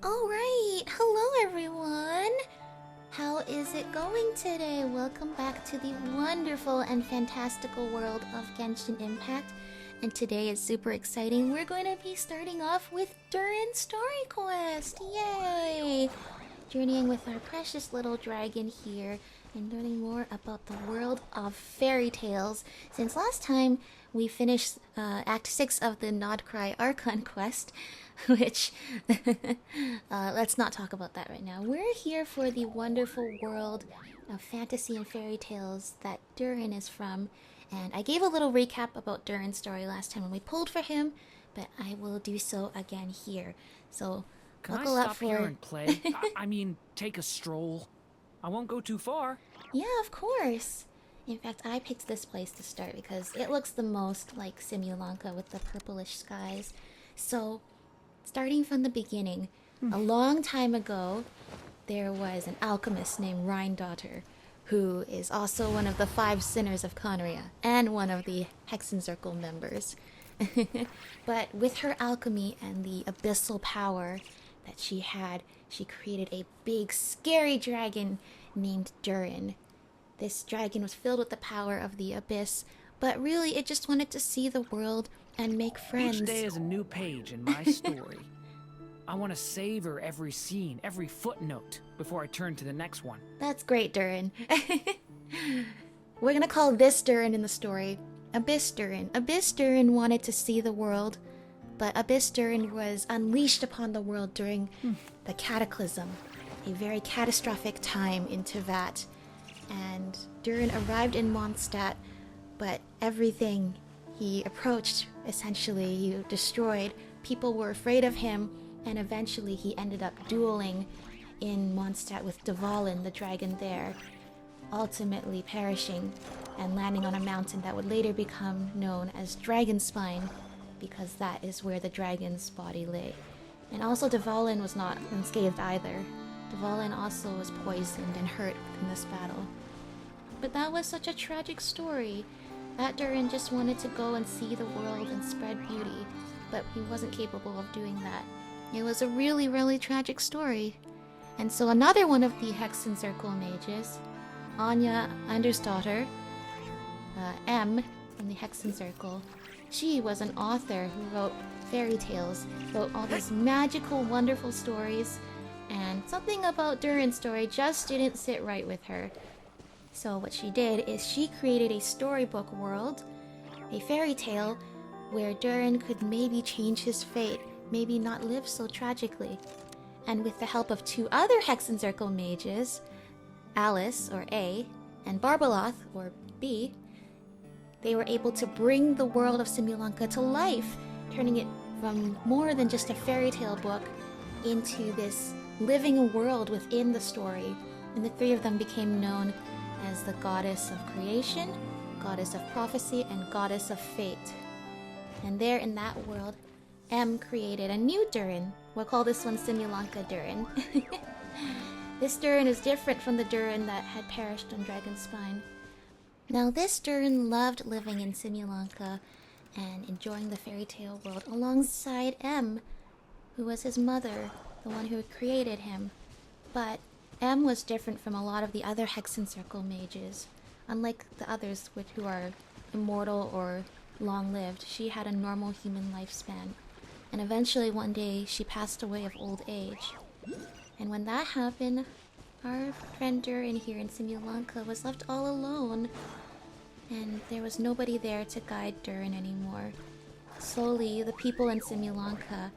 Alright, hello everyone! How is it going today? Welcome back to the wonderful and fantastical world of Genshin Impact. And today is super exciting. We're going to be starting off with Durin's Story Quest! Yay! Journeying with our precious little dragon here and learning more about the world of fairy tales. Since last time we finished Act 6 of the Nodcry Archon quest, which let's not talk about that right now. We're here for the wonderful world of fantasy and fairy tales that Durin is from. And I gave a little recap about Durin's story last time when we pulled for him, but I will do so again here. So Can I buckle up stop for... here and play? I mean, take a stroll. I won't go too far. Yeah, of course. In fact, I picked this place to start because it looks the most like Simulanka with the purplish skies. So, starting from the beginning, a long time ago, there was an alchemist named Rhine-Daughter, who is also one of the 5 sinners of Conria, and one of the Hexencircle members. But with her alchemy and the abyssal power that she had, she created a big, scary dragon named Durin. This dragon was filled with the power of the abyss, but really it just wanted to see the world and make friends. Each day is a new page in my story. I want to savor every scene, every footnote, before I turn to the next one. That's great, Durin. We're gonna call this Durin in the story Abyss Durin. Abyss Durin wanted to see the world, but Abyss Durin was unleashed upon the world during the Cataclysm, a very catastrophic time in Teyvat. And Durin arrived in Mondstadt, but everything he approached, essentially, he destroyed. People were afraid of him, and eventually he ended up dueling in Mondstadt with Dvalin, the dragon there, ultimately perishing and landing on a mountain that would later become known as Dragonspine, because that is where the dragon's body lay. And also Dvalin was not unscathed either. Dvalin also was poisoned and hurt in this battle. But that was such a tragic story. That Durin just wanted to go and see the world and spread beauty, but he wasn't capable of doing that. It was a really, really tragic story. And so another one of the Hexencircle mages, Anya Andersdottir, M from the Hexencircle, she was an author who wrote fairy tales, wrote all these magical, wonderful stories, and something about Durin's story just didn't sit right with her. So what she did is she created a storybook world, a fairy tale, where Durin could maybe change his fate, maybe not live so tragically. And with the help of 2 other Hexencircle mages, Alice, or A, and Barbaloth, or B, they were able to bring the world of Simulanka to life, turning it from more than just a fairy tale book into this living world within the story. And the 3 of them became known as the Goddess of Creation, Goddess of Prophecy, and Goddess of Fate. And there in that world, M created a new Durin. We'll call this one Simulanka Durin. This Durin is different from the Durin that had perished on Dragonspine. Now this Durin loved living in Simulanka and enjoying the fairy tale world alongside M, who was his mother, the one who had created him. But M was different from a lot of the other Hexencircle mages. Unlike the others who are immortal or long-lived, she had a normal human lifespan. And eventually one day she passed away of old age. And when that happened, our friend Durin here in Simulanka was left all alone. And there was nobody there to guide Durin anymore. Slowly, the people in Simulanka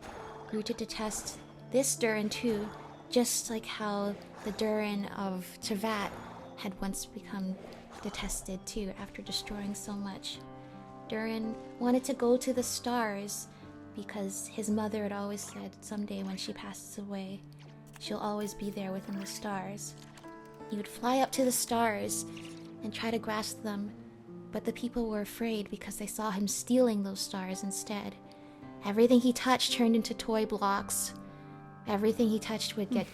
grew to detest this Durin too, just like how the Durin of Teyvat had once become detested too after destroying so much. Durin wanted to go to the stars because his mother had always said someday when she passes away, she'll always be there within the stars. He would fly up to the stars and try to grasp them, but the people were afraid because they saw him stealing those stars instead. Everything he touched turned into toy blocks. Everything he touched would get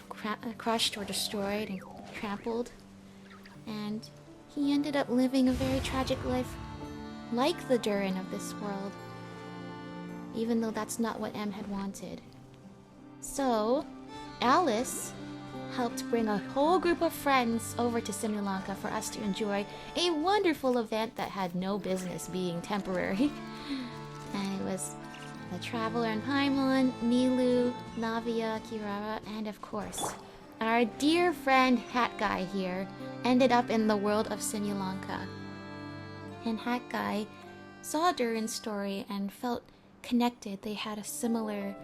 crushed or destroyed and trampled. And he ended up living a very tragic life like the Durin of this world, even though that's not what M had wanted. So, Alice helped bring a whole group of friends over to Simulanka for us to enjoy a wonderful event that had no business being temporary. And it was the Traveler and Paimon, Nilu, Navia, Kirara, and of course, our dear friend Hat Guy here ended up in the world of Simulanka. And Hat Guy saw Durin's story and felt connected. They had a similar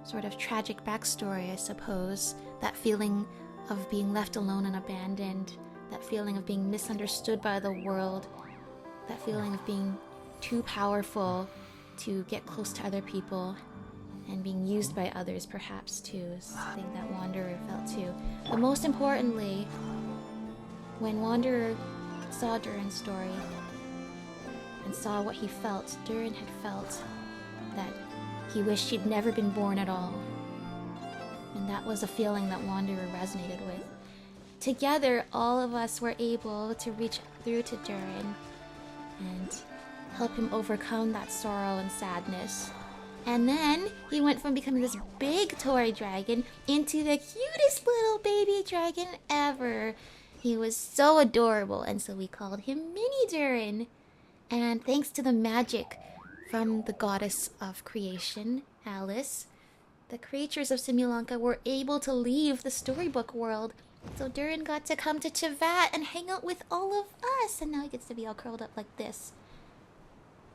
sort of tragic backstory, I suppose. That feeling of being left alone and abandoned, that feeling of being misunderstood by the world, that feeling of being too powerful to get close to other people, and being used by others perhaps too, is something that Wanderer felt too. But most importantly, when Wanderer saw Durin's story and saw what he felt, Durin had felt that he wished he'd never been born at all. And that was a feeling that Wanderer resonated with. Together, all of us were able to reach through to Durin and help him overcome that sorrow and sadness. And then he went from becoming this big toy dragon into the cutest little baby dragon ever. He was so adorable, and so we called him Mini Durin. And thanks to the magic from the goddess of creation, Alice, the creatures of Simulanka were able to leave the storybook world. So Durin got to come to Teyvat and hang out with all of us, and now he gets to be all curled up like this.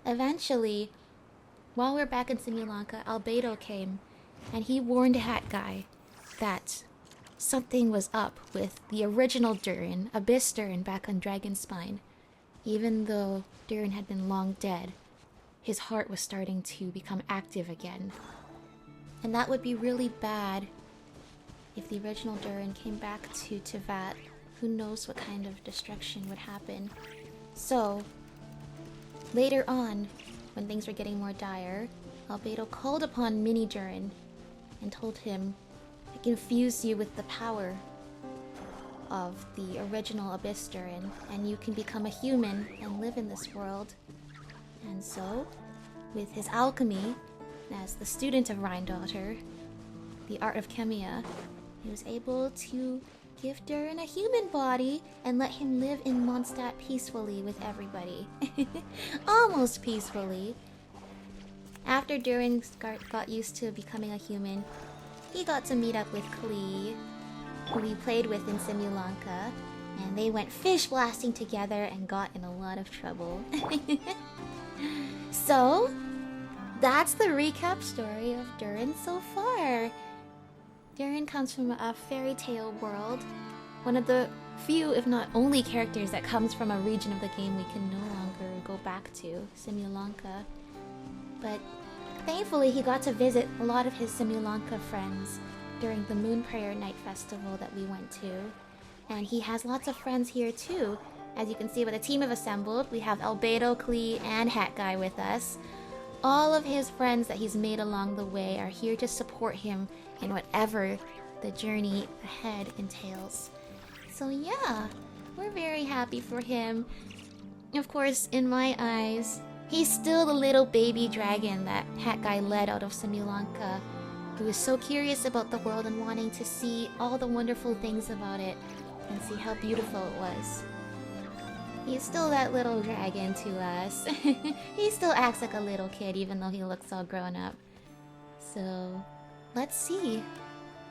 Eventually, while we're back in Simulanka, Rubedo came, and he warned Hat Guy that something was up with the original Durin, Abyss Durin, back on Dragonspine. Even though Durin had been long dead, his heart was starting to become active again. And that would be really bad if the original Durin came back to Teyvat. Who knows what kind of destruction would happen. So, later on, when things were getting more dire, Rubedo called upon Mini Durin and told him, I can fuse you with the power of the original Abyss Durin, and you can become a human and live in this world. And so, with his alchemy, as the student of Rhindaughter, the art of Chemia, he was able to give Durin a human body and let him live in Mondstadt peacefully with everybody. Almost peacefully. After Durin got used to becoming a human, he got to meet up with Klee, who he played with in Simulanka, and they went fish blasting together and got in a lot of trouble. So, that's the recap story of Durin so far. Durin comes from a fairy tale world, one of the few, if not only, characters that comes from a region of the game we can no longer go back to, Simulanka. But thankfully he got to visit a lot of his Simulanka friends during the Moon Prayer Night Festival that we went to. And he has lots of friends here too. As you can see, with the team have assembled, we have Rubedo, Klee, and Hat Guy with us. All of his friends that he's made along the way are here to support him in whatever the journey ahead entails. So yeah, we're very happy for him. Of course, in my eyes, he's still the little baby dragon that Hat Guy led out of Simulanka, who is so curious about the world and wanting to see all the wonderful things about it and see how beautiful it was. He's still that little dragon to us. He still acts like a little kid even though he looks all grown up. So, let's see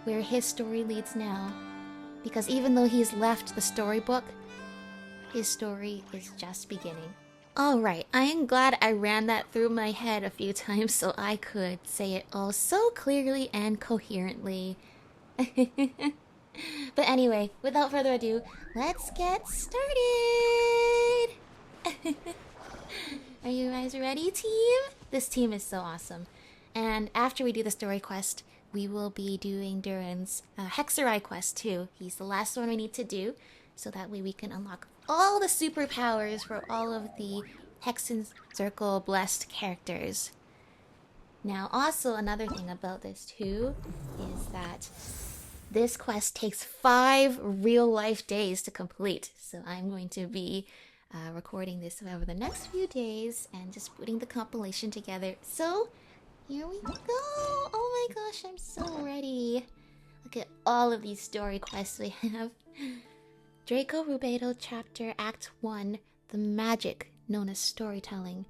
where his story leads now. Because even though he's left the storybook, his story is just beginning. Alright, I am glad I ran that through my head a few times so I could say it all so clearly and coherently. But anyway, without further ado, let's get started! Are you guys ready, team? This team is so awesome. And after we do the story quest, we will be doing Durin's Hexerai quest too. He's the last one we need to do, so that way we can unlock all the superpowers for all of the Hexen Circle blessed characters. Now, also another thing about this too is that this quest takes 5 real-life days to complete, so I'm going to be recording this over the next few days and just putting the compilation together. So, here we go! Oh my gosh, I'm so ready. Look at all of these story quests we have. Draco Rubedo Chapter Act 1, The Magic Known as Storytelling.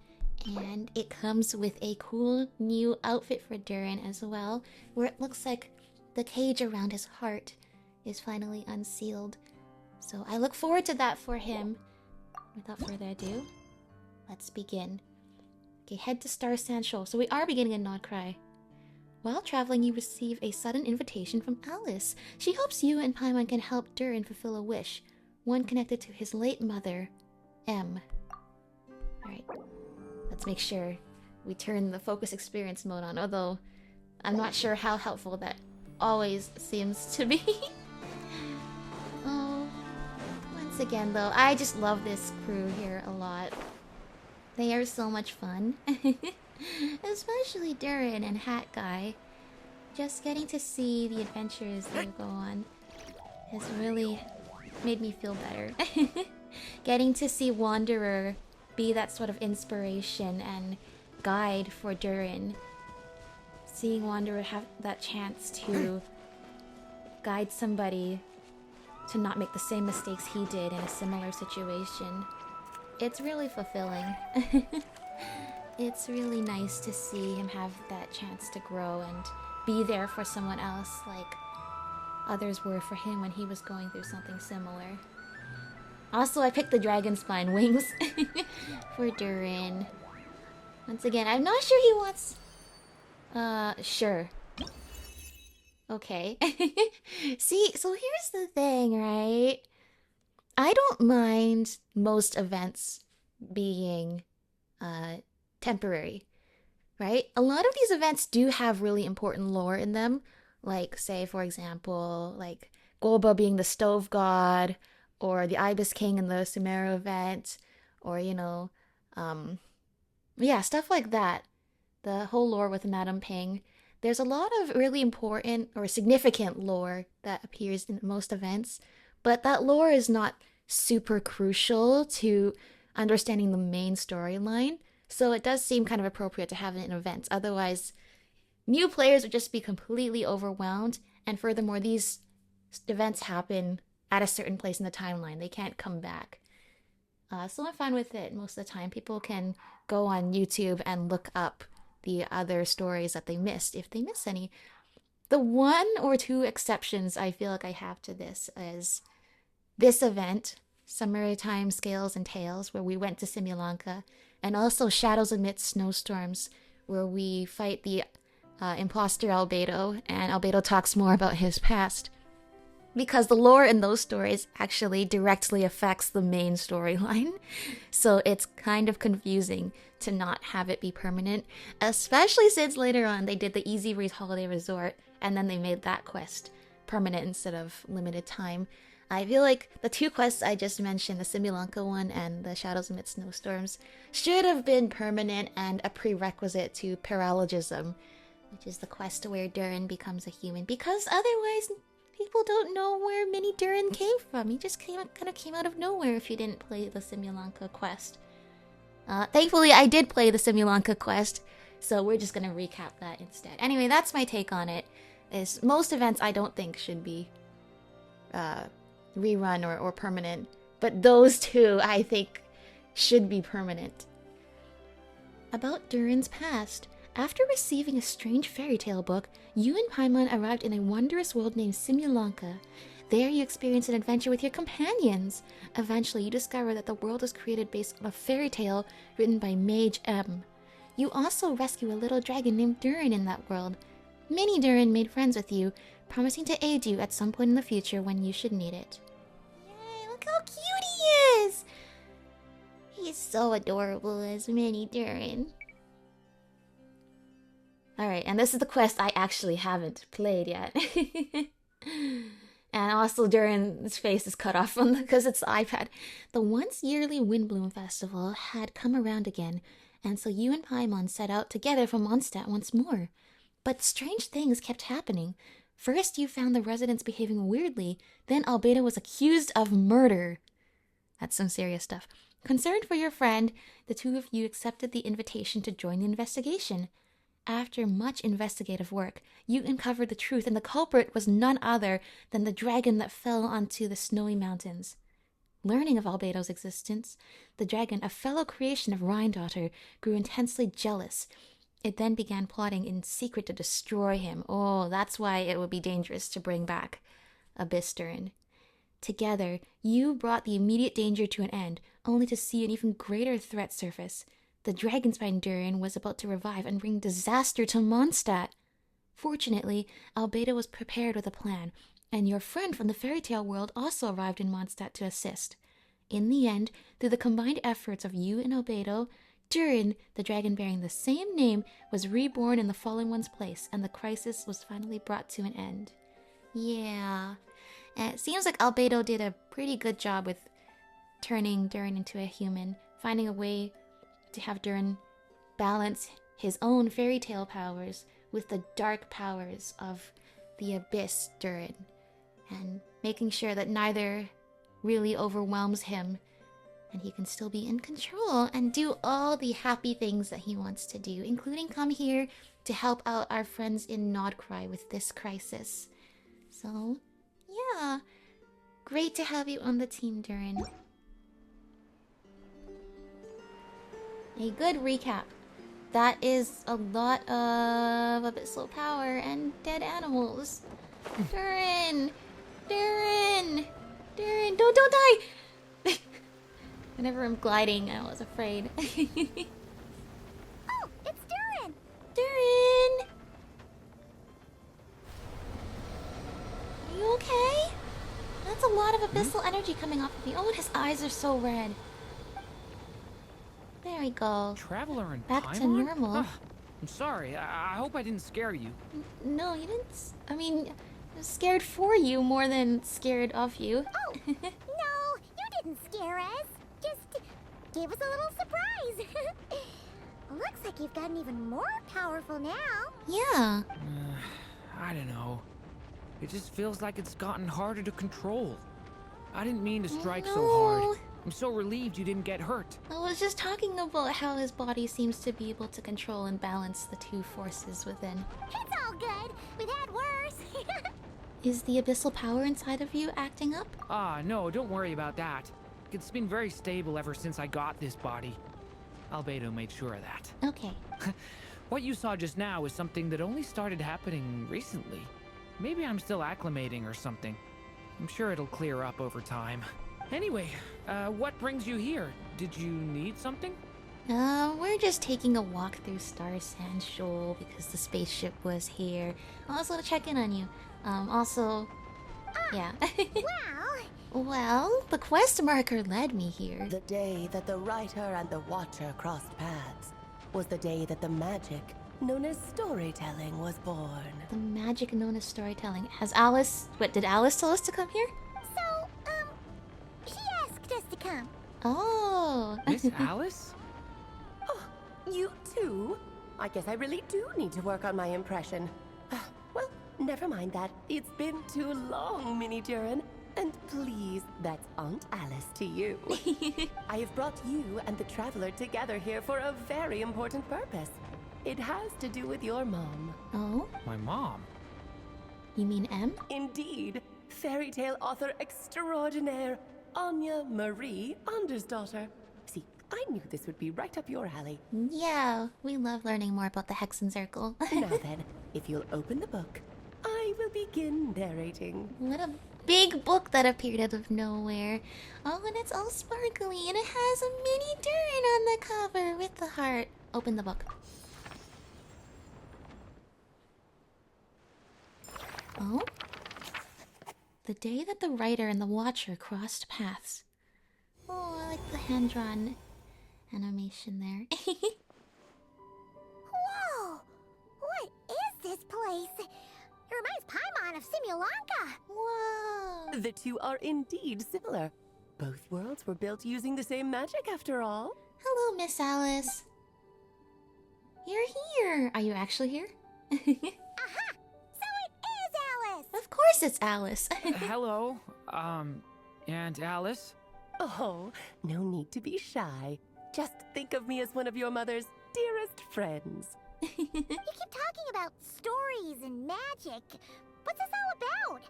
And it comes with a cool new outfit for Durin as well, where it looks like the cage around his heart is finally unsealed. So I look forward to that for him. Without further ado, let's begin. Okay, head to Star Sand Shoal. So we are beginning in Nodcry. While traveling, you receive a sudden invitation from Alice. She hopes you and Paimon can help Durin fulfill a wish, one connected to his late mother, M. Alright, let's make sure we turn the focus experience mode on, although I'm not sure how helpful that always seems to be. Oh, once again though, I just love this crew here a lot. They are so much fun. Especially Durin and Hat Guy. Just getting to see the adventures they go on has really made me feel better. Getting to see Wanderer be that sort of inspiration and guide for Durin. Seeing Wanderer have that chance to guide somebody to not make the same mistakes he did in a similar situation. It's really fulfilling. It's really nice to see him have that chance to grow and be there for someone else like others were for him when he was going through something similar. Also, I picked the dragon spine wings for Durin. Once again, I'm not sure he wants... sure. Okay. See, so here's the thing, right? I don't mind most events being, temporary, right? A lot of these events do have really important lore in them. Like, say, for example, like Golba being the stove god, or the Ibis King in the Sumeru event, or, you know, yeah, stuff like that. The whole lore with Madame Ping. There's a lot of really important or significant lore that appears in most events, but that lore is not super crucial to understanding the main storyline. So it does seem kind of appropriate to have it in events. Otherwise, new players would just be completely overwhelmed. And furthermore, these events happen at a certain place in the timeline. They can't come back. So I'm fine with it most of the time. People can go on YouTube and look up the other stories that they missed, if they miss any. The one or two exceptions I feel like I have to this is this event, Summer Time Scales and Tales, where we went to Simulanka, and also Shadows Amidst Snowstorms, where we fight the imposter Albedo, and Albedo talks more about his past. Because the lore in those stories actually directly affects the main storyline. So it's kind of confusing to not have it be permanent, especially since later on they did the Easy Breeze Holiday Resort, and then they made that quest permanent instead of limited time. I feel like the two quests I just mentioned, the Simulanka one and the Shadows Amidst Snowstorms, should have been permanent and a prerequisite to Paralogism, which is the quest where Durin becomes a human, because otherwise people don't know where Mini Durin came from. He just kind of came out of nowhere if you didn't play the Simulanka quest. Thankfully, I did play the Simulanka quest, so we're just gonna recap that instead. Anyway, that's my take on it. Is most events I don't think should be rerun or permanent, but those two I think should be permanent. About Durin's past. After receiving a strange fairy tale book, you and Paimon arrived in a wondrous world named Simulanka. There you experience an adventure with your companions. Eventually, you discover that the world was created based on a fairy tale written by Mage M. You also rescue a little dragon named Durin in that world. Mini Durin made friends with you, promising to aid you at some point in the future when you should need it. Yay, look how cute he is! He's so adorable as Mini Durin. Alright, and this is the quest I actually haven't played yet. And also Durin's face is cut off because it's the iPad. The once yearly Windbloom Festival had come around again, and so you and Paimon set out together for Mondstadt once more. But strange things kept happening. First, you found the residents behaving weirdly, then Albedo was accused of murder. That's some serious stuff. Concerned for your friend, the two of you accepted the invitation to join the investigation. after much investigative work, you uncovered the truth, and the culprit was none other than the dragon that fell onto the snowy mountains. Learning of Albedo's existence, the dragon, a fellow creation of Rhine-daughter, grew intensely jealous. It then began plotting in secret to destroy him. Oh, that's why it would be dangerous to bring back Abyss Durin. Together, you brought the immediate danger to an end, only to see an even greater threat surface. The dragonspine Durin was about to revive and bring disaster to Mondstadt. Fortunately, Albedo was prepared with a plan, and your friend from the fairy tale world also arrived in Mondstadt to assist. In the end, through the combined efforts of you and Albedo, Durin, the dragon bearing the same name, was reborn in the Fallen One's place, and the crisis was finally brought to an end. Yeah. And it seems like Albedo did a pretty good job with turning Durin into a human, finding a way to have Durin balance his own fairy tale powers with the dark powers of the Abyss Durin, and making sure that neither really overwhelms him, and he can still be in control and do all the happy things that he wants to do, including come here to help out our friends in Nodcry with this crisis. So, yeah, great to have you on the team, Durin. A good recap. That is a lot of abyssal power and dead animals. Durin! Durin! Durin! Don't die! Whenever I'm gliding, I was afraid. Oh, it's Durin! Durin! Are you okay? That's a lot of abyssal energy coming off of you. Oh, and his eyes are so red. There we go. Traveler in Back to Paimon? normal. I'm sorry. I hope I didn't scare you. No, you didn't. I mean, I was scared for you more than scared of you. Oh, no, you didn't scare us. Just gave us a little surprise. Looks like you've gotten even more powerful now. Yeah. I don't know. It just feels like it's gotten harder to control. I didn't mean to strike so hard. I'm so relieved you didn't get hurt. I was just talking about how his body seems to be able to control and balance the two forces within. It's all good. We've had worse. Is the abyssal power inside of you acting up? No, don't worry about that. It's been very stable ever since I got this body. Albedo made sure of that. Okay. What you saw just now is something that only started happening recently. Maybe I'm still acclimating or something. I'm sure it'll clear up over time. Anyway, what brings you here? Did you need something? We're just taking a walk through Star Sand Shoal because the spaceship was here. Also to check in on you. Yeah. Well, the quest marker led me here. The day that the writer and the watcher crossed paths was the day that the magic known as storytelling was born. The magic known as storytelling. Has Alice... What, did Alice tell us to come here? So, she asked us to come. Oh. Miss Alice? Oh, you too? I guess I really do need to work on my impression. Well, never mind that. It's been too long, Mini Durin. And please, that's Aunt Alice to you. I have brought you and the Traveler together here for a very important purpose. It has to do with your mom. Oh? My mom? You mean M? Indeed. Fairy tale author extraordinaire, Anya Marie Andersdaughter. See, I knew this would be right up your alley. Yeah, we love learning more about the Hexen Circle. Now then, if you'll open the book, I will begin narrating. What a big book that appeared out of nowhere. Oh, and it's all sparkly, and it has a mini Durin on the cover with the heart. Open the book. Oh? The day that the writer and the watcher crossed paths. Oh, I like the hand-drawn animation there. Whoa! What is this place? It reminds Paimon of Simulanka. Whoa! The two are indeed similar. Both worlds were built using the same magic after all. Hello, Miss Alice. You're here. Are you actually here? Aha! So it is Alice! Of course it's Alice. Hello, Aunt Alice? Oh, no need to be shy. Just think of me as one of your mother's dearest friends. You keep talking about stories and magic. What's this all about?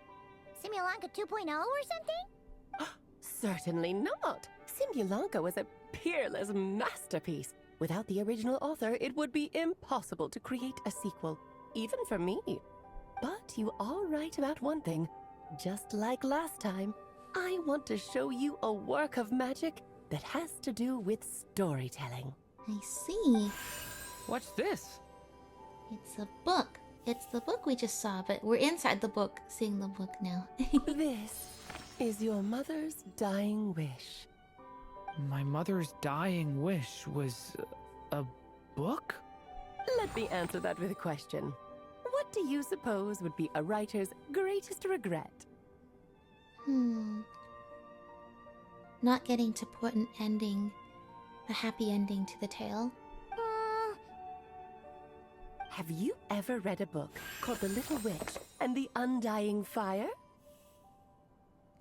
Simulanka 2.0 or something? Certainly not. Simulanka was a peerless masterpiece. Without the original author, it would be impossible to create a sequel, even for me. But you are right about one thing. Just like last time, I want to show you a work of magic that has to do with storytelling. I see. What's this? It's a book. It's the book we just saw, but we're inside the book, seeing the book now. This is your mother's dying wish. My mother's dying wish was a book? Let me answer that with a question. What do you suppose would be a writer's greatest regret? Not getting to put an ending, a happy ending to the tale. Have you ever read a book called The Little Witch and the Undying Fire?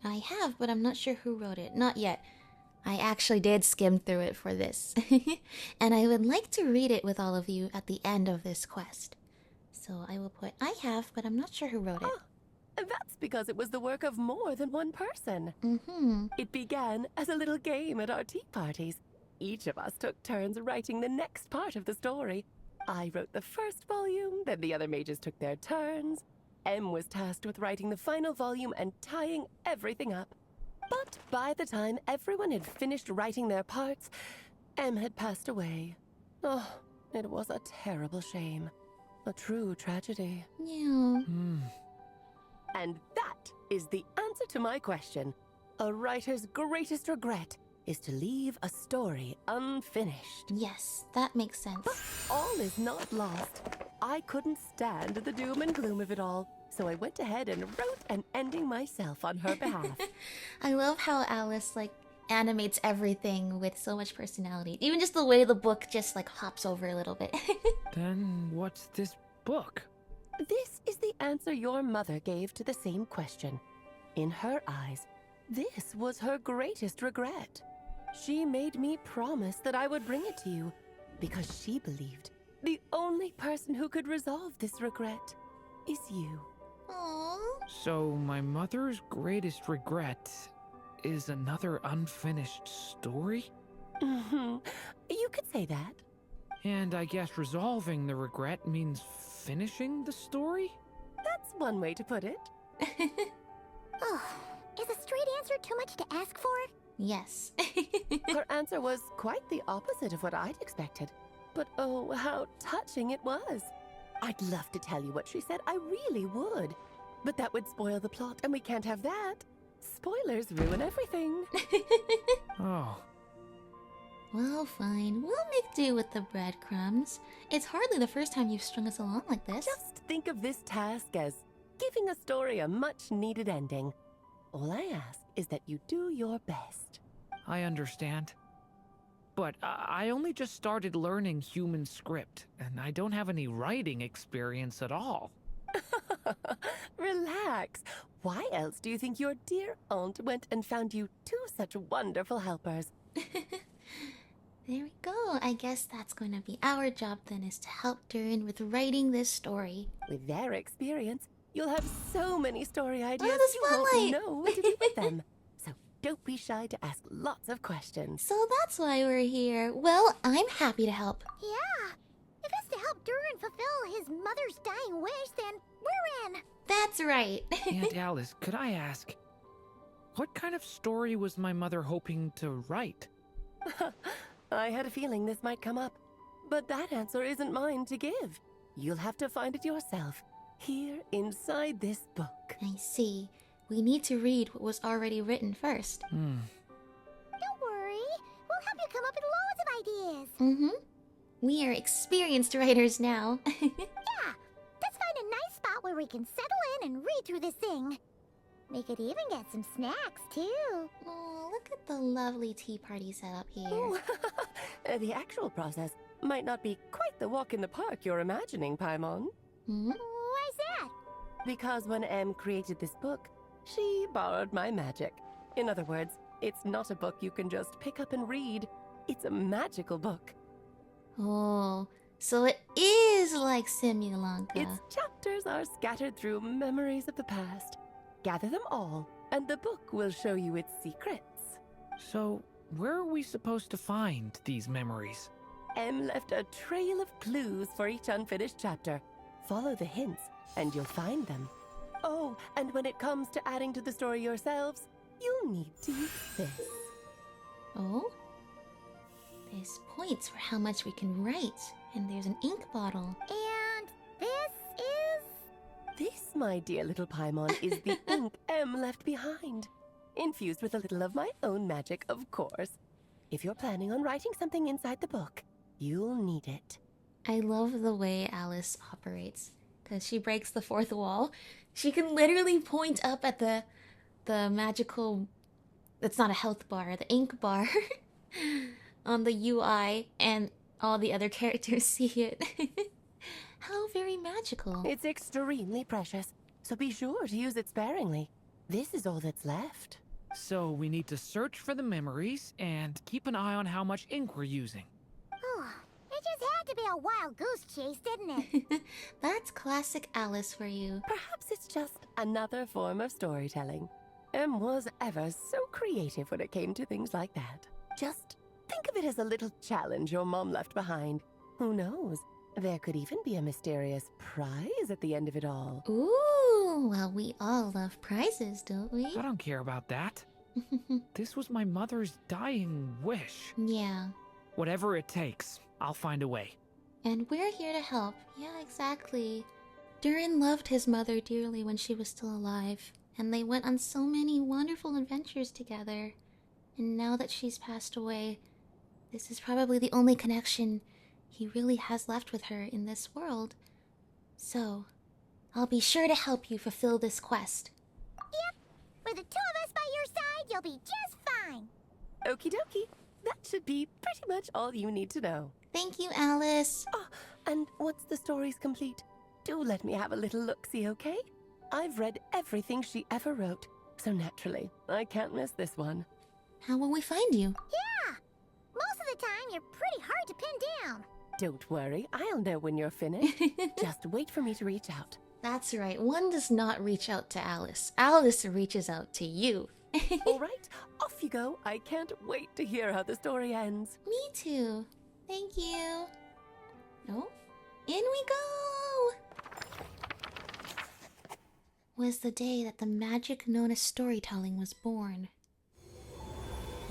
I have, but I'm not sure who wrote it. Not yet. I actually did skim through it for this. And I would like to read it with all of you at the end of this quest. So I will put, I have, but I'm not sure who wrote it. That's because it was the work of more than one person. Mm-hmm. It began as a little game at our tea parties. Each of us took turns writing the next part of the story. I wrote the first volume, then the other mages took their turns. Em was tasked with writing the final volume and tying everything up. But by the time everyone had finished writing their parts, Em had passed away. Oh, it was a terrible shame. A true tragedy. Yeah. And that is the answer to my question. A writer's greatest regret is to leave a story unfinished. Yes, that makes sense. But all is not lost. I couldn't stand the doom and gloom of it all, so I went ahead and wrote an ending myself on her behalf. I love how Alice, animates everything with so much personality. Even just the way the book just, hops over a little bit. Then what's this book? This is the answer your mother gave to the same question. In her eyes, this was her greatest regret. She made me promise that I would bring it to you because she believed the only person who could resolve this regret is you. Aww. So my mother's greatest regret is another unfinished story? You could say that. And I guess resolving the regret means finishing the story? That's one way to put it. Oh, is a straight answer too much to ask for? Yes. Her answer was quite the opposite of what I'd expected. But oh, how touching it was. I'd love to tell you what she said, I really would. But that would spoil the plot, and we can't have that. Spoilers ruin everything. Oh. Well, fine. We'll make do with the breadcrumbs. It's hardly the first time you've strung us along like this. Just think of this task as giving a story a much-needed ending. All I ask is that you do your best. I understand. But I only just started learning human script, and I don't have any writing experience at all. Relax. Why else do you think your dear aunt went and found you two such wonderful helpers? There we go. I guess that's going to be our job then, is to help Durin with writing this story. With their experience, you'll have so many story ideas the you won't spotlight! know what to do with them. So don't be shy to ask lots of questions. So that's why we're here. Well, I'm happy to help. Yeah. If it's to help Durin fulfill his mother's dying wish, then we're in. That's right. Aunt Alice, could I ask, what kind of story was my mother hoping to write? I had a feeling this might come up, but that answer isn't mine to give. You'll have to find it yourself, here inside this book. I see. We need to read what was already written first. Don't worry. We'll help you come up with loads of ideas. Mm-hmm. We are experienced writers now. Yeah. Let's find a nice spot where we can settle in and read through this thing. We could even get some snacks, too. Oh, look at the lovely tea party set up here. Oh, the actual process might not be quite the walk in the park you're imagining, Paimon. Hmm? Why's that? Because when Em created this book, she borrowed my magic. In other words, it's not a book you can just pick up and read. It's a magical book. Oh, so it is is like Simulanka. Its chapters are scattered through memories of the past. Gather them all, and the book will show you its secrets. So, where are we supposed to find these memories? M left a trail of clues for each unfinished chapter. Follow the hints, and you'll find them. Oh, and when it comes to adding to the story yourselves, you'll need to use this. Oh? There's points for how much we can write, and there's an ink bottle. And this is... This, my dear little Paimon, is the ink M left behind. Infused with a little of my own magic, of course. If you're planning on writing something inside the book, you'll need it. I love the way Alice operates, because she breaks the fourth wall. She can literally point up at the magical... It's not a health bar, the ink bar on the UI, and all the other characters see it. How very magical. It's extremely precious, so be sure to use it sparingly. This is all that's left. So, we need to search for the memories and keep an eye on how much ink we're using. Oh, it just had to be a wild goose chase, didn't it? That's classic Alice for you. Perhaps it's just another form of storytelling. M was ever so creative when it came to things like that. Just think of it as a little challenge your mom left behind. Who knows? There could even be a mysterious prize at the end of it all. Ooh, well, we all love prizes, don't we? I don't care about that. This was my mother's dying wish. Yeah. Whatever it takes, I'll find a way. And we're here to help. Yeah, exactly. Durin loved his mother dearly when she was still alive, and they went on so many wonderful adventures together. And now that she's passed away, this is probably the only connection he really has left with her in this world. So, I'll be sure to help you fulfill this quest. Yep. With the two of us by your side, you'll be just fine. Okie dokie. That should be pretty much all you need to know. Thank you, Alice. Oh, and once the story's complete, do let me have a little look-see, okay? I've read everything she ever wrote, so naturally, I can't miss this one. How will we find you? Yeah. Most of the time, you're pretty hard to pin down. Don't worry, I'll know when you're finished. Just wait for me to reach out. That's right, one does not reach out to Alice. Alice reaches out to you. All right, off you go. I can't wait to hear how the story ends. Me too. Thank you. Oh, in we go! Was the day that the magic known as storytelling was born.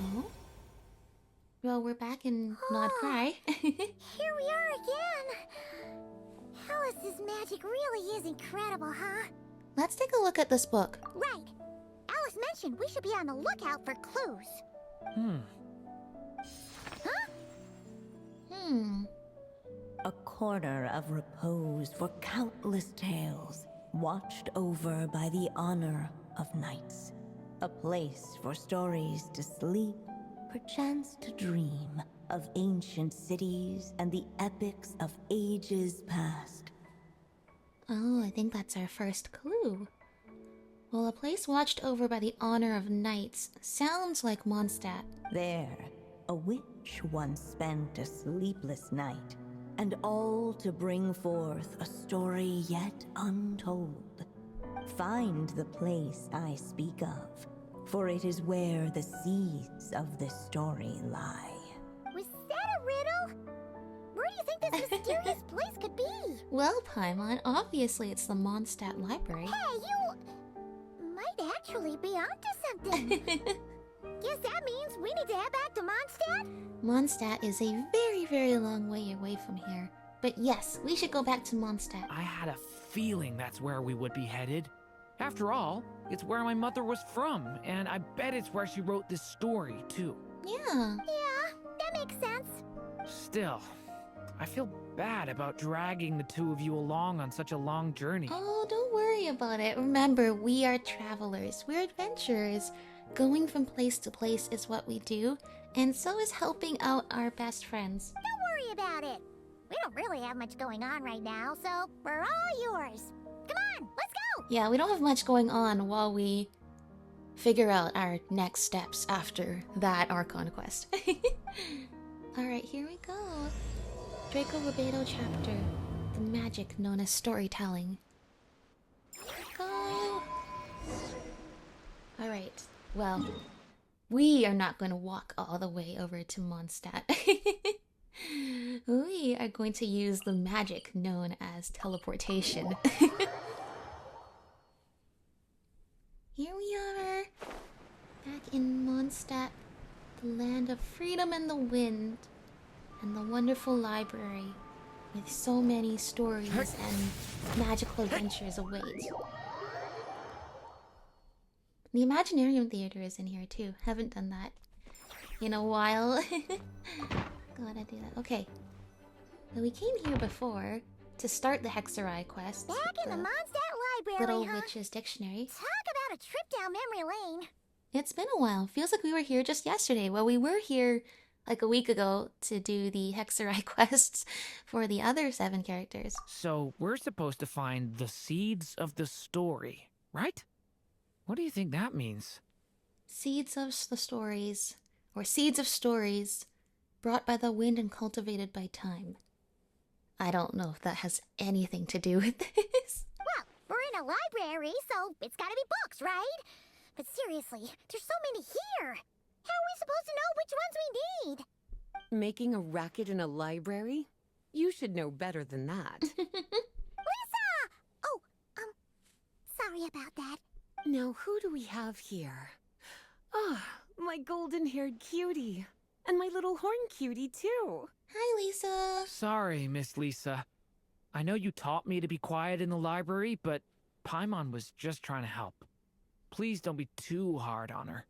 Oh? Well, we're back in Nod Cry. Here we are again. Alice's magic really is incredible, huh? Let's take a look at this book. Right. Alice mentioned we should be on the lookout for clues. A corner of repose for countless tales, watched over by the honor of knights. A place for stories to sleep, perchance to dream of ancient cities and the epics of ages past. Oh, I think that's our first clue. Well, a place watched over by the honor of knights sounds like Mondstadt. There, a witch once spent a sleepless night, and all to bring forth a story yet untold. Find the place I speak of, for it is where the seeds of this story lie. Was that a riddle? Where do you think this mysterious place could be? Well, Paimon, obviously it's the Mondstadt Library. Hey, you might actually be onto something. Guess that means we need to head back to Mondstadt? Mondstadt is a very, very long way away from here. But yes, we should go back to Mondstadt. I had a feeling that's where we would be headed. After all, it's where my mother was from, and I bet it's where she wrote this story, too. Yeah. Yeah, that makes sense. Still, I feel bad about dragging the two of you along on such a long journey. Oh, don't worry about it. Remember, we are travelers. We're adventurers. Going from place to place is what we do, and so is helping out our best friends. Don't worry about it. We don't really have much going on right now, so we're all yours. Come on, let's go! Yeah, we don't have much going on while we figure out our next steps after that Archon quest. Alright, here we go. Draco Rubedo chapter The magic known as storytelling. Go! Alright, well, we are not going to walk all the way over to Mondstadt. We are going to use the magic known as teleportation. Here we are, back in Mondstadt, the land of freedom and the wind, and the wonderful library with so many stories and magical adventures await. The Imaginarium Theater is in here too. Haven't done that in a while. Gotta do that. Okay. Well, we came here before to start the Hexerai quest. Back in the Mondstadt Library, Little huh? Witch's Dictionary. Talk about a trip down memory lane. It's been a while. Feels like we were here just yesterday. Well, we were here like a week ago to do the Hexerai quests for the other 7 characters. So we're supposed to find the seeds of the story, right? What do you think that means? Seeds of the stories, or seeds of stories, brought by the wind and cultivated by time. I don't know if that has anything to do with this. Well, we're in a library, so it's gotta be books, right? But seriously, there's so many here. How are we supposed to know which ones we need? Making a racket in a library? You should know better than that. Lisa! Oh, sorry about that. Now, who do we have here? Ah, my golden-haired cutie. And my little horn cutie, too. Hi, Lisa. Sorry, Miss Lisa. I know you taught me to be quiet in the library, but Paimon was just trying to help. Please don't be too hard on her.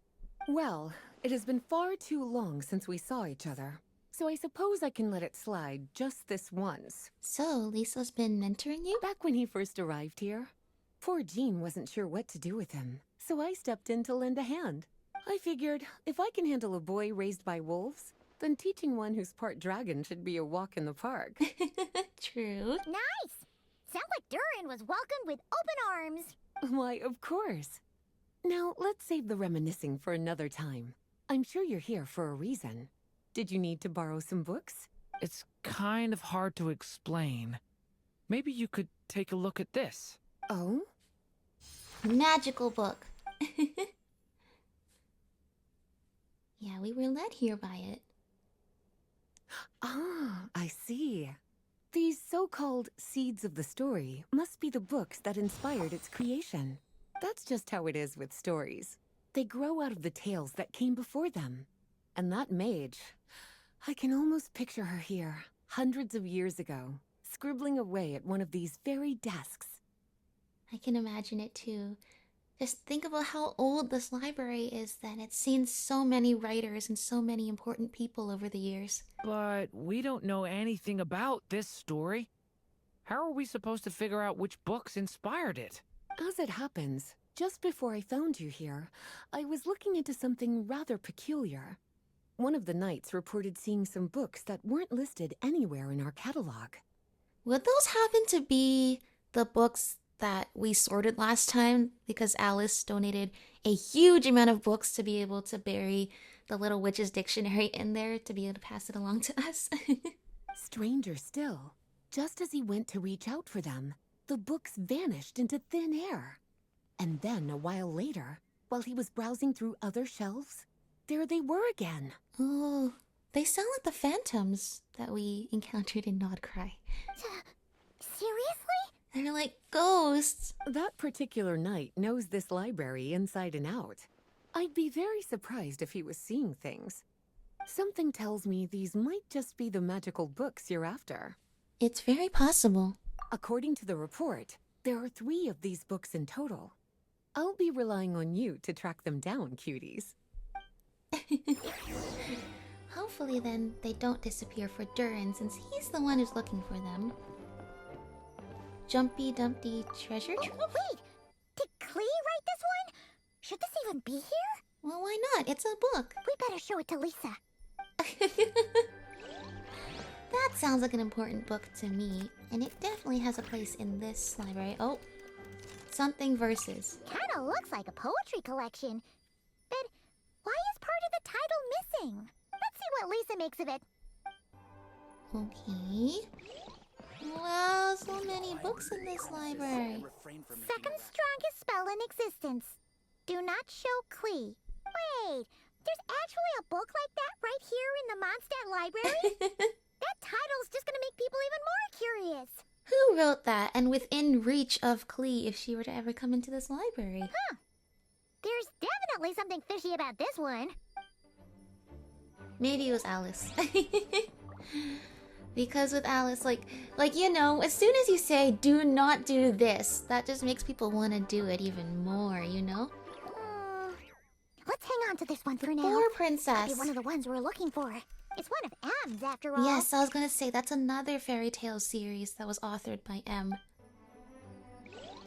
Well, it has been far too long since we saw each other, so I suppose I can let it slide just this once. So, Lisa's been mentoring you? Back when he first arrived here, poor Jean wasn't sure what to do with him, so I stepped in to lend a hand. I figured, if I can handle a boy raised by wolves, then teaching one who's part dragon should be a walk in the park. True. Nice! Sounds like Durin was welcomed with open arms. Why, of course. Now, let's save the reminiscing for another time. I'm sure you're here for a reason. Did you need to borrow some books? It's kind of hard to explain. Maybe you could take a look at this. Oh? Magical book. Yeah, we were led here by it. Ah, I see. These so-called seeds of the story must be the books that inspired its creation. That's just how it is with stories. They grow out of the tales that came before them. And that mage, I can almost picture her here, hundreds of years ago, scribbling away at one of these very desks. I can imagine it too. Just think about how old this library is, that it's seen so many writers and so many important people over the years. But we don't know anything about this story. How are we supposed to figure out which books inspired it? As it happens, just before I found you here, I was looking into something rather peculiar. One of the knights reported seeing some books that weren't listed anywhere in our catalog. Would those happen to be the books that we sorted last time? Because Alice donated a huge amount of books to be able to bury the Little Witch's Dictionary in there to be able to pass it along to us. Stranger still, just as he went to reach out for them, the books vanished into thin air. And then, a while later, while he was browsing through other shelves, there they were again. Oh, they sound like the phantoms that we encountered in Nodcry. Seriously? They're like ghosts. That particular knight knows this library inside and out. I'd be very surprised if he was seeing things. Something tells me these might just be the magical books you're after. It's very possible. According to the report, there are 3 of these books in total. I'll be relying on you to track them down, cuties. Hopefully then they don't disappear for Durin, since he's the one who's looking for them. Jumpy Dumpty treasure trove? Wait! Did Klee write this one? Should this even be here? Well, why not? It's a book. We better show it to Lisa. That sounds like an important book to me, and it definitely has a place in this library. Oh, something verses. Kinda looks like a poetry collection. But why is part of the title missing? Let's see what Lisa makes of it. Okay. Wow, so many books in this library. Second strongest spell in existence. Do not show Klee. Wait, there's actually a book like that right here in the Mondstadt library? That title's just gonna make people even more curious. Who wrote that and within reach of Klee if she were to ever come into this library? Huh. There's definitely something fishy about this one. Maybe it was Alice. Because with Alice, like you know, as soon as you say do not do this, that just makes people want to do it even more, you know? Let's hang on to this one for now. Poor princess. Be one of the ones we're looking for. It's one of M's after all. Yes, I was gonna say that's another fairy tale series that was authored by M.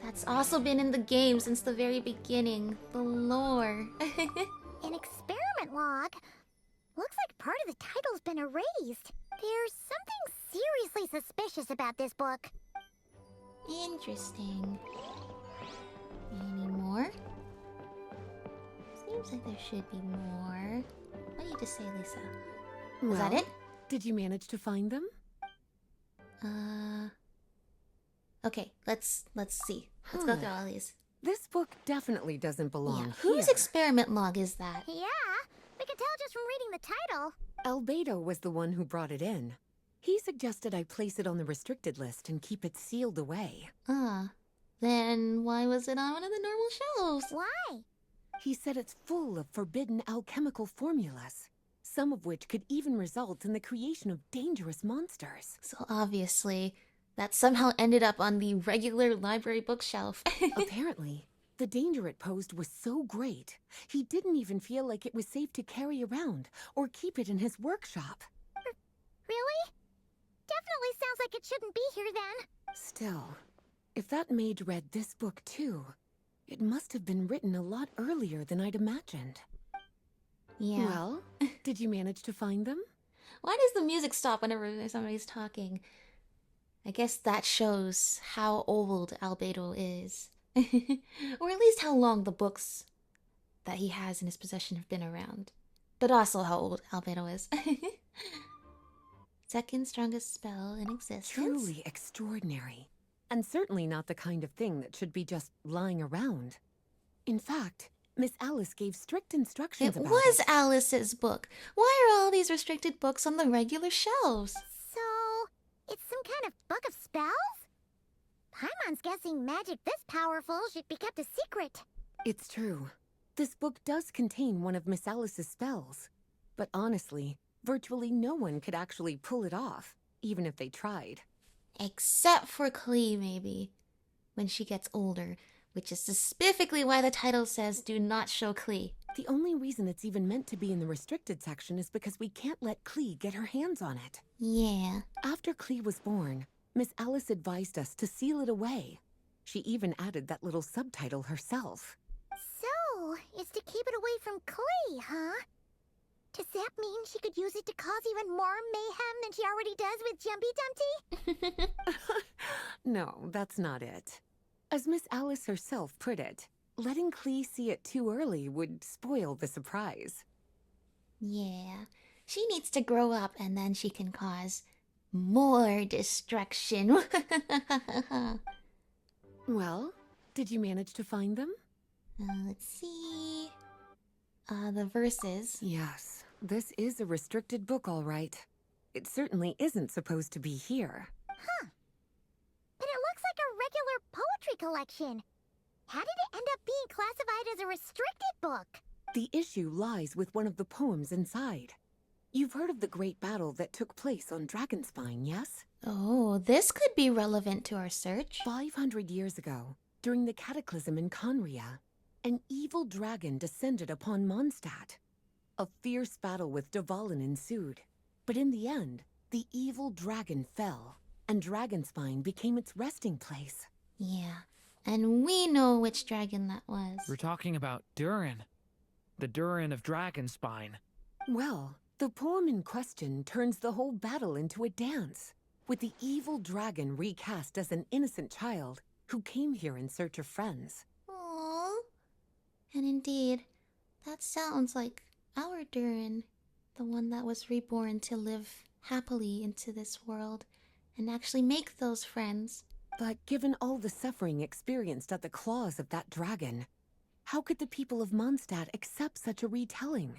That's also been in the game since the very beginning. The lore. An experiment log. Looks like part of the title's been erased. There's something seriously suspicious about this book. Interesting. Any more? Seems like there should be more. What do you just say, Lisa? Well, Is that it? Did you manage to find them? Okay, let's see. Let's go through all these. This book definitely doesn't belong Yeah, whose here. experiment log is that? Yeah, we can tell just from reading the title. Albedo was the one who brought it in. He suggested I place it on the restricted list and keep it sealed away. Then why was it on one of the normal shelves? Why? He said it's full of forbidden alchemical formulas, some of which could even result in the creation of dangerous monsters. So obviously, that somehow ended up on the regular library bookshelf. Apparently, the danger it posed was so great, he didn't even feel like it was safe to carry around or keep it in his workshop. Really? Definitely sounds like it shouldn't be here then. Still, if that maid read this book too, it must have been written a lot earlier than I'd imagined. Yeah. Well, did you manage to find them? Why does the music stop whenever somebody's talking? I guess that shows how old Albedo is. Or at least how long the books that he has in his possession have been around. But also how old Albedo is. Second strongest spell in existence. Truly extraordinary. And certainly not the kind of thing that should be just lying around. In fact, Miss Alice gave strict instructions It about was it. Alice's book. Why are all these restricted books on the regular shelves? So, it's some kind of book of spells? Paimon's guessing magic this powerful should be kept a secret. It's true. This book does contain one of Miss Alice's spells. But honestly, virtually no one could actually pull it off, even if they tried. Except for Klee, maybe. When she gets older. Which is specifically why the title says, do not show Klee. The only reason it's even meant to be in the restricted section is because we can't let Klee get her hands on it. Yeah. After Klee was born, Miss Alice advised us to seal it away. She even added that little subtitle herself. So, it's to keep it away from Klee, huh? Does that mean she could use it to cause even more mayhem than she already does with Jumpy Dumpty? No, that's not it. As Miss Alice herself put it, letting Klee see it too early would spoil the surprise. Yeah. She needs to grow up and then she can cause more destruction. Well, did you manage to find them? Let's see. The verses. Yes, this is a restricted book, all right. It certainly isn't supposed to be here. Huh. But it looks like a regular poetry collection. How did it end up being classified as a restricted book? The issue lies with one of the poems inside. You've heard of the great battle that took place on Dragonspine, yes? Oh, this could be relevant to our search. 500 years ago, during the cataclysm in Conria, an evil dragon descended upon Mondstadt. A fierce battle with Dvalin ensued, but in the end, the evil dragon fell, and Dragonspine became its resting place. Yeah, and we know which dragon that was. We're talking about Durin. The Durin of Dragonspine. Well, the poem in question turns the whole battle into a dance, with the evil dragon recast as an innocent child who came here in search of friends. Aww. And indeed, that sounds like our Durin, the one that was reborn to live happily into this world and actually make those friends. But given all the suffering experienced at the claws of that dragon, how could the people of Mondstadt accept such a retelling?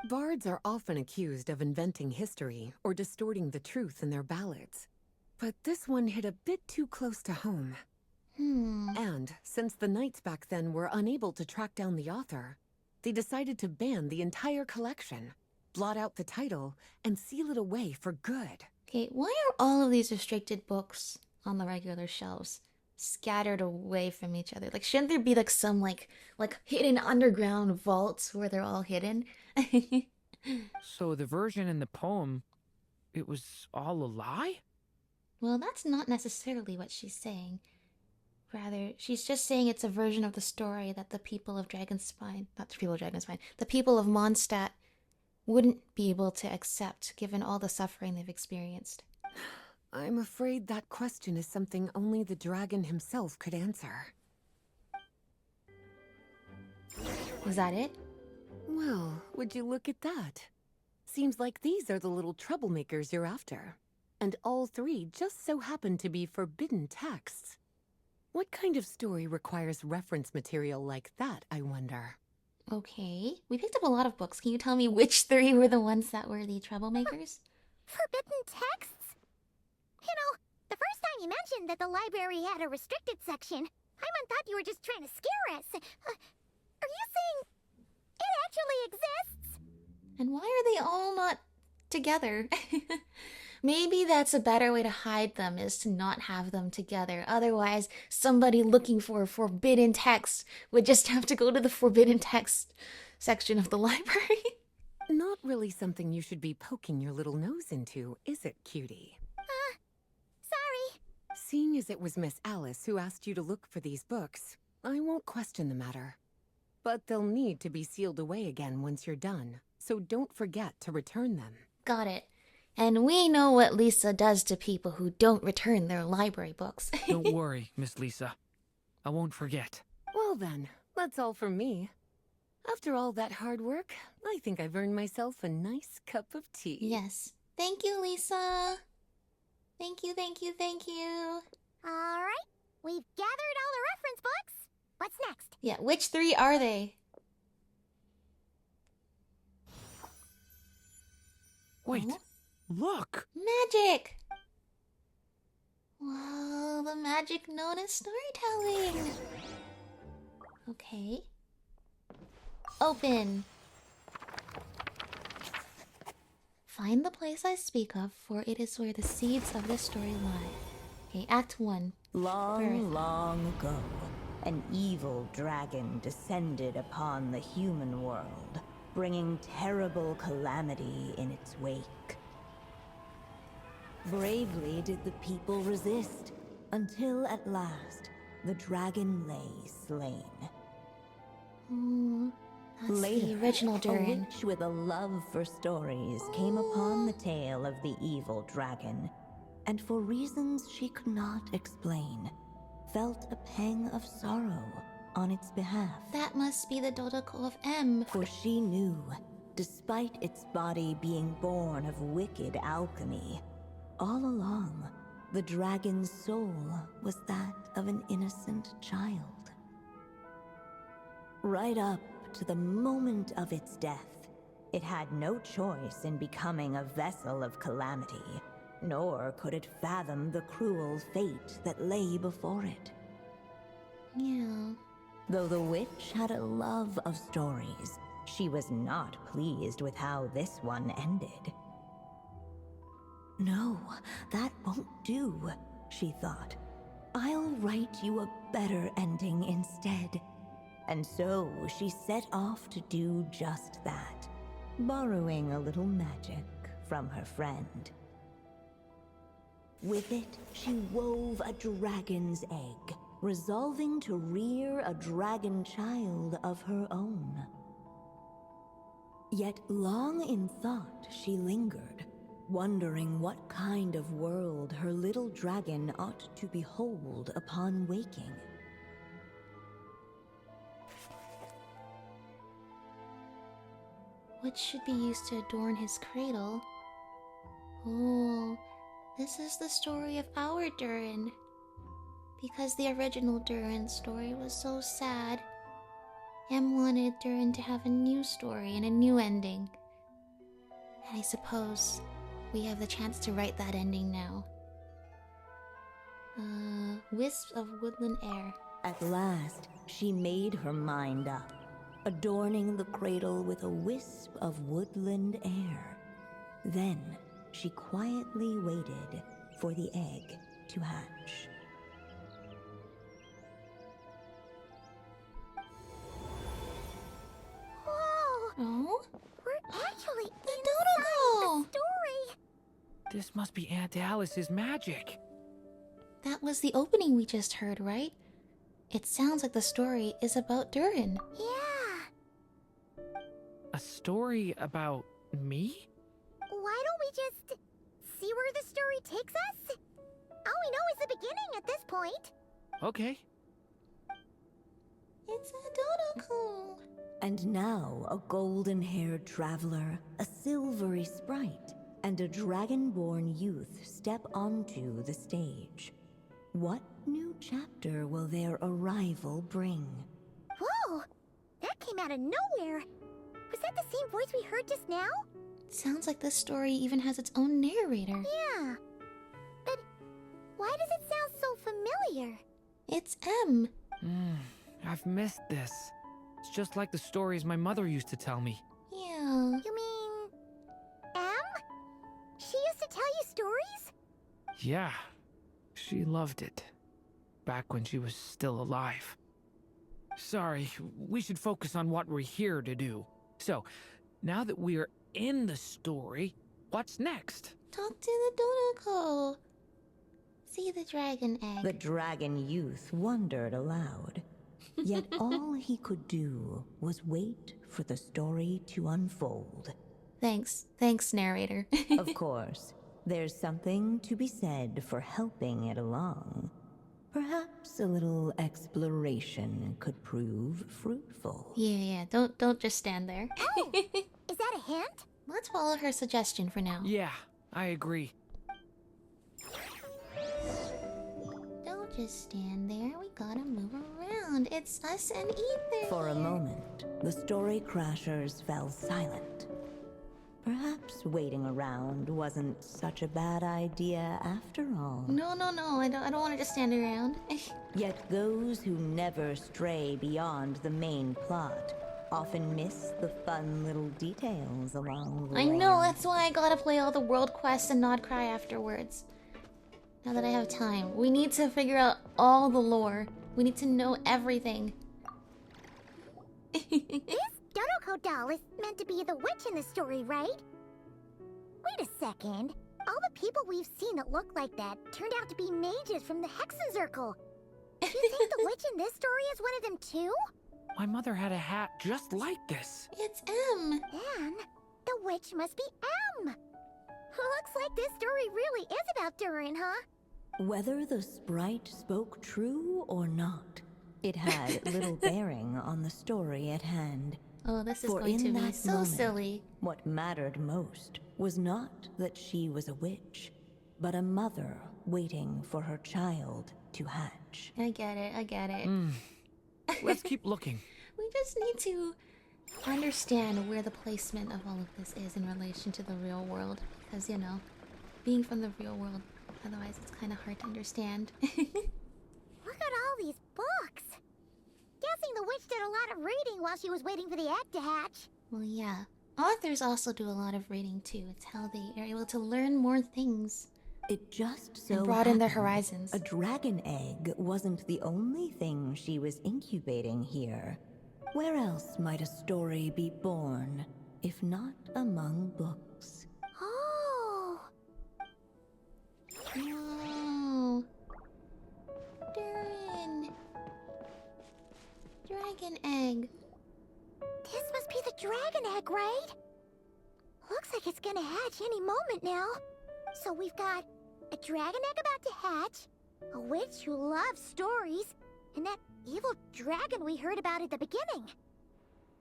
Bards are often accused of inventing history or distorting the truth in their ballads. But this one hit a bit too close to home. And since the knights back then were unable to track down the author, they decided to ban the entire collection, blot out the title, and seal it away for good. Okay, why are all of these restricted books on the regular shelves scattered away from each other? Like, shouldn't there be like some like hidden underground vaults where they're all hidden? So the version in the poem, it was all a lie? Well, that's not necessarily what she's saying. Rather, she's just saying it's a version of the story that the people of Dragonspine, not the people of Dragonspine, the people of Mondstadt wouldn't be able to accept given all the suffering they've experienced. I'm afraid that question is something only the dragon himself could answer. Is that it? Well, would you look at that? Seems like these are the little troublemakers you're after. And all three just so happen to be forbidden texts. What kind of story requires reference material like that, I wonder? Okay. We picked up a lot of books. Can you tell me which three were the ones that were the troublemakers? Forbidden texts? You know, the first time you mentioned that the library had a restricted section, I thought you were just trying to scare us. Are you saying it actually exists? And why are they all not together? Maybe that's a better way to hide them, is to not have them together. Otherwise, somebody looking for a forbidden text would just have to go to the forbidden text section of the library. Not really something you should be poking your little nose into, is it, cutie? Sorry. Seeing as it was Miss Alice who asked you to look for these books, I won't question the matter. But they'll need to be sealed away again once you're done, so don't forget to return them. Got it. And we know what Lisa does to people who don't return their library books. Don't worry, Miss Lisa. I won't forget. Well then, that's all from me. After all that hard work, I think I've earned myself a nice cup of tea. Yes. Thank you, Lisa. Thank you, thank you, thank you. All right. We've gathered all the reference books. What's next? Yeah, which three are they? Wait, Oh? look! Magic! Wow, the magic known as storytelling. Okay. Open. Find the place I speak of, for it is where the seeds of this story lie. Okay, Act 1. Long, long ago, an evil dragon descended upon the human world, bringing terrible calamity in its wake. Bravely did the people resist, until at last, the dragon lay slain. That's Later, the original a Durin. witch with a love for stories came upon the tale of the evil dragon, and for reasons she could not explain, felt a pang of sorrow on its behalf. That must be the Dodoco of M. For she knew, despite its body being born of wicked alchemy, all along, the dragon's soul was that of an innocent child. Right up to the moment of its death, it had no choice in becoming a vessel of calamity, nor could it fathom the cruel fate that lay before it. Yeah. Though the witch had a love of stories, she was not pleased with how this one ended. No, that won't do, she thought. I'll write you a better ending instead. And so she set off to do just that, borrowing a little magic from her friend. With it, she wove a dragon's egg, resolving to rear a dragon child of her own. Yet long in thought she lingered, wondering what kind of world her little dragon ought to behold upon waking. What should be used to adorn his cradle? Oh, This is the story of our Durin. Because the original Durin story was so sad, Em wanted Durin to have a new story and a new ending. And I suppose we have the chance to write that ending now. Wisps of woodland air. At last, she made her mind up, adorning the cradle with a wisp of woodland air. Then, she quietly waited for the egg to hatch. Whoa! Oh? We're actually The inside Dodogo! the story! This must be Aunt Alice's magic. That was the opening we just heard, right? It sounds like the story is about Durin. Yeah. A story about me? Why don't we just see where the story takes us? All we know is the beginning at this point. Okay. It's a Dodogo. And now a golden-haired traveler, a silvery sprite, and a dragon-born youth step onto the stage. What new chapter will their arrival bring? Whoa! That came out of nowhere. Was that the same voice we heard just now? Sounds like this story even has its own narrator. Yeah. But why does it sound so familiar? It's M. I've missed this. It's just like the stories my mother used to tell me. Yeah. You mean... M? She used to tell you stories? Yeah, she loved it. Back when she was still alive. Sorry, we should focus on what we're here to do. So, now that we're in the story, what's next? Talk to the Dodogo. See the dragon egg. The dragon youth wondered aloud. Yet all he could do was wait for the story to unfold. Thanks, narrator. Of course, there's something to be said for helping it along. Perhaps a little exploration could prove fruitful. Yeah, don't just stand there. Oh, is that a hint? Let's follow her suggestion for now. Yeah, I agree. Don't just stand there, we gotta move around. It's us and Ether. For a moment, the story crashers fell silent. Perhaps waiting around wasn't such a bad idea after all. No, I don't want to just stand around. Yet those who never stray beyond the main plot often miss the fun little details along the I way. know, that's why I gotta play all the world quests and not cry afterwards. Now that I have time, we need to figure out all the lore. We need to know everything. This Dodogo doll is meant to be the witch in the story, right? Wait a second. All the people we've seen that look like that turned out to be mages from the Hexen Circle. Do you think the witch in this story is one of them too? My mother had a hat just like this. It's M. Then, the witch must be M. Looks like this story really is about Durin, huh? Whether the sprite spoke true or not, it had little bearing on the story at hand. Oh, this is For going to in be that so moment, silly. What mattered most was not that she was a witch, but a mother waiting for her child to hatch. I get it. Let's keep looking. We just need to understand where the placement of all of this is in relation to the real world. Because, you know, being from the real world, otherwise it's kind of hard to understand. Look at all these books. Guessing the witch did a lot of reading while she was waiting for the egg to hatch. Well, yeah. Authors also do a lot of reading too. It's how they are able to learn more things It just so and broaden their happened horizons. a dragon egg wasn't the only thing she was incubating here. Where else might a story be born, if not among books? Oh, Wow. Durin. Dragon egg. this must be the dragon egg, right? Looks like it's gonna hatch any moment now. So we've got a dragon egg about to hatch, a witch who loves stories, and that evil dragon we heard about at the beginning.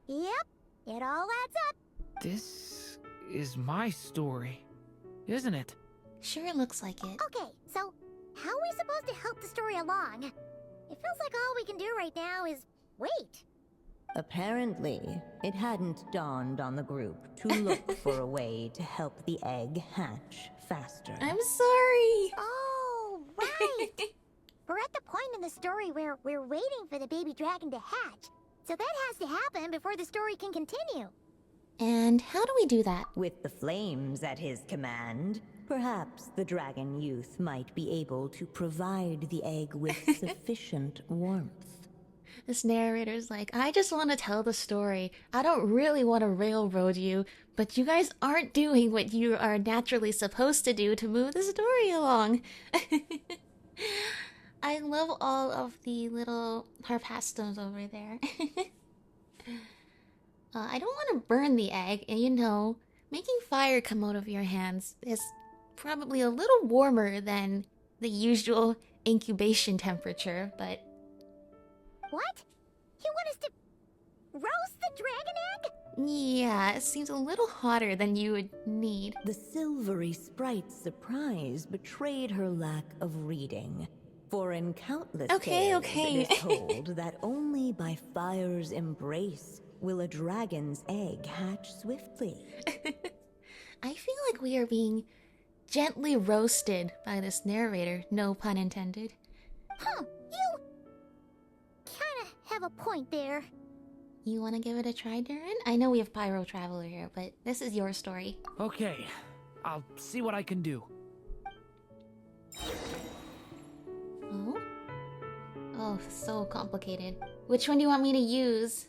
Yep, it all adds up. This is my story, isn't it? Sure looks like it. Okay, so how are we supposed to help the story along? It feels like all we can do right now is wait. Apparently, it hadn't dawned on the group to look for a way to help the egg hatch faster. I'm sorry. Oh, right. We're at the point in the story where we're waiting for the baby dragon to hatch. So that has to happen before the story can continue. And how do we do that? With the flames at his command, perhaps the dragon youth might be able to provide the egg with sufficient warmth. This narrator's like, I just want to tell the story. I don't really want to railroad you, but you guys aren't doing what you are naturally supposed to do to move the story along. I love all of the little harpastos over there. I don't want to burn the egg, and you know, making fire come out of your hands is probably a little warmer than the usual incubation temperature, but... What? You want us to roast the dragon egg? yeah, it seems a little hotter than you would need. The silvery sprite's surprise betrayed her lack of reading. For in countless tales it is told that only by fire's embrace will a dragon's egg hatch swiftly. I feel like we are being gently roasted by this narrator, no pun intended. Huh, you kinda have a point there. You want to give it a try, Durin? I know we have Pyro Traveler here, but this is your story. Okay, I'll see what I can do. Oh? Oh, so complicated. Which one do you want me to use?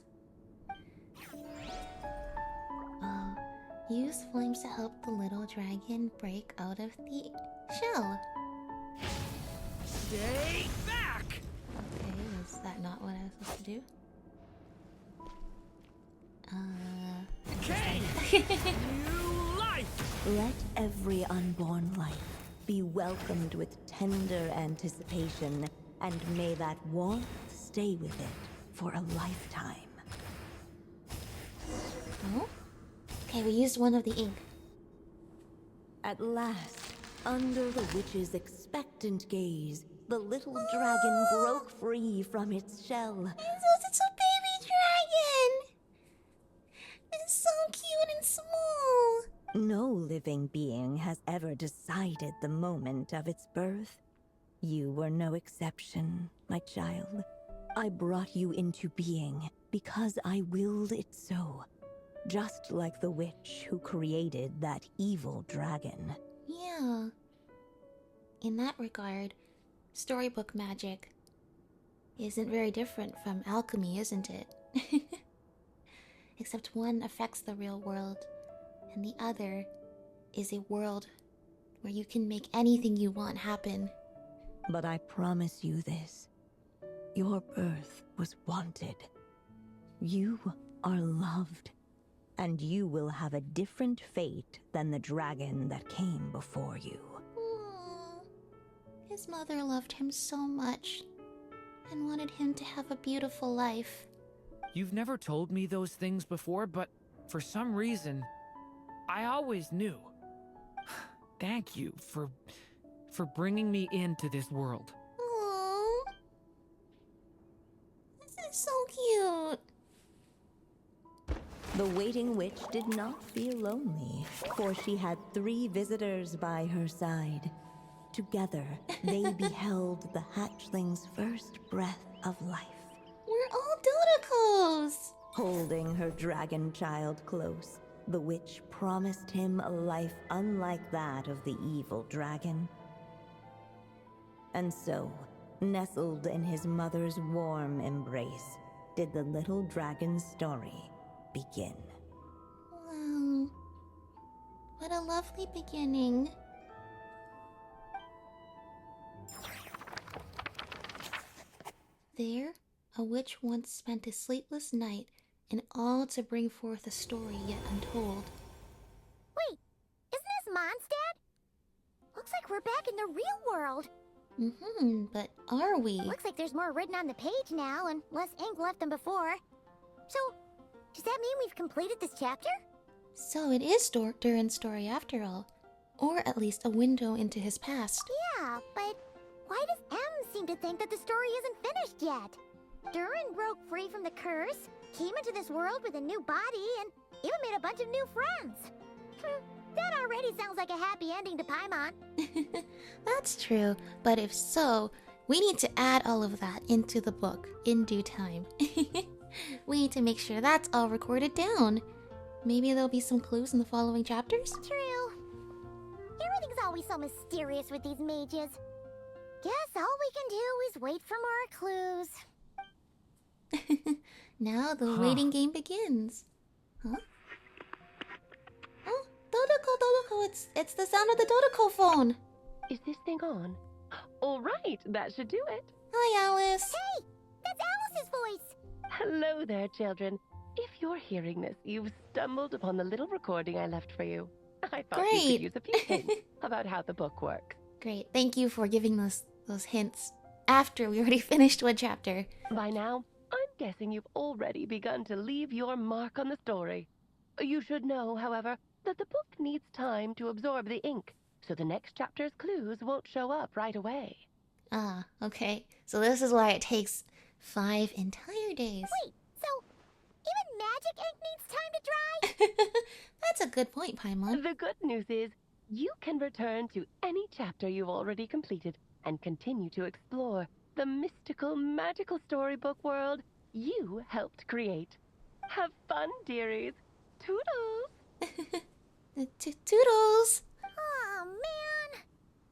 Use flames to help the little dragon break out of the shell. Stay back! Okay, is that not what I was supposed to do? Okay! New life! Let every unborn life be welcomed with tender anticipation, and may that warmth stay with it for a lifetime. Oh? Okay, we used one of the ink. At last, under the witch's expectant gaze, the little dragon broke free from its shell. It's a baby dragon! It's so cute and small! No living being has ever decided the moment of its birth. You were no exception, my child. I brought you into being because I willed it so. Just like the witch who created that evil dragon. Yeah. In that regard, storybook magic isn't very different from alchemy, isn't it? Except one affects the real world, and the other is a world where you can make anything you want happen. But I promise you this. Your birth was wanted. You are loved. And you will have a different fate than the dragon that came before you. Aww. His mother loved him so much and wanted him to have a beautiful life. You've never told me those things before, but for some reason, I always knew. Thank you for bringing me into this world. Aww. This is so cute. The waiting witch did not feel lonely, for she had 3 visitors by her side. Together, they beheld the hatchling's first breath of life. We're all Dodicos! Holding her dragon child close, the witch promised him a life unlike that of the evil dragon. And so, nestled in his mother's warm embrace, did the little dragon's story begin. Wow. What a lovely beginning. There, a witch once spent a sleepless night, and all to bring forth a story yet untold. Wait, isn't this Mondstadt? Looks like we're back in the real world. But are we? Looks like there's more written on the page now and less ink left than before. So, does that mean we've completed this chapter? So it is Durin's story after all. Or at least a window into his past. Yeah, but why does M seem to think that the story isn't finished yet? Durin broke free from the curse, came into this world with a new body, and even made a bunch of new friends. That already sounds like a happy ending to Paimon. That's true, but if so, we need to add all of that into the book in due time. We need to make sure that's all recorded down. Maybe there'll be some clues in the following chapters? True. Everything's always so mysterious with these mages. Guess all we can do is wait for more clues. Now the waiting game begins. Huh? Oh, Dodoko, it's the sound of the Dodoko phone. Is this thing on? All right, that should do it. Hi, Alice. Hey, that's Alice's voice. Hello there, children. If you're hearing this, you've stumbled upon the little recording I left for you. I thought you Great. could use a few hints about how the book works. Great, thank you for giving those hints after we already finished one chapter. By now, I'm guessing you've already begun to leave your mark on the story. You should know, however, that the book needs time to absorb the ink, so the next chapter's clues won't show up right away. Ah, okay. So this is why it takes 5 entire days. Wait, so even magic ink needs time to dry? That's a good point, Paimon. The good news is, you can return to any chapter you've already completed and continue to explore the mystical, magical storybook world you helped create. Have fun, dearies. Toodles! Toodles! Oh, man.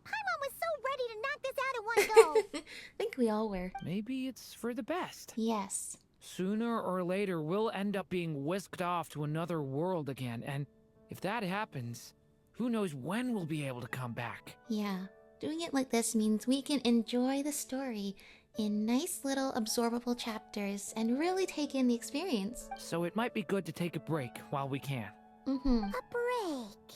Paimon was so ready to knock this out at one go. I think we all were. Maybe it's for the best. Yes. Sooner or later, we'll end up being whisked off to another world again, and if that happens, who knows when we'll be able to come back. Yeah. Doing it like this means we can enjoy the story in nice little absorbable chapters and really take in the experience. So it might be good to take a break while we can. Mm-hmm. A break.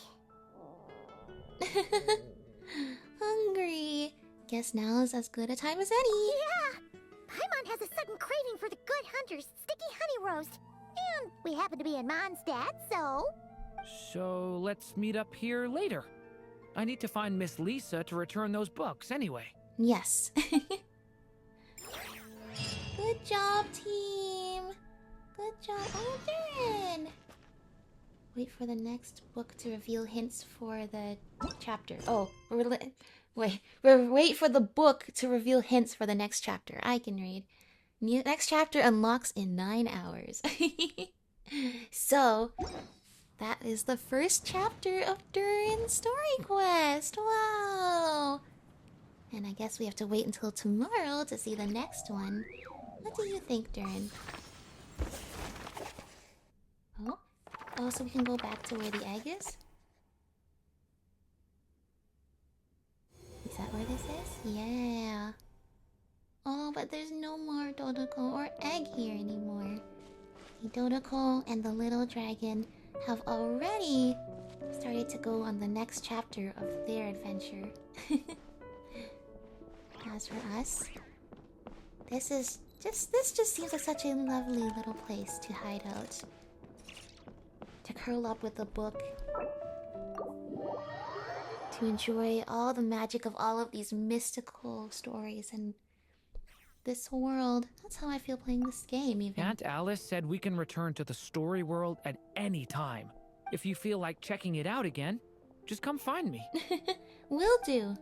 Hungry. Guess now is as good a time as any. Yeah. Paimon has a sudden craving for the Good Hunter's sticky honey roast. And we happen to be in Mondstadt, so... So let's meet up here later. I need to find Miss Lisa to return those books anyway. Yes. Good job, team. Good job. Oh, Durin. Wait for the next book to reveal hints for the chapter. Oh, wait for the book to reveal hints for the next chapter. I can read. Next chapter unlocks in 9 hours. So, that is the first chapter of Durin's story quest. Wow. And I guess we have to wait until tomorrow to see the next one. What do you think, Durin? Oh, so we can go back to where the egg is? Is that where this is? Yeah. Oh, but there's no more Dodoko or egg here anymore. The Dodoko and the little dragon have already started to go on the next chapter of their adventure. As for us, this just seems like such a lovely little place to hide out. To curl up with a book. To enjoy all the magic of all of these mystical stories and this world. That's how I feel playing this game, even. Aunt Alice said we can return to the story world at any time. If you feel like checking it out again, just come find me. Will do.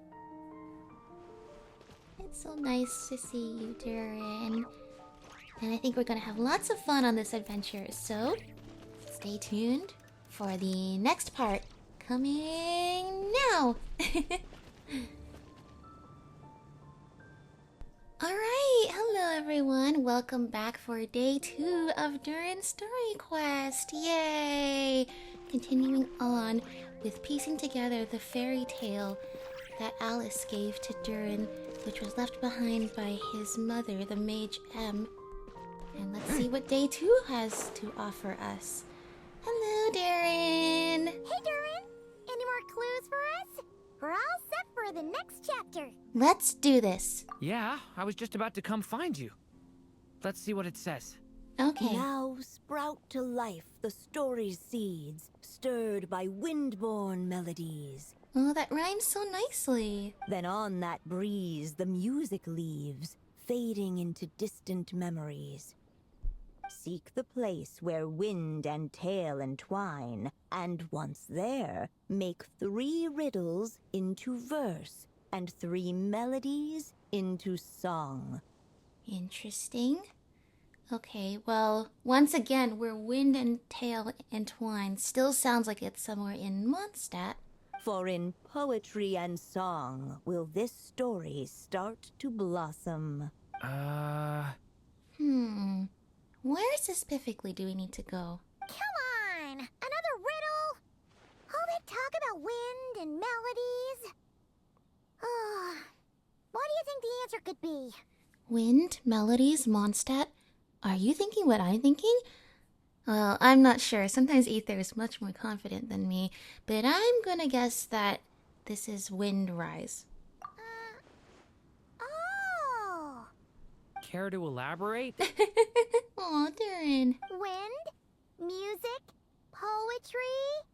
It's so nice to see you, Durin. And I think we're gonna have lots of fun on this adventure, so stay tuned for the next part coming now. Alright, hello everyone. Welcome back for day 2 of Durin's story quest. Yay! Continuing on with piecing together the fairy tale that Alice gave to Durin, which was left behind by his mother, the mage M. And let's see what day 2 has to offer us. Hello, Durin! Hey, Durin! Any more clues for us? We're all set for the next chapter. Let's do this. Yeah, I was just about to come find you. Let's see what it says. Okay. Now sprout to life the story's seeds, stirred by wind-born melodies. Oh, that rhymes so nicely. Then on that breeze the music leaves, fading into distant memories. Seek the place where wind and tale entwine, and once there, make 3 riddles into verse, and 3 melodies into song. Interesting. Okay, well, once again, where wind and tale entwine still sounds like it's somewhere in Mondstadt. For in poetry and song will this story start to blossom. Where specifically do we need to go? Come on! Another riddle? All that talk about wind and melodies? What do you think the answer could be? Wind, melodies, Mondstadt? Are you thinking what I'm thinking? Well, I'm not sure. Sometimes Ether is much more confident than me, but I'm gonna guess that this is Wind Rise. Oh! Care to elaborate? Aw, Durin. Wind? Music? Poetry?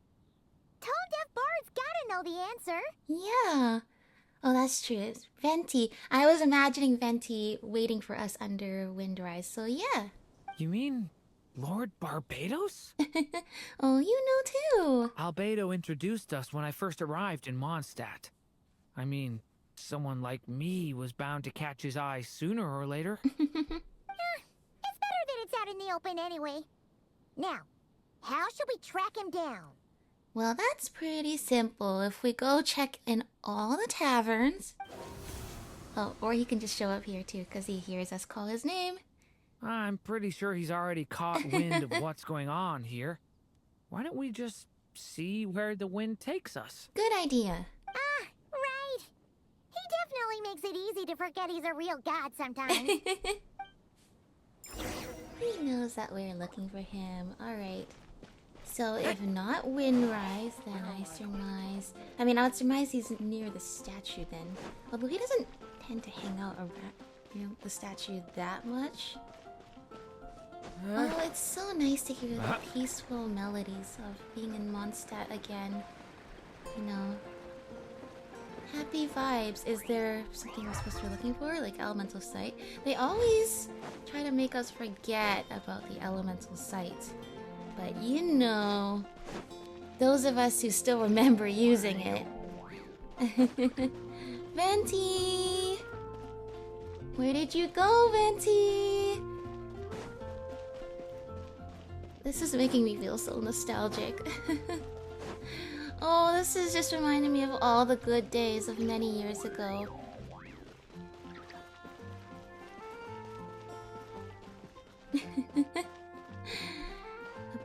Tone-deaf bards gotta know the answer. Yeah. Oh, that's true. It's Venti. I was imagining Venti waiting for us under Windrise, so yeah. You mean Lord Barbados? Oh, you know too. Albedo introduced us when I first arrived in Mondstadt. I mean, someone like me was bound to catch his eye sooner or later. It's better that it's out in the open anyway. Now, how should we track him down? Well, that's pretty simple. If we go check in all the taverns... Oh, or he can just show up here too, because he hears us call his name. I'm pretty sure he's already caught wind of what's going on here. Why don't we just see where the wind takes us? Good idea. Right. He definitely makes it easy to forget he's a real god sometimes. He knows that we're looking for him. Alright. So if not Windrise, then I would surmise he's near the statue then. Although he doesn't tend to hang out around, the statue that much. Oh, it's so nice to hear the peaceful melodies of being in Mondstadt again. Happy vibes. Is there something we're supposed to be looking for? Like elemental sight? They always try to make us forget about the elemental sight. But those of us who still remember using it. Venti! Where did you go, Venti? This is making me feel so nostalgic. Oh, this is just reminding me of all the good days of many years ago. The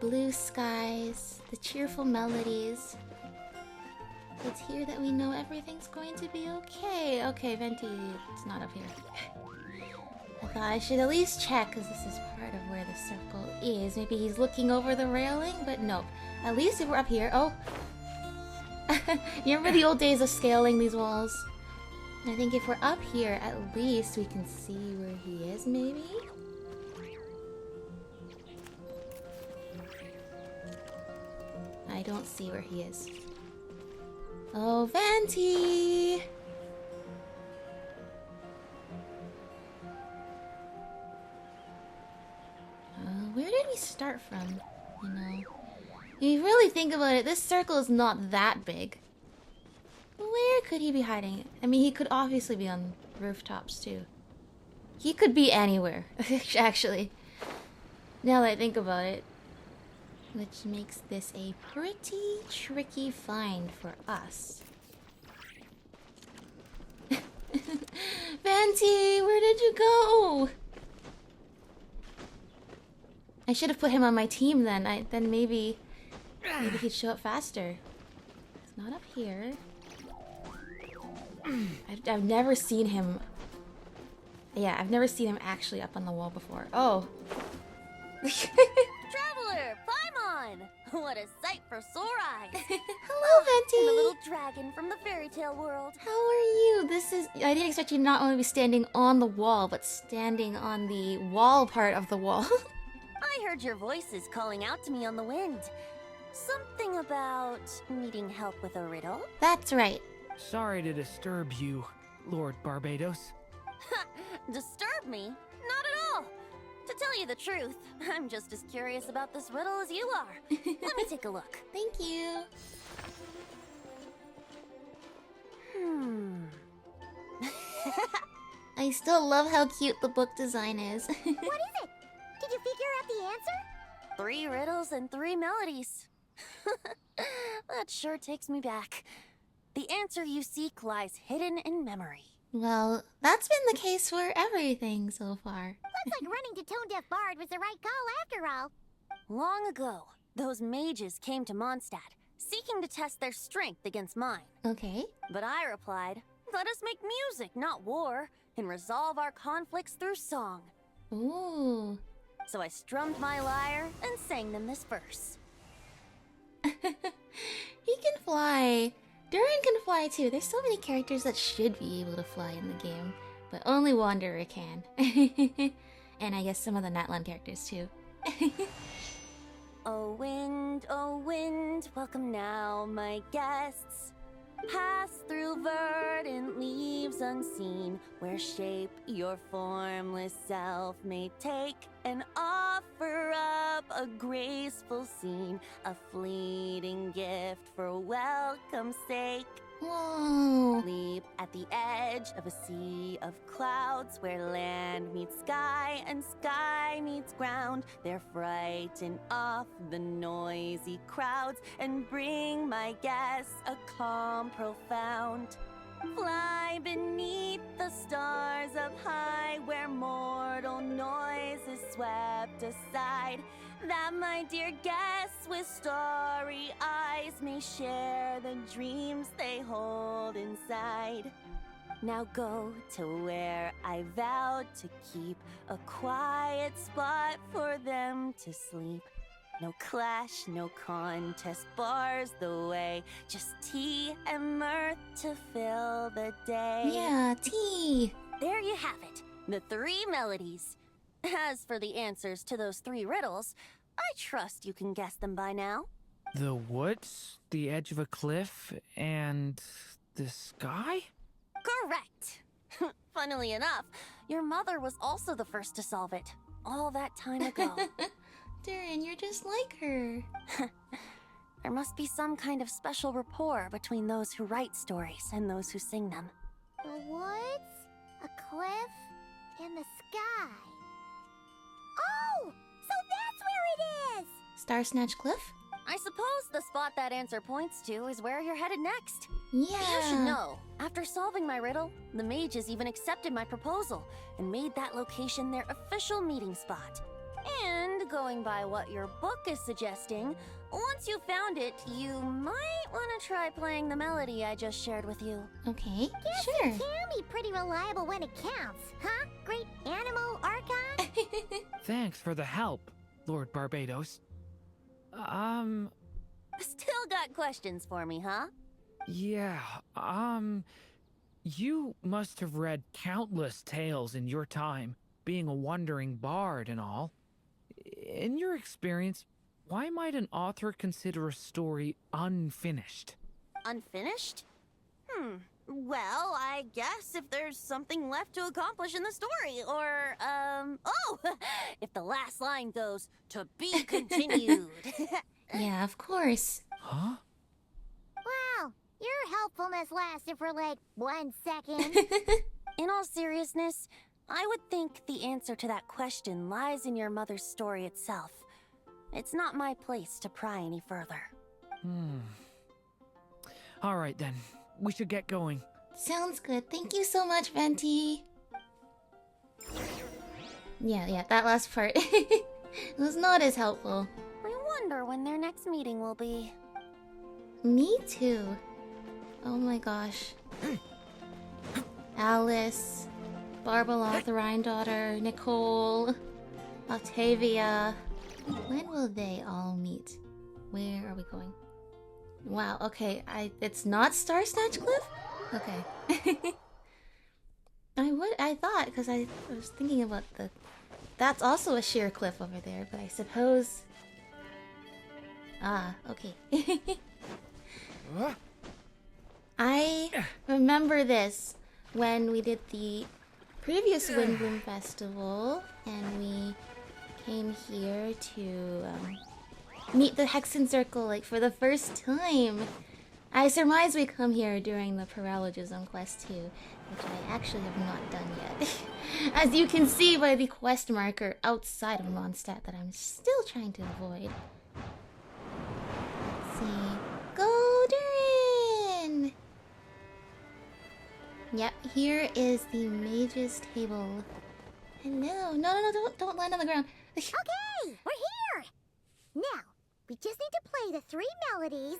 blue skies, the cheerful melodies. It's here that we know everything's going to be okay. Okay, Venti, it's not up here. I thought I should at least check, because this is part of where the circle is. Maybe he's looking over the railing, but nope. At least if we're up here... Oh! You remember the old days of scaling these walls? I think if we're up here, at least we can see where he is, maybe? I don't see where he is. Oh, Venti! Where did we start from? If you really think about it, this circle is not that big. Where could he be hiding? I mean, he could obviously be on rooftops too. He could be anywhere, actually. Now that I think about it. Which makes this a pretty tricky find for us. Venti, where did you go? I should have put him on my team then. Then maybe he'd show up faster. It's not up here. I've never seen him. Yeah, I've never seen him actually up on the wall before. Oh. Traveler, Paimon! What a sight for sore eyes! Hello, Venti! I'm a little dragon from the fairy tale world. How are you? I didn't expect you to not only be standing on the wall, but standing on the wall part of the wall. I heard your voices calling out to me on the wind. Something about needing help with a riddle? That's right. Sorry to disturb you, Lord Barbados. Disturb me? Not at all. To tell you the truth, I'm just as curious about this riddle as you are. Let me take a look. Thank you. I still love how cute the book design is. What is it? Did you figure out the answer? 3 riddles and 3 melodies. That sure takes me back. The answer you seek lies hidden in memory. Well, that's been the case for everything so far. Looks like running to Tone Deaf Bard was the right call after all. Long ago, those mages came to Mondstadt, seeking to test their strength against mine. Okay. But I replied, let us make music, not war, and resolve our conflicts through song. Ooh. So I strummed my lyre and sang them this verse. He can fly. Durin can fly too. There's so many characters that should be able to fly in the game, but only Wanderer can. And I guess some of the Natlan characters too. Oh wind, welcome now, my guests. Pass through verdant leaves unseen, where shape your formless self may take, and offer up a graceful scene, a fleeting gift for welcome's sake. Whoa. Leap at the edge of a sea of clouds, where land meets sky and sky meets ground. There frighten off the noisy crowds and bring my guests a calm profound. Fly beneath the stars up high, where mortal noise is swept aside, that my dear guests with starry eyes may share the dreams they hold inside. Now go to where I vowed to keep a quiet spot for them to sleep. No clash, no contest bars the way, just tea and mirth to fill the day. Yeah, tea. There you have it, the 3 melodies. As for the answers to those 3 riddles, I trust you can guess them by now. The woods, the edge of a cliff, and the sky? Correct. Funnily enough, your mother was also the first to solve it, all that time ago. Durin, you're just like her. There must be some kind of special rapport between those who write stories and those who sing them. The woods, a cliff, and the sky. Oh! So that's where it is! Star Snatch Cliff? I suppose the spot that answer points to is where you're headed next. Yeah. You should know, after solving my riddle, the mages even accepted my proposal and made that location their official meeting spot. And going by what your book is suggesting, once you found it, you might want to try playing the melody I just shared with you. Okay, Guess sure. you can be pretty reliable when it counts, huh? Great animal archon? Thanks for the help, Lord Barbados. Still got questions for me, huh? Yeah, you must have read countless tales in your time, being a wandering bard and all. In your experience, why might an author consider a story unfinished? Unfinished? Well, I guess if there's something left to accomplish in the story, or, oh! If the last line goes, "To be continued." Yeah, of course. Huh? Wow, your helpfulness lasted for like 1 second. In all seriousness, I would think the answer to that question lies in your mother's story itself. It's not my place to pry any further. All right then, we should get going. Sounds good. Thank you so much, Venti. Yeah, that last part was not as helpful. I wonder when their next meeting will be. Me too. Oh my gosh. Alice, Barbaloth, Rhine-daughter, Nicole, Octavia. When will they all meet? Where are we going? Wow, okay, it's not Star Snatch Cliff? Okay. I thought, because I was thinking about that's also a sheer cliff over there, but I suppose... Ah, okay. I remember this when we did the previous Wind Bloom Festival, and we came here to meet the Hexen Circle like for the first time. I surmise we come here during the Paralogism quest too, which I actually have not done yet. As you can see by the quest marker outside of Mondstadt that I'm still trying to avoid. Let's see. Go Durin! Yep, here is the mage's table. Hello. No, don't land on the ground. Okay, we're here! Now, we just need to play the 3 melodies,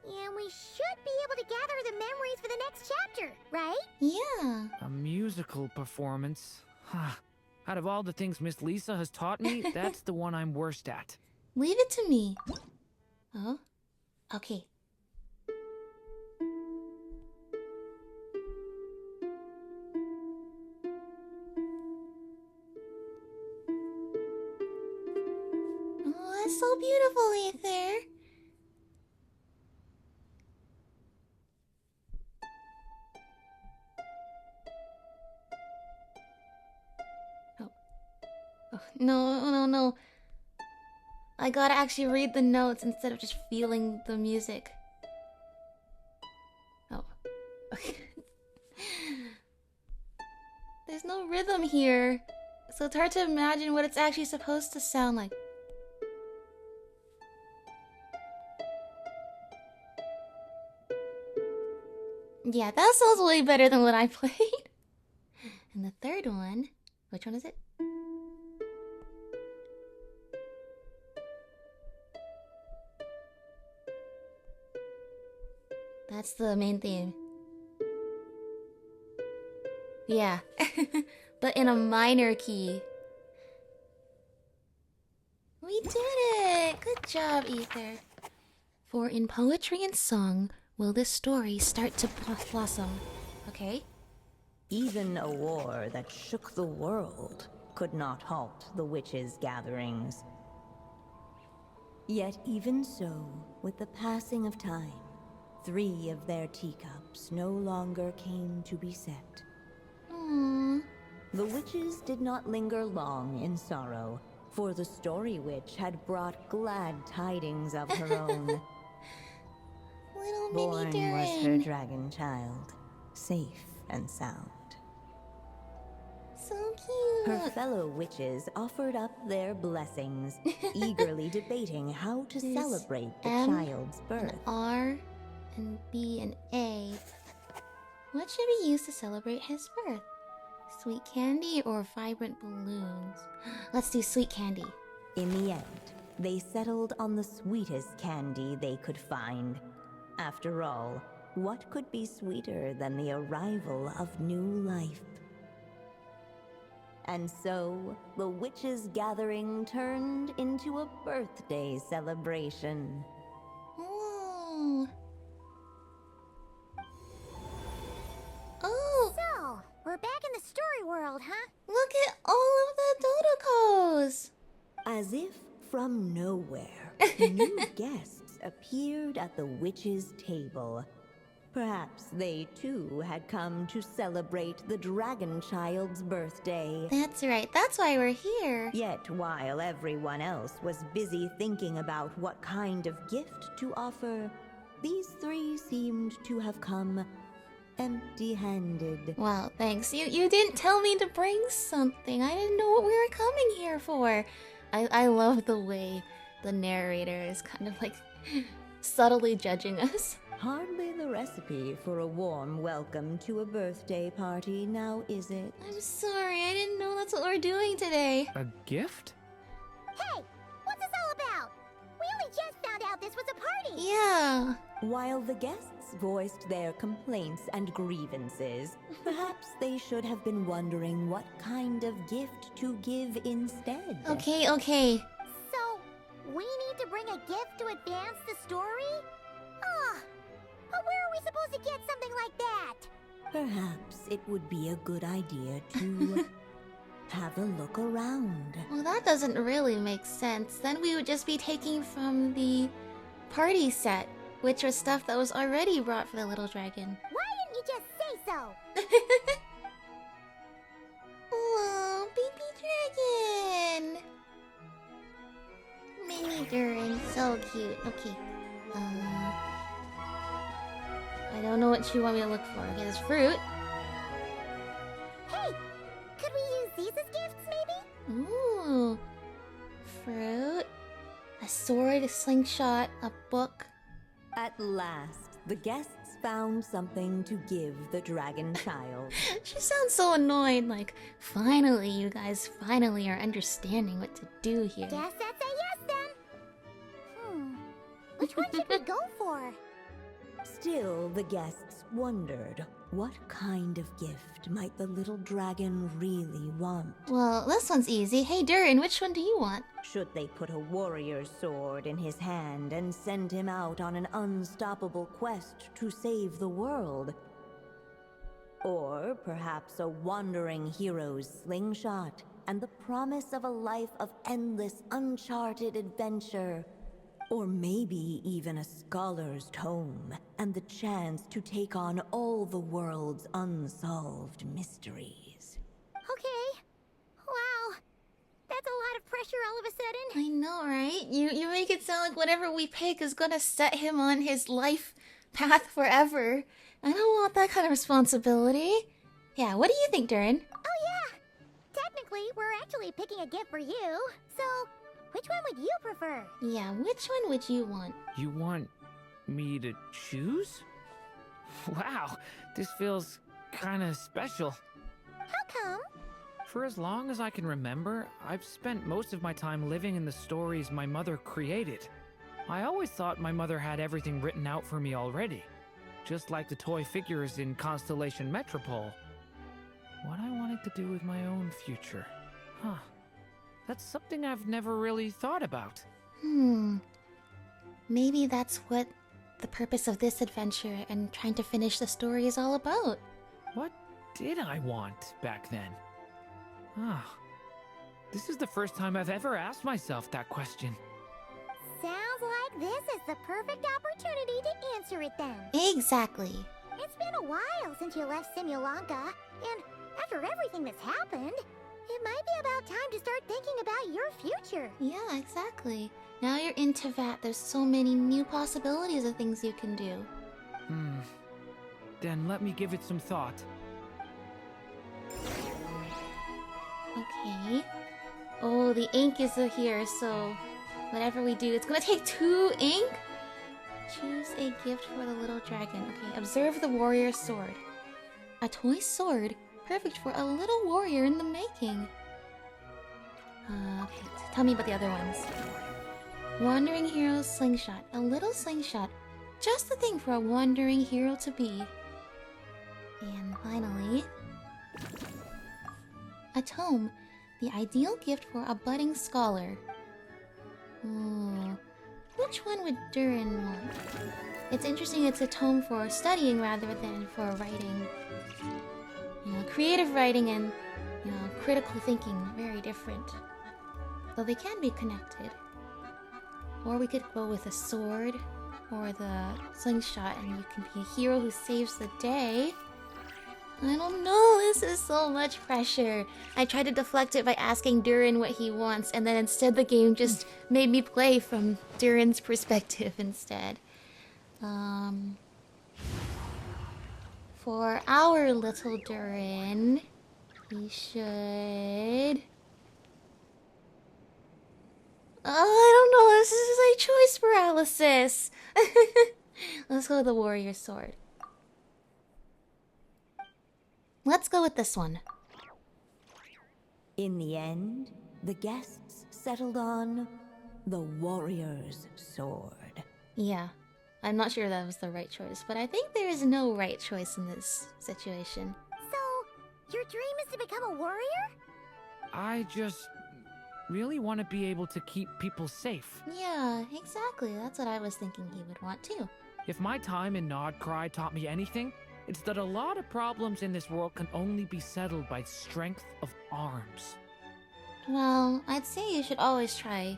and we should be able to gather the memories for the next chapter, right? Yeah. A musical performance. Huh. Out of all the things Miss Lisa has taught me, that's the one I'm worst at. Leave it to me. Oh? Okay. Oh, that's so beautiful, Aether. Oh, no. I gotta actually read the notes instead of just feeling the music. Oh, okay. There's no rhythm here, so it's hard to imagine what it's actually supposed to sound like. Yeah, that sounds way better than what I played. And the third one, which one is it? That's the main theme. Yeah, but in a minor key. We did it! Good job, Aether. For in poetry and song will this story start to blossom. Okay? Even a war that shook the world could not halt the witches' gatherings. Yet even so, with the passing of time, 3 of their teacups no longer came to be set. Aww. The witches did not linger long in sorrow, for the story witch had brought glad tidings of her own. Little Born mini was her Durin. dragon child, safe and sound. So cute. Her fellow witches offered up their blessings, eagerly debating how to There's celebrate the M child's birth. An R and B and A. What should we use to celebrate his birth? Sweet candy or vibrant balloons? Let's do sweet candy. In the end, they settled on the sweetest candy they could find. After all, what could be sweeter than the arrival of new life? And so, the witches' gathering turned into a birthday celebration. Oh. Oh, So, we're back in the story world, huh? look at all of the Dodocos. As if from nowhere, new guests appeared at the witches' table. Perhaps they too had come to celebrate the dragon child's birthday. That's right, that's why we're here. Yet while everyone else was busy thinking about what kind of gift to offer, these 3 seemed to have come empty-handed. Well, thanks. You didn't tell me to bring something. I didn't know what we were coming here for. I love the way the narrator is kind of like subtly judging us. Hardly the recipe for a warm welcome to a birthday party, now is it? I'm sorry, I didn't know that's what we're doing today. A gift? Hey, what's this all about? We only just found out this was a party! Yeah. While the guests voiced their complaints and grievances, perhaps they should have been wondering what kind of gift to give instead. Okay. So, we need to bring a gift to advance the story? Ah, but where are we supposed to get something like that? Perhaps it would be a good idea to have a look around. Well, that doesn't really make sense. Then we would just be taking from the party set, which was stuff that was already brought for the little dragon. Why didn't you just say so? Oh, baby dragon! Mini Durin, so cute. Okay. I don't know what you want me to look for. Okay, there's fruit. Hey, could we use these as gifts, maybe? Ooh. Fruit. A sword, a slingshot, a book. At last, the guests found something to give the dragon child. She sounds so annoyed, like, finally, you guys finally are understanding what to do here. Guess that's a yes then. Which one should we go for? Still, the guests wondered, what kind of gift might the little dragon really want? Well, this one's easy. Hey, Durin, which one do you want? Should they put a warrior's sword in his hand and send him out on an unstoppable quest to save the world? Or perhaps a wandering hero's slingshot and the promise of a life of endless, uncharted adventure? Or maybe even a scholar's tome and the chance to take on all the world's unsolved mysteries. Okay. Wow. That's a lot of pressure all of a sudden. I know, right? You make it sound like whatever we pick is gonna set him on his life path forever. I don't want that kind of responsibility. Yeah, what do you think, Durin? Oh yeah. Technically, we're actually picking a gift for you. So, which one would you prefer? Yeah, which one would you want? You want me to choose? Wow, this feels kinda special. How come? For as long as I can remember, I've spent most of my time living in the stories my mother created. I always thought my mother had everything written out for me already, just like the toy figures in Constellation Metropole. What I wanted to do with my own future. Huh. That's something I've never really thought about. Maybe that's what the purpose of this adventure and trying to finish the story is all about. What did I want back then? Ah, this is the first time I've ever asked myself that question. Sounds like this is the perfect opportunity to answer it then. Exactly. It's been a while since you left Simulanka, and after everything that's happened, it might be about time to start thinking about your future. Yeah, exactly. Now you're in Teyvat, there's so many new possibilities of things you can do. Then let me give it some thought. Okay. Oh, the ink is here, so whatever we do, it's gonna take 2 ink? Choose a gift for the little dragon. Okay, observe the warrior's sword. A toy sword? Perfect for a little warrior in the making. Okay, tell me about the other ones. Wandering hero's slingshot. A little slingshot. Just the thing for a wandering hero to be. And finally, a tome. The ideal gift for a budding scholar. Ooh, which one would Durin want? It's interesting it's a tome for studying rather than for writing. You know, creative writing and, you know, critical thinking, very different. Though they can be connected. Or we could go with a sword, or the slingshot, and you can be a hero who saves the day. I don't know, this is so much pressure. I tried to deflect it by asking Durin what he wants, and then instead the game just made me play from Durin's perspective instead. For our little Durin, we should... I don't know, this is a choice paralysis. Let's go with the warrior sword. Let's go with this one. In the end, the guests settled on the warrior's sword. Yeah, I'm not sure that was the right choice, but I think there is no right choice in this situation. So, your dream is to become a warrior? I just really want to be able to keep people safe. Yeah, exactly. That's what I was thinking he would want too. If my time in Nodcry taught me anything, it's that a lot of problems in this world can only be settled by strength of arms. Well, I'd say you should always try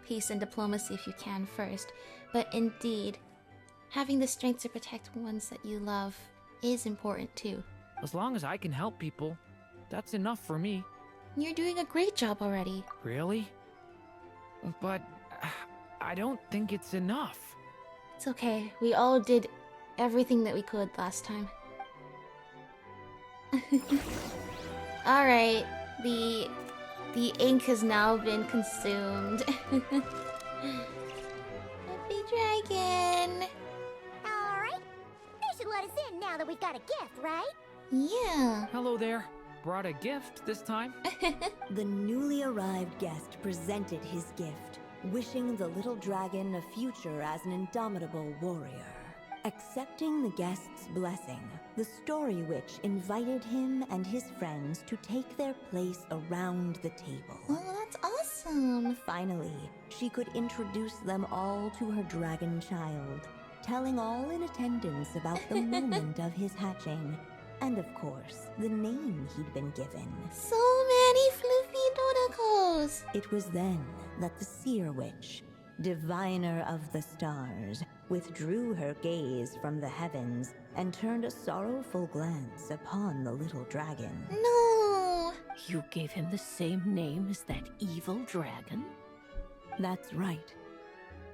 peace and diplomacy if you can first. But indeed, having the strength to protect ones that you love is important too. As long as I can help people, that's enough for me. You're doing a great job already. Really? But I don't think it's enough. It's okay. We all did everything that we could last time. Alright, the ink has now been consumed. Happy dragon! Alright. They should let us in now that we've got a gift, right? Yeah. Hello there. Brought a gift this time? The newly arrived guest presented his gift, wishing the little dragon a future as an indomitable warrior. Accepting the guest's blessing, the Story Witch invited him and his friends to take their place around the table. Oh, that's awesome. Finally, she could introduce them all to her dragon child, telling all in attendance about the moment of his hatching, and of course, the name he'd been given. So many fluffy doodles. It was then that the Seer Witch, diviner of the stars, withdrew her gaze from the heavens and turned a sorrowful glance upon the little dragon. No. You gave him the same name as that evil dragon? That's right.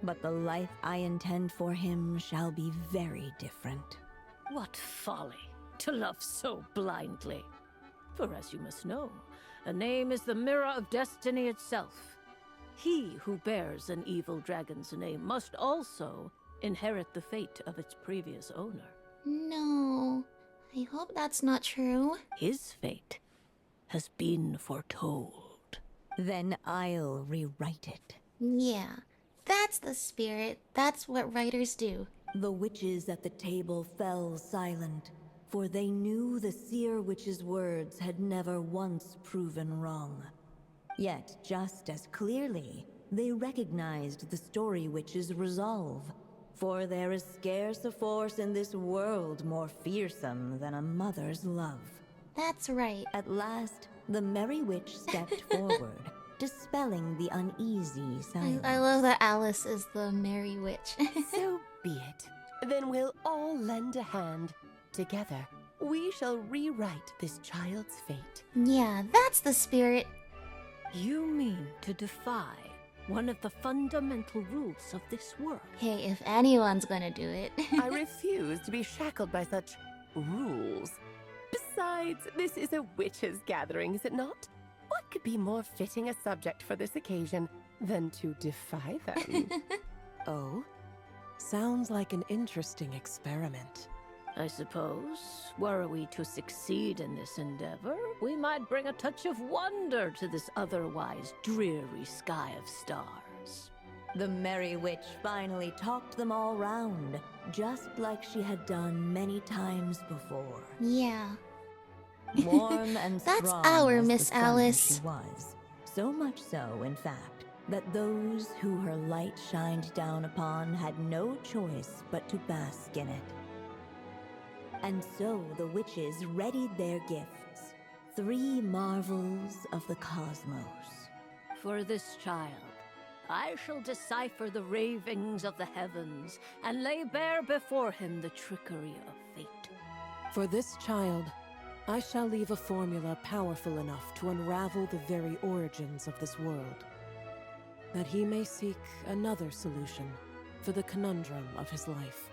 But the life I intend for him shall be very different. What folly to love so blindly. For as you must know, a name is the mirror of destiny itself. He who bears an evil dragon's name must also inherit the fate of its previous owner. No. I hope that's not true. His fate has been foretold. Then I'll rewrite it. Yeah. That's the spirit. That's what writers do. The witches at the table fell silent, for they knew the Seer Witch's words had never once proven wrong. Yet, just as clearly, they recognized the Story Witch's resolve. For there is scarce a force in this world more fearsome than a mother's love. That's right. At last, the Merry Witch stepped forward, dispelling the uneasy silence. I love that Alice is the Merry Witch. So be it. Then we'll all lend a hand. Together, we shall rewrite this child's fate. Yeah, that's the spirit. You mean to defy one of the fundamental rules of this world? Hey, if anyone's gonna do it. I refuse to be shackled by such rules. Besides, this is a witches' gathering, is it not? What could be more fitting a subject for this occasion than to defy them? Oh? Sounds like an interesting experiment. I suppose, were we to succeed in this endeavor, we might bring a touch of wonder to this otherwise dreary sky of stars. The Merry Witch finally talked them all round, just like she had done many times before. Yeah. Warm and That's strong our as Miss the sun Alice. she was. So much so, in fact, that those who her light shined down upon had no choice but to bask in it. And so the witches readied their gifts, 3 marvels of the cosmos. For this child, I shall decipher the ravings of the heavens and lay bare before him the trickery of fate. For this child, I shall leave a formula powerful enough to unravel the very origins of this world, that he may seek another solution for the conundrum of his life.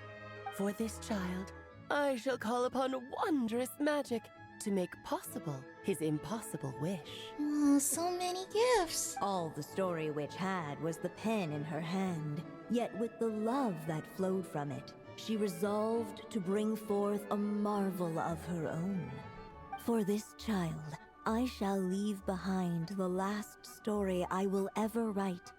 For this child, I shall call upon wondrous magic to make possible his impossible wish. Oh, so many gifts. All the Story Witch had was the pen in her hand, yet with the love that flowed from it, she resolved to bring forth a marvel of her own. For this child, I shall leave behind the last story I will ever write,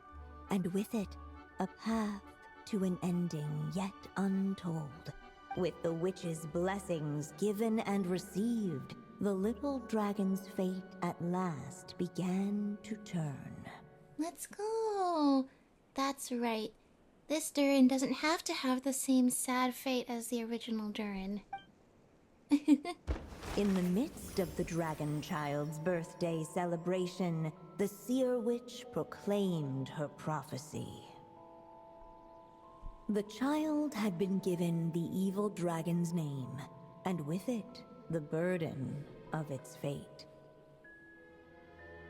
and with it, a path to an ending yet untold. With the witch's blessings given and received, the little dragon's fate at last began to turn. Let's go. That's right. This Durin doesn't have to have the same sad fate as the original Durin. In the midst of the dragon child's birthday celebration, the Seer Witch proclaimed her prophecy. The child had been given the evil dragon's name, and with it, the burden of its fate.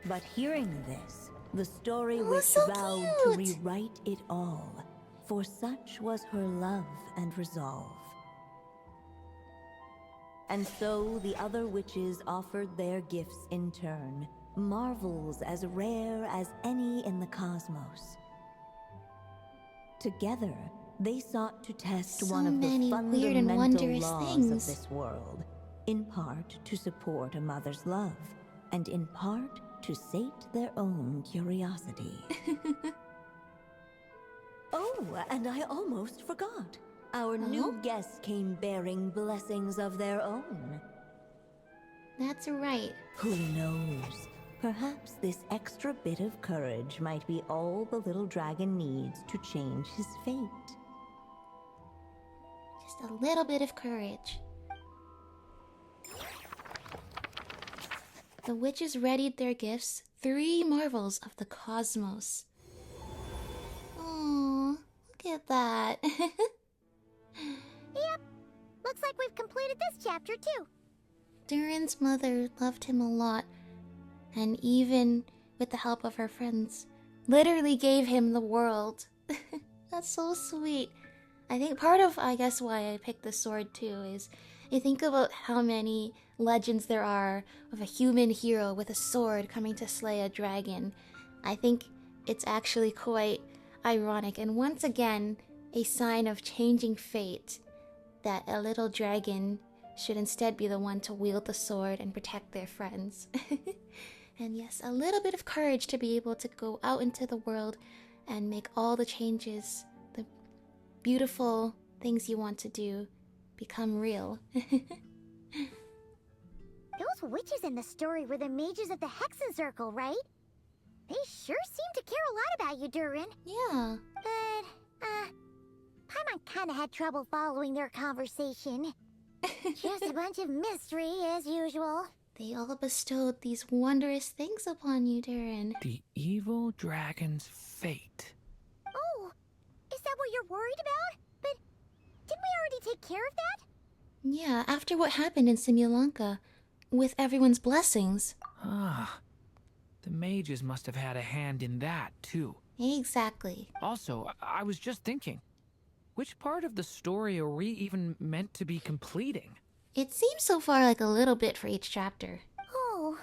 But hearing this, the story witch so vowed cute. to rewrite it all, for such was her love and resolve. And so the other witches offered their gifts in turn, marvels as rare as any in the cosmos. Together, they sought to test So one of the many weird and fundamental wondrous laws things. of this world, in part to support a mother's love, and in part to sate their own curiosity. Oh, and I almost forgot. Our new guests came bearing blessings of their own. That's right. Who knows? Perhaps this extra bit of courage might be all the little dragon needs to change his fate. Just a little bit of courage. The witches readied their gifts, 3 marvels of the cosmos. Oh, look at that. Yep. Looks like we've completed this chapter too. Durin's mother loved him a lot, and even with the help of her friends, literally gave him the world. That's so sweet. I think part of, I guess, why I picked the sword too is you think about how many legends there are of a human hero with a sword coming to slay a dragon. I think it's actually quite ironic, and once again, a sign of changing fate, that a little dragon should instead be the one to wield the sword and protect their friends. And yes, a little bit of courage to be able to go out into the world and make all the changes, the beautiful things you want to do, become real. Those witches in the story were the mages of the Hexen Circle, right? They sure seem to care a lot about you, Durin. Yeah. But, Paimon kinda had trouble following their conversation. Just a bunch of mystery, as usual. They all bestowed these wondrous things upon you, Durin. The evil dragon's fate. Oh, is that what you're worried about? But didn't we already take care of that? Yeah, after what happened in Simulanka, with everyone's blessings. Ah, the mages must have had a hand in that, too. Exactly. Also, I was just thinking, which part of the story are we even meant to be completing? It seems so far like a little bit for each chapter. Oh,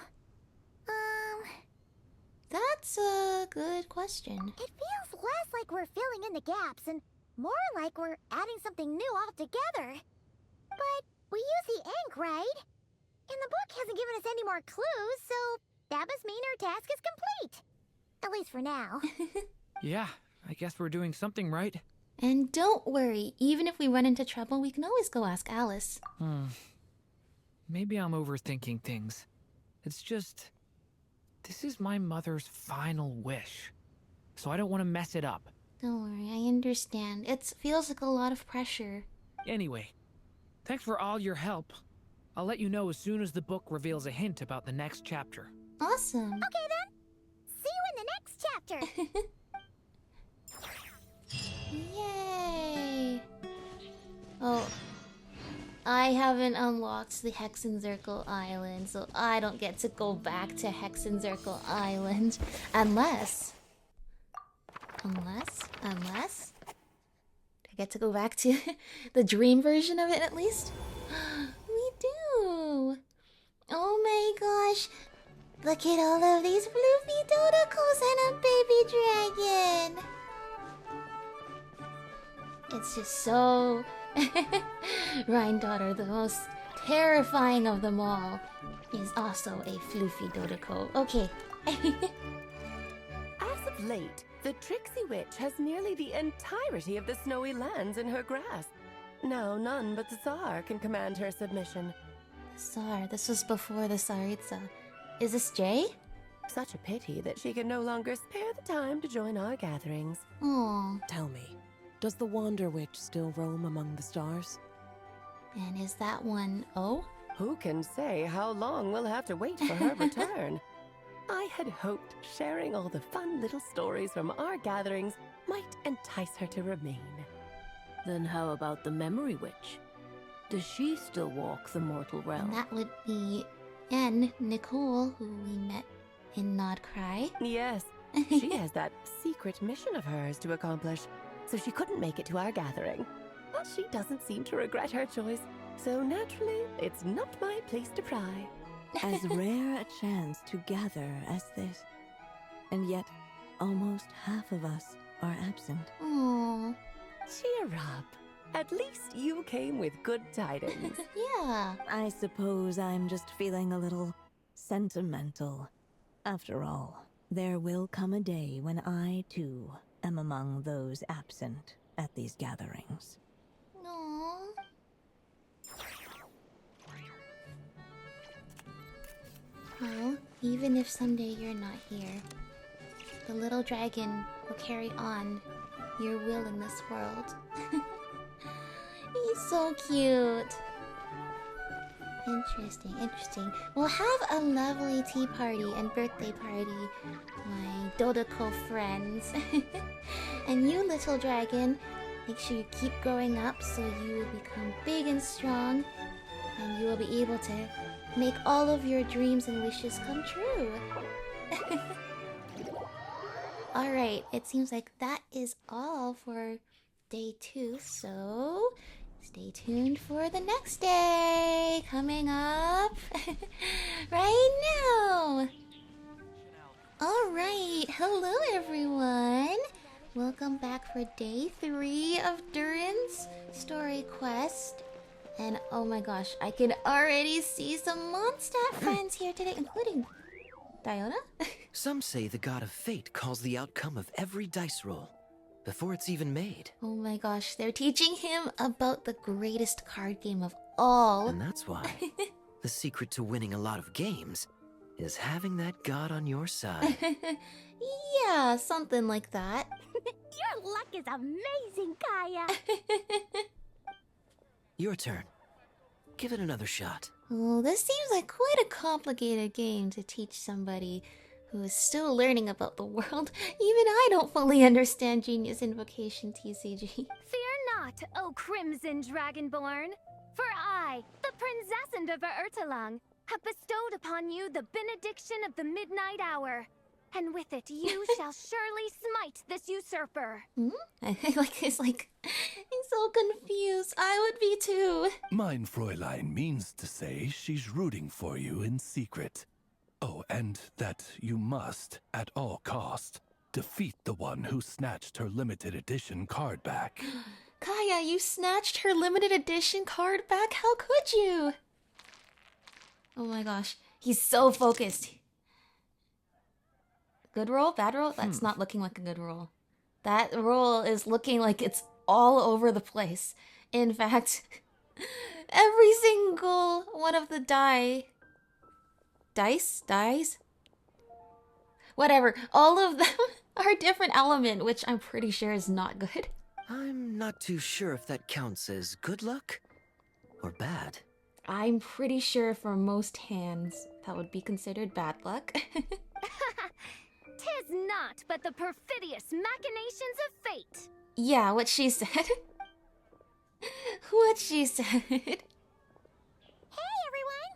That's a good question. it feels less like we're filling in the gaps and more like we're adding something new altogether. But we use the ink, right? And the book hasn't given us any more clues, so that must mean our task is complete. At least for now. Yeah, I guess we're doing something right. And don't worry, even if we run into trouble, we can always go ask Alice. Maybe I'm overthinking things. It's just, this is my mother's final wish, so I don't want to mess it up. Don't worry, I understand. It feels like a lot of pressure. Anyway, thanks for all your help. I'll let you know as soon as the book reveals a hint about the next chapter. Awesome. Okay then. See you in the next chapter. Yay! Oh, I haven't unlocked the Hexen Circle Island, so I don't get to go back to Hexen Circle Island unless I get to go back to the dream version of it at least. We do. Oh my gosh! Look at all of these floofy dodocos and a baby dragon. It's just so... Rhine Daughter, the most terrifying of them all, is also a floofy dodoco. Okay. As of late, the Tricksy Witch has nearly the entirety of the snowy lands in her grasp. Now none but the Tsar can command her submission. Tsar, this was before the Tsaritsa. Is this Jay? Such a pity that she can no longer spare the time to join our gatherings. Aw. Tell me, does the Wander Witch still roam among the stars? And is that one O? Who can say how long we'll have to wait for her return? I had hoped sharing all the fun little stories from our gatherings might entice her to remain. Then how about the Memory Witch? Does she still walk the mortal realm? And that would be Nicole, who we met in Nod Cry. Yes, she has that secret mission of hers to accomplish, so she couldn't make it to our gathering. But she doesn't seem to regret her choice, so naturally, it's not my place to pry. As rare a chance to gather as this. And yet, almost half of us are absent. Aww. Cheer up. At least you came with good tidings. Yeah. I suppose I'm just feeling a little sentimental. After all, there will come a day when I, too, am among those absent at these gatherings. Aww. Well, even if someday you're not here, the little dragon will carry on your will in this world. He's so cute. Interesting, interesting. We'll have a lovely tea party and birthday party, my Dodoko friends. And you, little dragon, make sure you keep growing up so you will become big and strong, and you will be able to make all of your dreams and wishes come true. Alright, it seems like that is all for day 2, so stay tuned for the next day coming up right now. Alright, hello everyone. Welcome back for day 3 of Durin's story quest. And oh my gosh, I can already see some Mondstadt friends here today, including Diona? Some say the god of fate calls the outcome of every dice roll before it's even made. Oh my gosh, they're teaching him about the greatest card game of all. And that's why the secret to winning a lot of games is having that god on your side. Yeah, something like that. Your luck is amazing, Kaya. Your turn. Give it another shot. Oh, this seems like quite a complicated game to teach somebody who is still learning about the world. Even I don't fully understand Genius Invocation TCG. Fear not, O Crimson Dragonborn, for I, the Princess of Ertalang, have bestowed upon you the benediction of the midnight hour. And with it you shall surely smite this usurper. He's so confused. I would be too. Mein Fräulein means to say she's rooting for you in secret. Oh, and that you must, at all cost, defeat the one who snatched her limited edition card back. Kaya, you snatched her limited edition card back? How could you? Oh my gosh, he's so focused. Good roll? Bad roll? That's not looking like a good roll. That roll is looking like it's all over the place. In fact, every single one of the dice? Whatever. All of them are different element, which I'm pretty sure is not good. I'm not too sure if that counts as good luck or bad. I'm pretty sure for most hands, that would be considered bad luck. 'Tis not but the perfidious machinations of fate. Yeah, what she said. What she said. Hey, everyone!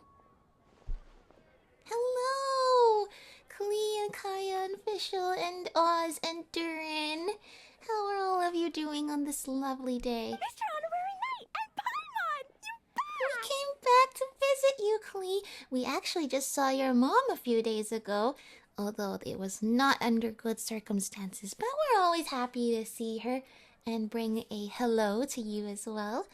Hello! Klee and Kaya and Fischl and Oz and Durin. How are all of you doing on this lovely day? Mr. Honorary Knight and Paimon! We came back to visit you, Klee. We actually just saw your mom a few days ago. Although it was not under good circumstances, but we're always happy to see her and bring a hello to you as well.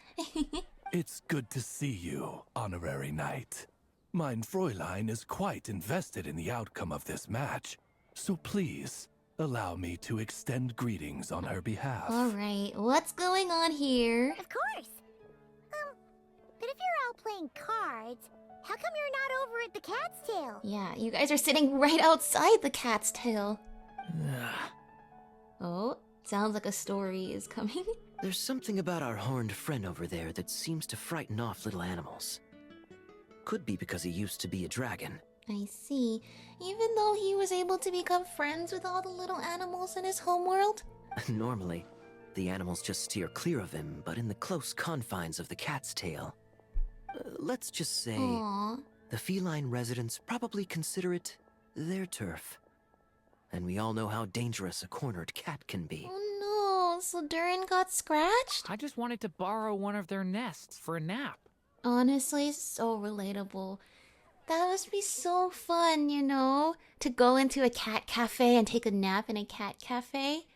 It's good to see you, Honorary Knight. Mein Fräulein is quite invested in the outcome of this match, so please allow me to extend greetings on her behalf. Alright, what's going on here? Of course. But if you're all playing cards, how come you're not over at the Cat's Tail? Yeah, you guys are sitting right outside the Cat's Tail. Oh, sounds like a story is coming. There's something about our horned friend over there that seems to frighten off little animals. Could be because he used to be a dragon. I see. Even though he was able to become friends with all the little animals in his homeworld? Normally, the animals just steer clear of him, but in the close confines of the cat's tail. Let's just say Aww. the feline residents probably consider it their turf. And we all know how dangerous a cornered cat can be. Oh no, so Durin got scratched? I just wanted to borrow one of their nests for a nap. Honestly, so relatable. That must be so fun, you know? To go into a cat cafe and take a nap in a cat cafe.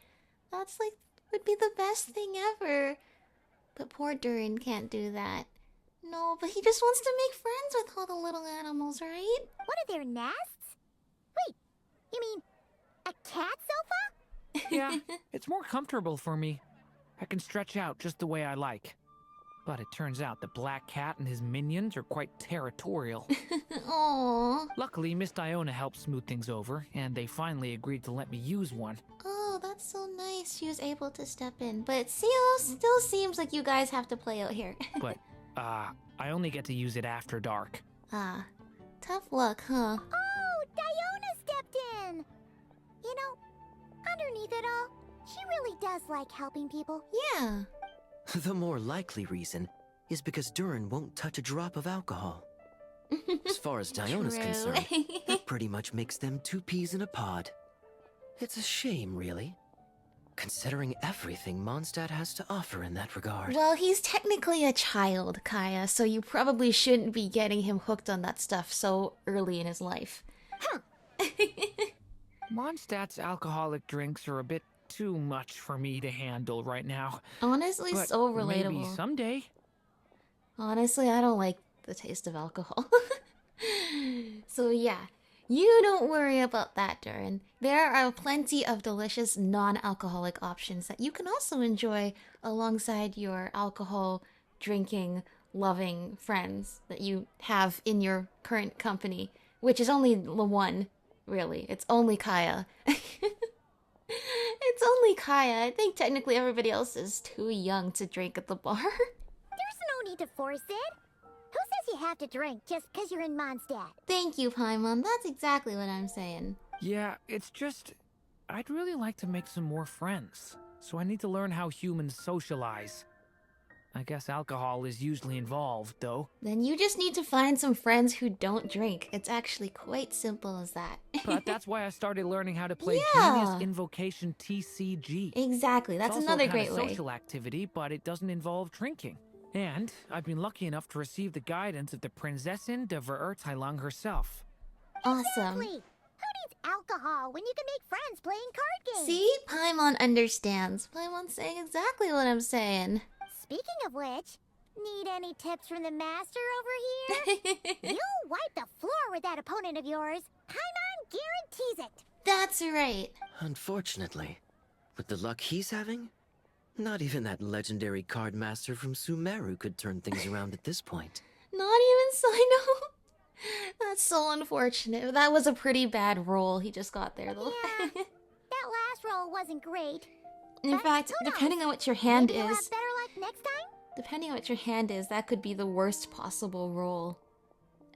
That's like, would be the best thing ever. But poor Durin can't do that. No, but he just wants to make friends with all the little animals, right? What are their nests? Wait, you mean a cat sofa? Yeah, it's more comfortable for me. I can stretch out just the way I like. But it turns out the black cat and his minions are quite territorial. Aww. Luckily, Miss Diona helped smooth things over, and they finally agreed to let me use one. Oh, that's so nice. She was able to step in. But still seems like you guys have to play out here. But, I only get to use it after dark. Ah, tough luck, huh? Oh, Diona stepped in! You know, underneath it all, she really does like helping people. Yeah. The more likely reason is because Durin won't touch a drop of alcohol. As far as Diona's True. concerned, that pretty much makes them two peas in a pod. It's a shame, really, considering everything Mondstadt has to offer in that regard. Well, he's technically a child, Kaya, so you probably shouldn't be getting him hooked on that stuff so early in his life. Huh. Mondstadt's alcoholic drinks are a bit too much for me to handle right now. Honestly, But so relatable. maybe someday. Honestly, I don't like the taste of alcohol. So yeah, you don't worry about that, Durin. There are plenty of delicious non-alcoholic options that you can also enjoy alongside your alcohol drinking, loving friends that you have in your current company, which is only the one, really. It's only Kaya. It's only Kaya. I think technically everybody else is too young to drink at the bar. There's no need to force it. Who says you have to drink just because you're in Mondstadt? Thank you, Paimon. That's exactly what I'm saying. Yeah, it's just... I'd really like to make some more friends. So I need to learn how humans socialize. I guess alcohol is usually involved, though. Then you just need to find some friends who don't drink. It's actually quite simple as that. But that's why I started learning how to play Yeah. Genius Invocation TCG. Exactly. That's It's also another a kind great of way. social activity, but it doesn't involve drinking. And I've been lucky enough to receive the guidance of the Prinzessin de Verurteilung herself. Awesome. Exactly. Who needs alcohol when you can make friends playing card games? See? Paimon understands. Paimon's saying exactly what I'm saying. Speaking of which, need any tips from the master over here? You'll wipe the floor with that opponent of yours. Paimon guarantees it. That's right. Unfortunately, with the luck he's having, not even that legendary card master from Sumeru could turn things around at this point. Not even Sino. That's so unfortunate. That was a pretty bad roll he just got there, though. Yeah, that last roll wasn't great. In But fact, who knows? depending on what your hand Maybe you'll is, have better luck next time? depending on what your hand is, that could be the worst possible roll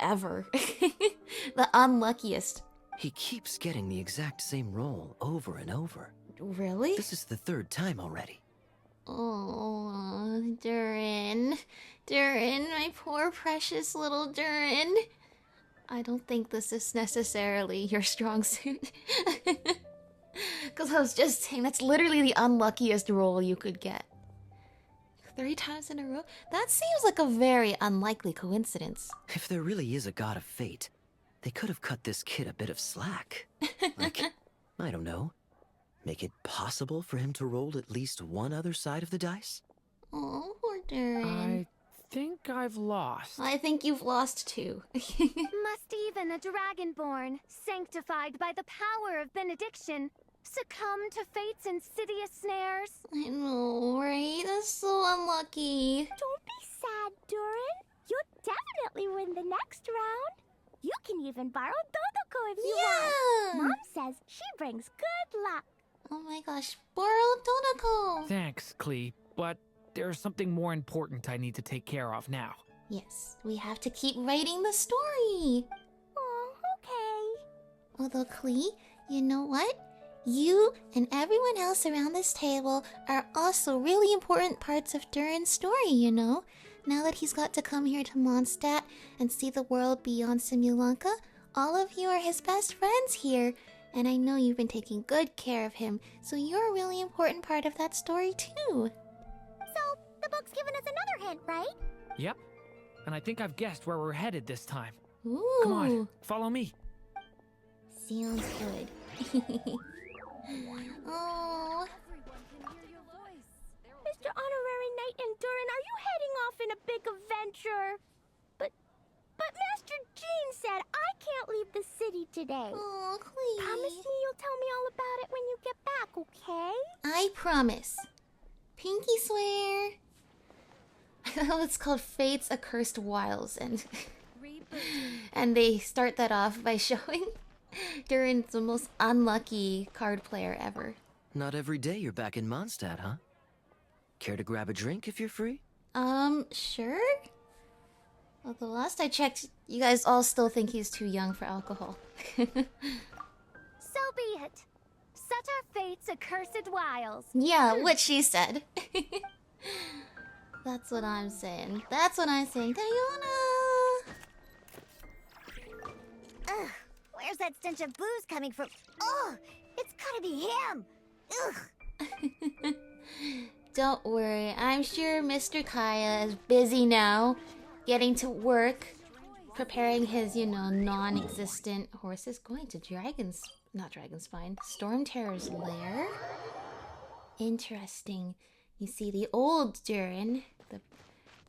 ever. The unluckiest. He keeps getting the exact same roll over and over. Really? This is the third time already. Oh, Durin. Durin, my poor precious little Durin. I don't think this is necessarily your strong suit. Because I was just saying, that's literally the unluckiest roll you could get. 3 times in a row? That seems like a very unlikely coincidence. If there really is a god of fate, they could have cut this kid a bit of slack. Like, I don't know, make it possible for him to roll at least one other side of the dice? Oh, poor Durin. I think I've lost. I think you've lost too. Must even a dragonborn, sanctified by the power of benediction, succumb to fate's insidious snares? I know, right? That's so unlucky. Don't be sad, Durin. You'll definitely win the next round. You can even borrow Dodoko if you want. Mom says she brings good luck. Oh my gosh, borrow Donako! Thanks, Klee, but there's something more important I need to take care of now. Yes, we have to keep writing the story. Oh, okay. Although, Klee, you know what? You and everyone else around this table are also really important parts of Durin's story, you know? Now that he's got to come here to Mondstadt and see the world beyond Simulanka, all of you are his best friends here. And I know you've been taking good care of him, so you're a really important part of that story too. So, the book's given us another hint, right? Yep. And I think I've guessed where we're headed this time. Ooh. Come on, follow me. Sounds good. Oh. Mr. Honorary Knight and Durin, are you heading off in a big adventure? But Master Jean said I can't leave the city today. Oh, please. Promise me you'll tell me all about it when you get back, okay? I promise. Pinky swear. I know it's called Fate's Accursed Wilds, and they start that off by showing Durin's the most unlucky card player ever. Not every day you're back in Mondstadt, huh? Care to grab a drink if you're free? Sure? Well, the last I checked, you guys all still think he's too young for alcohol. So be it. Such are fate's accursed wiles. Yeah, what she said. That's what I'm saying. That's what I'm saying. Diana! Ugh, where's that stench of booze coming from? Ugh, it's gotta be him! Ugh! Don't worry, I'm sure Mr. Kaya is busy now, getting to work, preparing his, non-existent horses, going to Storm Terror's lair. Interesting. You see, the old Durin, the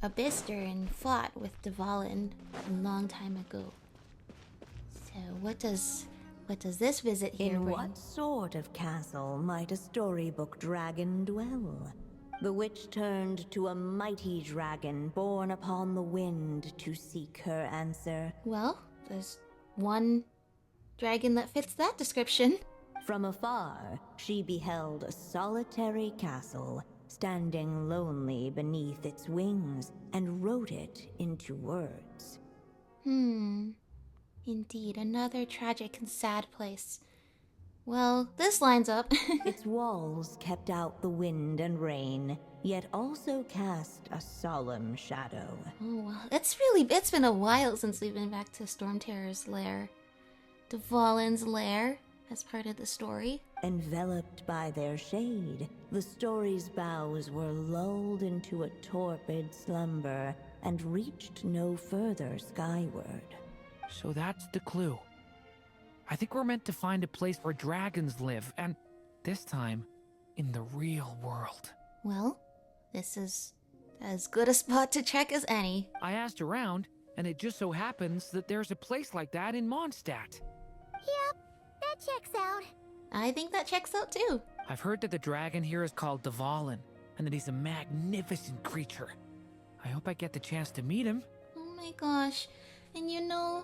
Abyss Durin, fought with Dvalin a long time ago. So what does this visit here In bring? what sort of castle might a storybook dragon dwell? The witch turned to a mighty dragon born upon the wind to seek her answer. Well, there's one dragon that fits that description. From afar, she beheld a solitary castle, standing lonely beneath its wings, and wrote it into words. Indeed, another tragic and sad place. Well, this lines up. Its walls kept out the wind and rain, yet also cast a solemn shadow. Oh, well, it's been a while since we've been back to Storm Terror's lair. Dvalin's lair, as part of the story. Enveloped by their shade, the story's boughs were lulled into a torpid slumber and reached no further skyward. So that's the clue. I think we're meant to find a place where dragons live, and this time, in the real world. Well, this is as good a spot to check as any. I asked around, and it just so happens that there's a place like that in Mondstadt. Yep, that checks out. I think that checks out too. I've heard that the dragon here is called Dvalin, and that he's a magnificent creature. I hope I get the chance to meet him. Oh my gosh. And the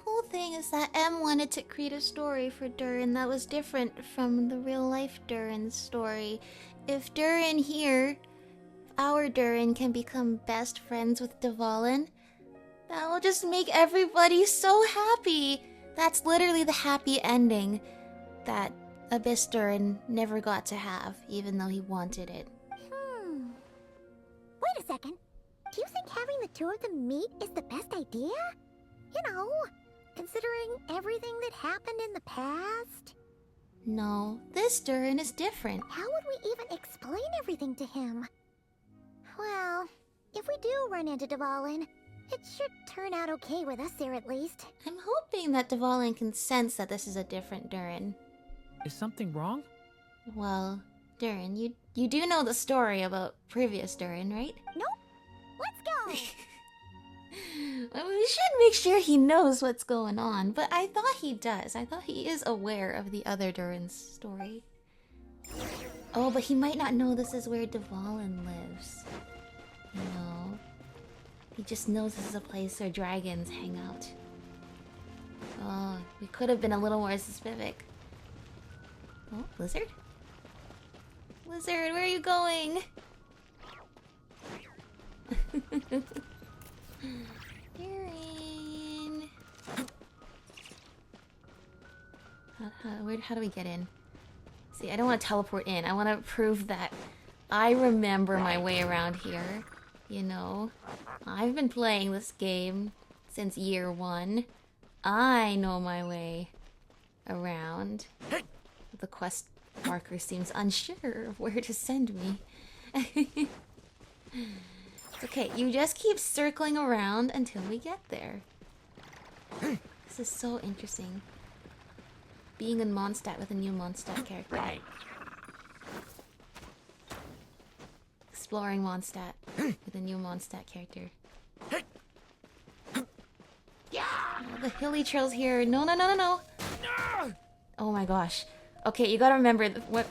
whole thing is that M wanted to create a story for Durin that was different from the real-life Durin story. If Durin here, our Durin, can become best friends with Dvalin, that will just make everybody so happy. That's literally the happy ending that Abyss Durin never got to have, even though he wanted it. Wait a second. Do you think having the two of them meet is the best idea? Considering everything that happened in the past? No, this Durin is different. How would we even explain everything to him? Well, if we do run into Dvalin, it should turn out okay with us there at least. I'm hoping that Dvalin can sense that this is a different Durin. Is something wrong? Well, Durin, you do know the story about previous Durin, right? Nope. Let's go! Well, we should make sure he knows what's going on, but I thought he does. I thought he is aware of the other Durin's story. Oh, but he might not know this is where Dvalin lives. He just knows this is a place where dragons hang out. Oh, we could have been a little more specific. Oh, lizard? Lizard, where are you going? Durin. How do we get in? See, I don't want to teleport in. I want to prove that I remember my way around here. You know, I've been playing this game since year 1. I know my way around. The quest marker seems unsure of where to send me. It's okay, you just keep circling around until we get there. This is so interesting. Being in Mondstadt with a new Mondstadt character. Exploring Mondstadt with a new Mondstadt character. Oh, the hilly trails here. No, no, no, no, no. Oh my gosh. Okay, you gotta remember what.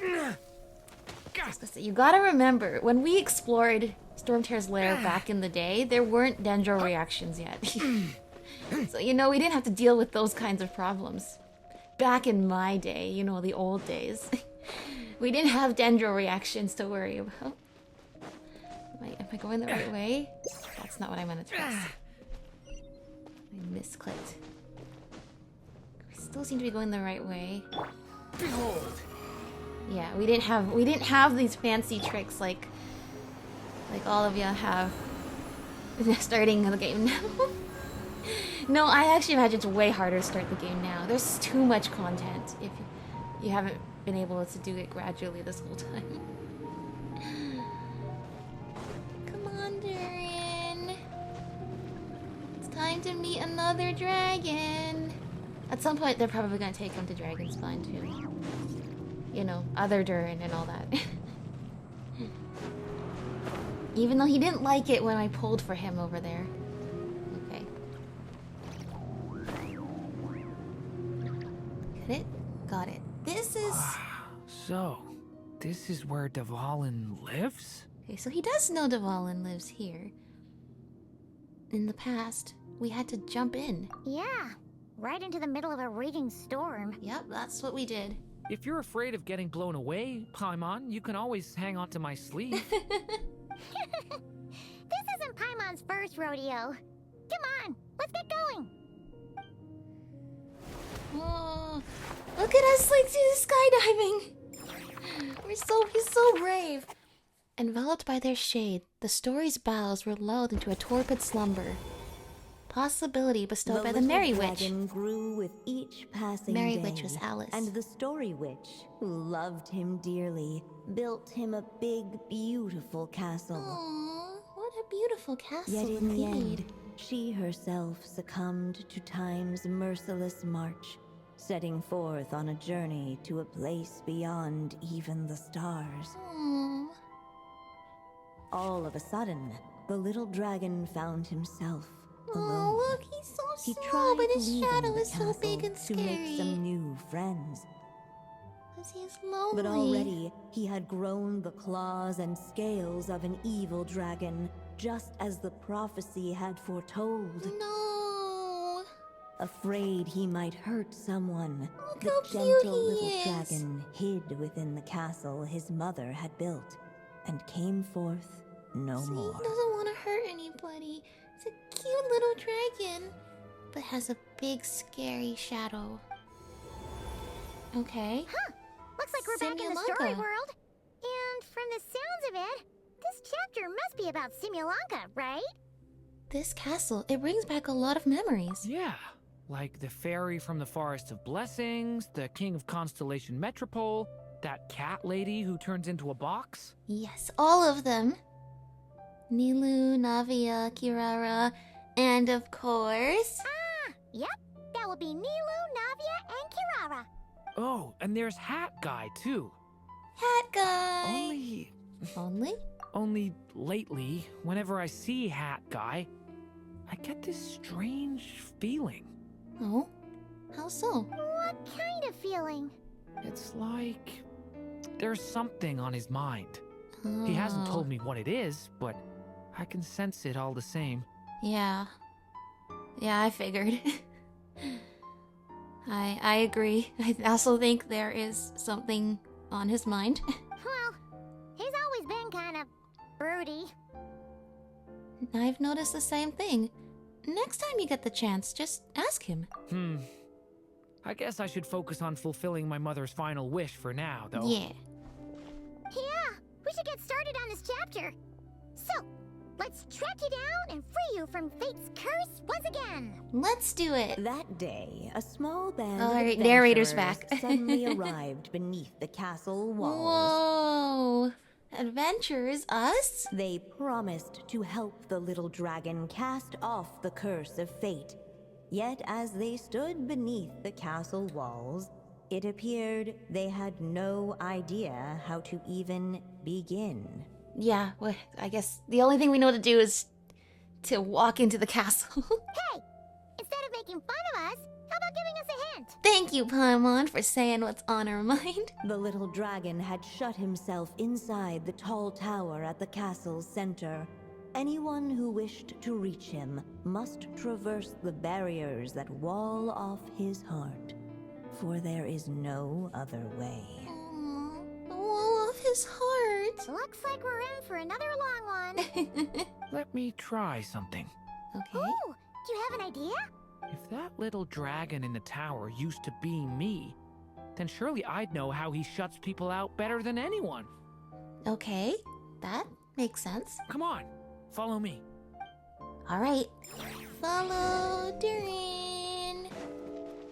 You gotta remember when we explored Stormtear's lair back in the day, there weren't dendro reactions yet. So you know we didn't have to deal with those kinds of problems. Back in my day, you know, the old days, we didn't have dendro reactions to worry about. Am I going the right way? That's not what I meant to press. I misclicked. We still seem to be going the right way. Behold. Yeah, we didn't have these fancy tricks like all of you have starting the game now. No, I actually imagine it's way harder to start the game now. There's too much content if you haven't been able to do it gradually this whole time. Come on, Durin. It's time to meet another dragon. At some point, they're probably gonna take him to Dragonspine too. You know, other Durin and all that. Even though he didn't like it when I pulled for him over there. Okay. Got it? Got it. This is... So, this is where Dvalin lives? Okay, so he does know Dvalin lives here. In the past, we had to jump in. Yeah, right into the middle of a raging storm. Yep, that's what we did. If you're afraid of getting blown away, Paimon, you can always hang on to my sleeve. This isn't Paimon's first rodeo. Come on, let's get going. Oh, look at us like skydiving. He's so brave. Enveloped by their shade, the story's boughs were lulled into a torpid slumber. Possibility bestowed by the Merry Witch. Dragon grew with each passing Merry day, Witch was Alice. And the Story Witch, who loved him dearly, built him a big, beautiful castle. Aww, what a beautiful castle. Yet in the indeed. end, she herself succumbed to time's merciless march, setting forth on a journey to a place beyond even the stars. Aww. All of a sudden, the little dragon found himself alone. Oh, look, he's so He small, tried but his leaving shadow the is so big castle and to make scary. some new friends. Because he's lonely. But already, he had grown the claws and scales of an evil dragon, just as the prophecy had foretold. No. Afraid he might hurt someone, Look the how cute gentle he little is. dragon hid within the castle his mother had built, and came forth no See, more. he doesn't want to hurt anybody. He's a cute little dragon, but has a big scary shadow. Okay. Huh, looks like we're back in the story Simulanka. world. And from the sounds of it, this chapter must be about Simulanka, right? This castle, it brings back a lot of memories. Yeah, like the fairy from the Forest of Blessings, the king of Constellation Metropole, that cat lady who turns into a box. Yes, all of them. Nilu, Navia, Kirara, and of course... Yep, that would be Nilu, Navia, and Kirara. Oh, and there's Hat Guy, too. Hat Guy! Only? Only lately, whenever I see Hat Guy, I get this strange feeling. Oh? How so? What kind of feeling? It's like there's something on his mind. He hasn't Oh. told me what it is, but I can sense it all the same. Yeah. Yeah, I figured. I agree. I also think there is something on his mind. Well, he's always been kind of broody. I've noticed the same thing. Next time you get the chance, just ask him. I guess I should focus on fulfilling my mother's final wish for now, though. Yeah. Yeah, we should get started on this chapter. So, let's track you down and free you from fate's curse once again. Let's do it. That day, a small band All of right, narrator's adventurers back. suddenly arrived beneath the castle walls. Whoa. Adventures? Us? They promised to help the little dragon cast off the curse of fate. Yet as they stood beneath the castle walls, it appeared they had no idea how to even begin. Yeah, well, I guess the only thing we know to do is to walk into the castle. Hey, instead of making fun of us, how about giving us a hint? Thank you, Paimon, for saying what's on our mind. The little dragon had shut himself inside the tall tower at the castle's center. Anyone who wished to reach him must traverse the barriers that wall off his heart, for there is no other way. The wall of his heart. Looks like we're in for another long one. Let me try something. Okay. Ooh, do you have an idea? If that little dragon in the tower used to be me, then surely I'd know how he shuts people out better than anyone. Okay, that makes sense. Come on, follow me. All right. Follow Durin.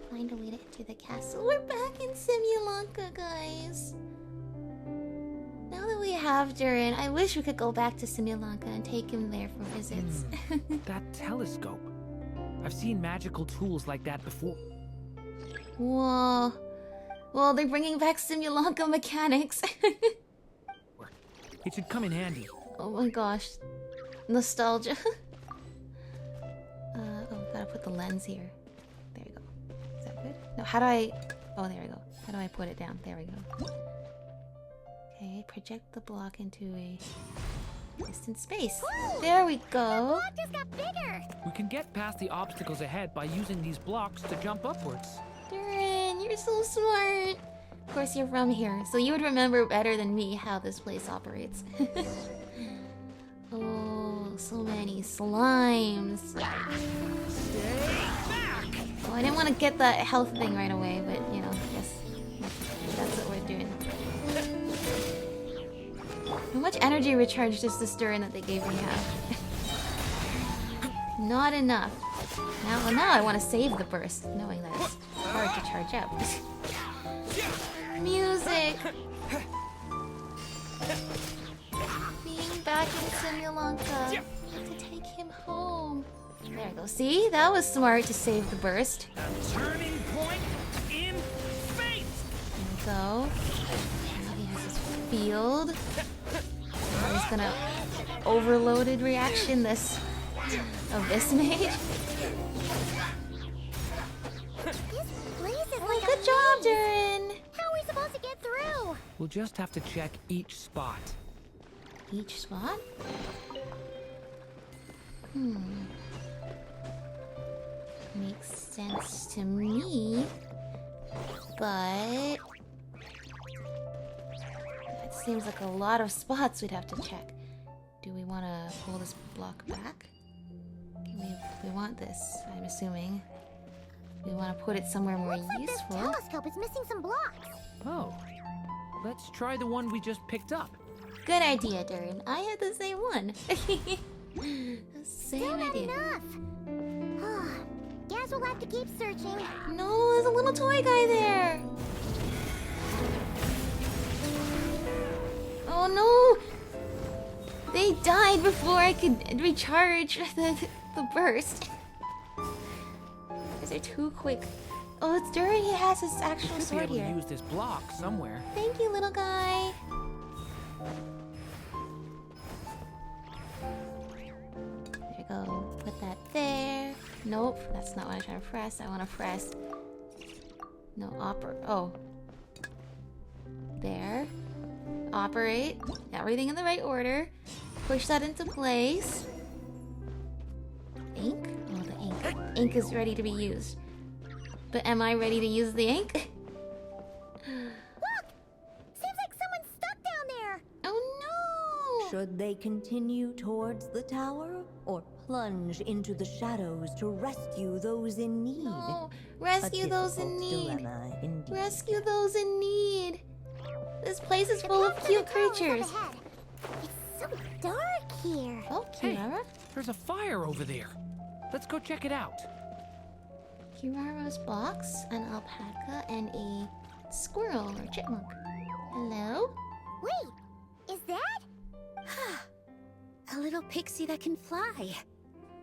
Find a way to enter the castle. We're back in Simulanka, guys. Now that we have Durin, I wish we could go back to Simulanka and take him there for visits. That telescope. I've seen magical tools like that before. Whoa. Well, they're bringing back Simulanka mechanics. It should come in handy. Oh my gosh. Nostalgia. Oh, gotta put the lens here. There you go. Is that good? No, how do I... Oh, there we go. How do I put it down? There we go. Okay, project the block into a distant space. There we go. Block just got bigger. We can get past the obstacles ahead by using these blocks to jump upwards. Durin, you're so smart. Of course, you're from here, so you would remember better than me how this place operates. Oh, so many slimes. Stay back! Oh, I didn't want to get the health thing right away, but you know, I guess that's what we're doing. How much energy recharge does this Durin that they gave me have? Not enough. Now I want to save the burst, knowing that it's hard to charge up. Music! Being back in Simulanka. To take him home. There we go. See? That was smart to save the burst. A turning point in fate! There we go. Now he has his field. Now he's gonna overloaded reaction this Abyss Mage. Oh, good job, Durin! How are we supposed to get through? We'll just have to check each spot. Each spot? Makes sense to me, but it seems like a lot of spots we'd have to check. Do we want to pull this block back? We want this, I'm assuming. We want to put it somewhere more Looks like useful. this telescope is missing some blocks. Oh, let's try the one we just picked up. Good idea, Durin. I had the same one. Same Still not idea. enough. Guess we'll have to keep searching. No, there's a little toy guy there. Oh no! They died before I could recharge the burst. Because they're too quick. Oh, it's Durin. He has his actual Should be sword able here. to use this block somewhere. Thank you, little guy. There you go. Put that there. Nope, that's not what I'm trying to press. I want to press. No, oh. There. Operate. Everything in the right order. Push that into place. Ink? Oh, the ink. Ink is ready to be used. But am I ready to use the ink? Look! Seems like someone's stuck down there. Oh no! Should they continue towards the tower or plunge into the shadows to rescue those in need? No, rescue those in need. Dilemma, indeed. Rescue those in need. This place is full of cute creatures. It's so dark here. Oh, Hey, Kirara. there's a fire over there. Let's go check it out. Kirara's box, an alpaca, and a squirrel or chipmunk. Hello? Wait, is that? A little pixie that can fly.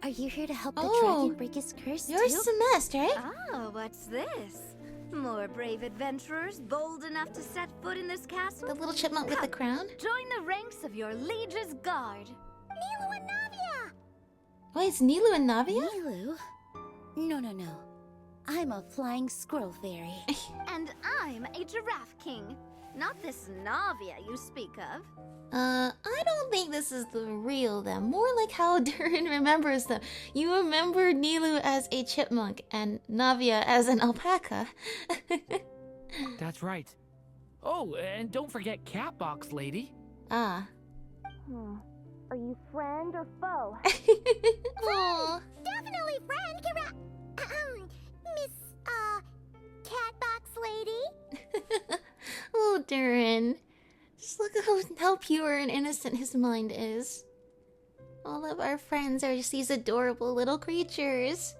Are you here to help the dragon break his curse You're too? Celeste, right? Oh, what's this? More brave adventurers bold enough to set foot in this castle? The little chipmunk with the crown? Join the ranks of your liege's guard. Nilu and Navia! Wait, it's Nilu and Navia? Nilu? No. I'm a flying squirrel fairy. And I'm a giraffe king. Not this Navia you speak of. I don't think this is the real them. More like how Durin remembers them. You remember Nilu as a chipmunk and Navia as an alpaca. That's right. Oh, and don't forget Catbox Lady. Ah. Are you friend or foe? Aw. Definitely friend, Miss, Catbox Lady? Oh, Durin. Just look at how pure and innocent his mind is. All of our friends are just these adorable little creatures.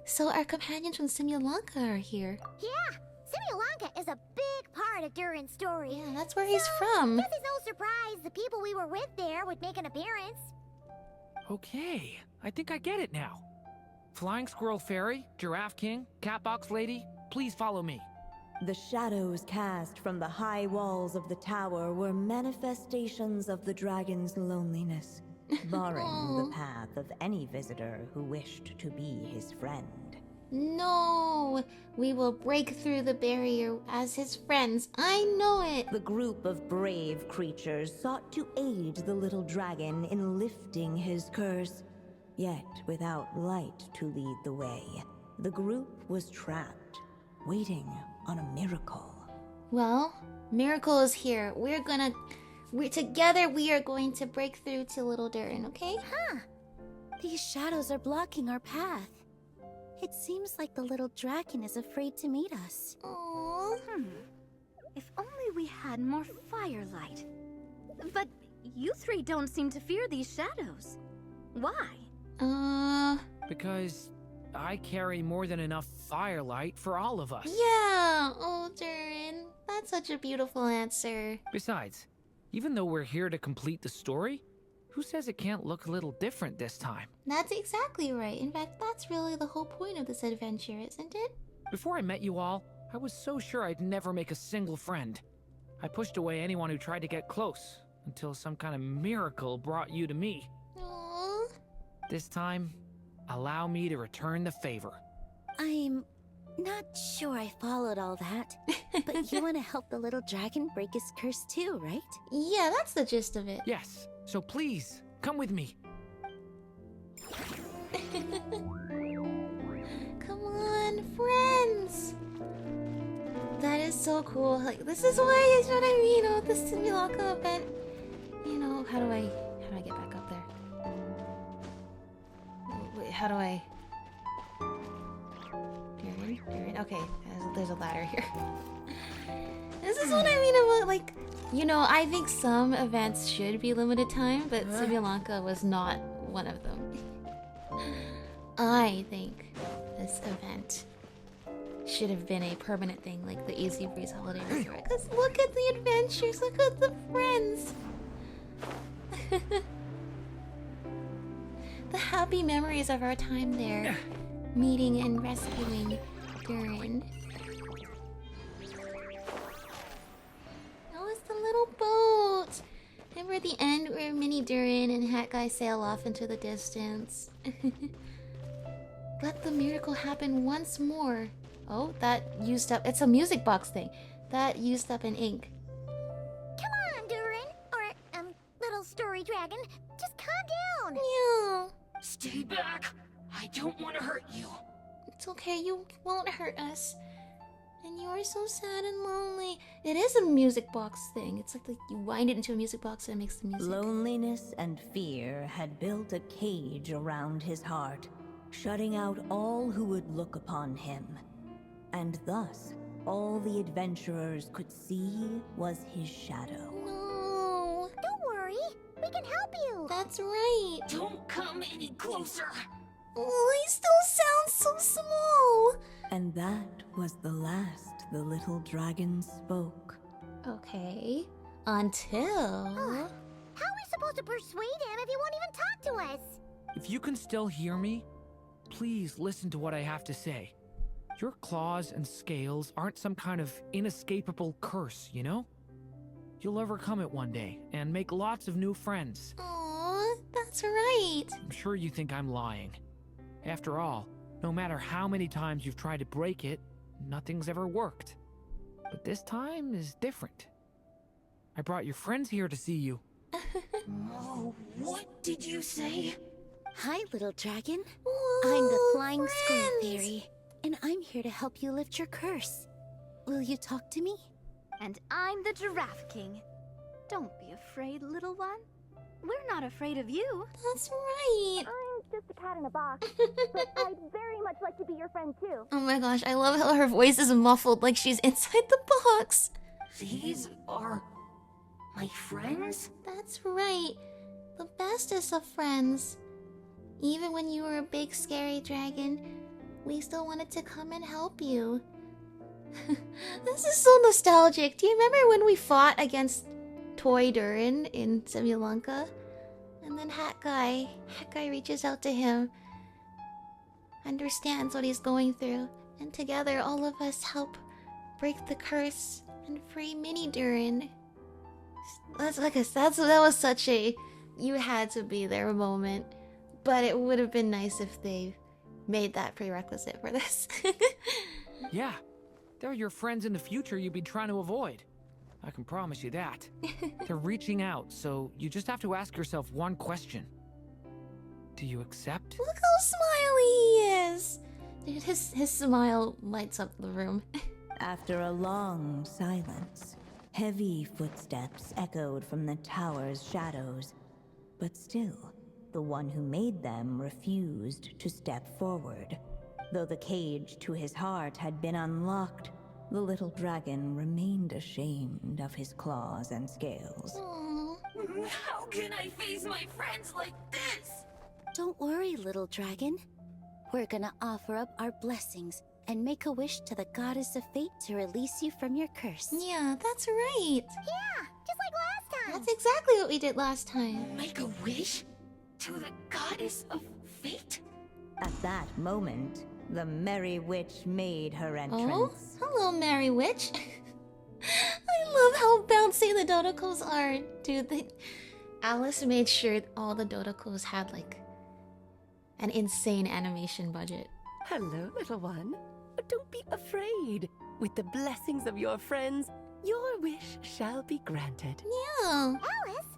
So our companions from Simulanka are here. Yeah, Simulanka is a big part of Durin's story. Yeah, that's where he's from. Guess it's no surprise the people we were with there would make an appearance. Okay, I think I get it now. Flying Squirrel Fairy, Giraffe King, Catbox Lady, please follow me. The shadows cast from the high walls of the tower were manifestations of the dragon's loneliness, barring the path of any visitor who wished to be his friend. No, we will break through the barrier as his friends. I know it. The group of brave creatures sought to aid the little dragon in lifting his curse, yet without light to lead the way. The group was trapped, waiting on a miracle. Well, miracle is here. Together we are going to break through to Little Durin, okay? These shadows are blocking our path. It seems like the little dragon is afraid to meet us. Aww. If only we had more firelight. But you three don't seem to fear these shadows. Why? Because I carry more than enough firelight for all of us. Yeah. Oh, Durin. That's such a beautiful answer. Besides, even though we're here to complete the story, who says it can't look a little different this time? That's exactly right. In fact, that's really the whole point of this adventure, isn't it? Before I met you all, I was so sure I'd never make a single friend. I pushed away anyone who tried to get close, until some kind of miracle brought you to me. Aww. This time, allow me to return the favor. I'm not sure I followed all that, but you want to help the little dragon break his curse too, right? Yeah, that's the gist of it. Yes, so please, come with me. Come on, friends. That is so cool. Like, this is why, you know what I mean? Oh, the Simulacra event. You know, how do I get back up there? Wait, how do I? Durin? Okay, there's a ladder here. This is what I mean about, like, you know, I think some events should be limited time, but Simulanka was not one of them. I think this event should have been a permanent thing, like the Easy Breeze Holiday Resort. Because look at the adventures, look at the friends. The happy memories of our time there, meeting and rescuing Durin. Oh, it's the little boat. Remember at the end where Mini Durin and Hat Guy sail off into the distance? Let the miracle happen once more. Oh, that used up. It's a music box thing. That used up an ink. Come on, Durin, or little story dragon, just calm down. Yeah. Stay back. I don't want to hurt you. It's okay. You won't hurt us. And you are so sad and lonely. It is a music box thing. It's like you wind it into a music box and it makes the music. Loneliness and fear had built a cage around his heart, shutting out all who would look upon him. And thus, all the adventurers could see was his shadow. No. Don't worry. We can help you. That's right. Don't come any closer. Oh, he still sounds so small. And that was the last the little dragon spoke. Okay. Until... How are we supposed to persuade him if he won't even talk to us? If you can still hear me, please listen to what I have to say. Your claws and scales aren't some kind of inescapable curse, you know? You'll overcome it one day and make lots of new friends. Aw, that's right. I'm sure you think I'm lying. After all, no matter how many times you've tried to break it, nothing's ever worked. But this time is different. I brought your friends here to see you. Oh, what did you say? Hi, little dragon. Whoa, I'm the Flying Squirrel friends. Fairy, and I'm here to help you lift your curse. Will you talk to me? And I'm the Giraffe King. Don't be afraid, little one. We're not afraid of you. That's right. I'm just a cat in a box, but I'd very much like to be your friend too. Oh my gosh, I love how her voice is muffled like she's inside the box. These are my friends? That's right. The bestest of friends. Even when you were a big scary dragon, we still wanted to come and help you. This is so nostalgic. Do you remember when we fought against Toy Durin in Simulanka? And then Hat Guy reaches out to him, understands what he's going through, and together all of us help break the curse and free Mini Durin. That was such a you had to be there moment, but it would have been nice if they made that prerequisite for this. Yeah, they're your friends in the future you've been trying to avoid. I can promise you that. They're reaching out, so you just have to ask yourself one question. Do you accept? Look how smiley he is! Dude, his smile lights up the room. After a long silence, heavy footsteps echoed from the tower's shadows. But still, the one who made them refused to step forward. Though the cage to his heart had been unlocked, the little dragon remained ashamed of his claws and scales. Aww. How can I face my friends like this? Don't worry, little dragon. We're gonna offer up our blessings and make a wish to the goddess of fate to release you from your curse. Yeah, that's right. Yeah, just like last time. That's exactly what we did last time. Make a wish? To the goddess of fate? At that moment, the Merry Witch made her Oh, entrance. hello, Merry Witch. I love how bouncy the Dodocos are, dude. Alice made sure all the Dodocos had like an insane animation budget. Hello, little one. Don't be afraid. With the blessings of your friends, your wish shall be granted. Yeah. Alice?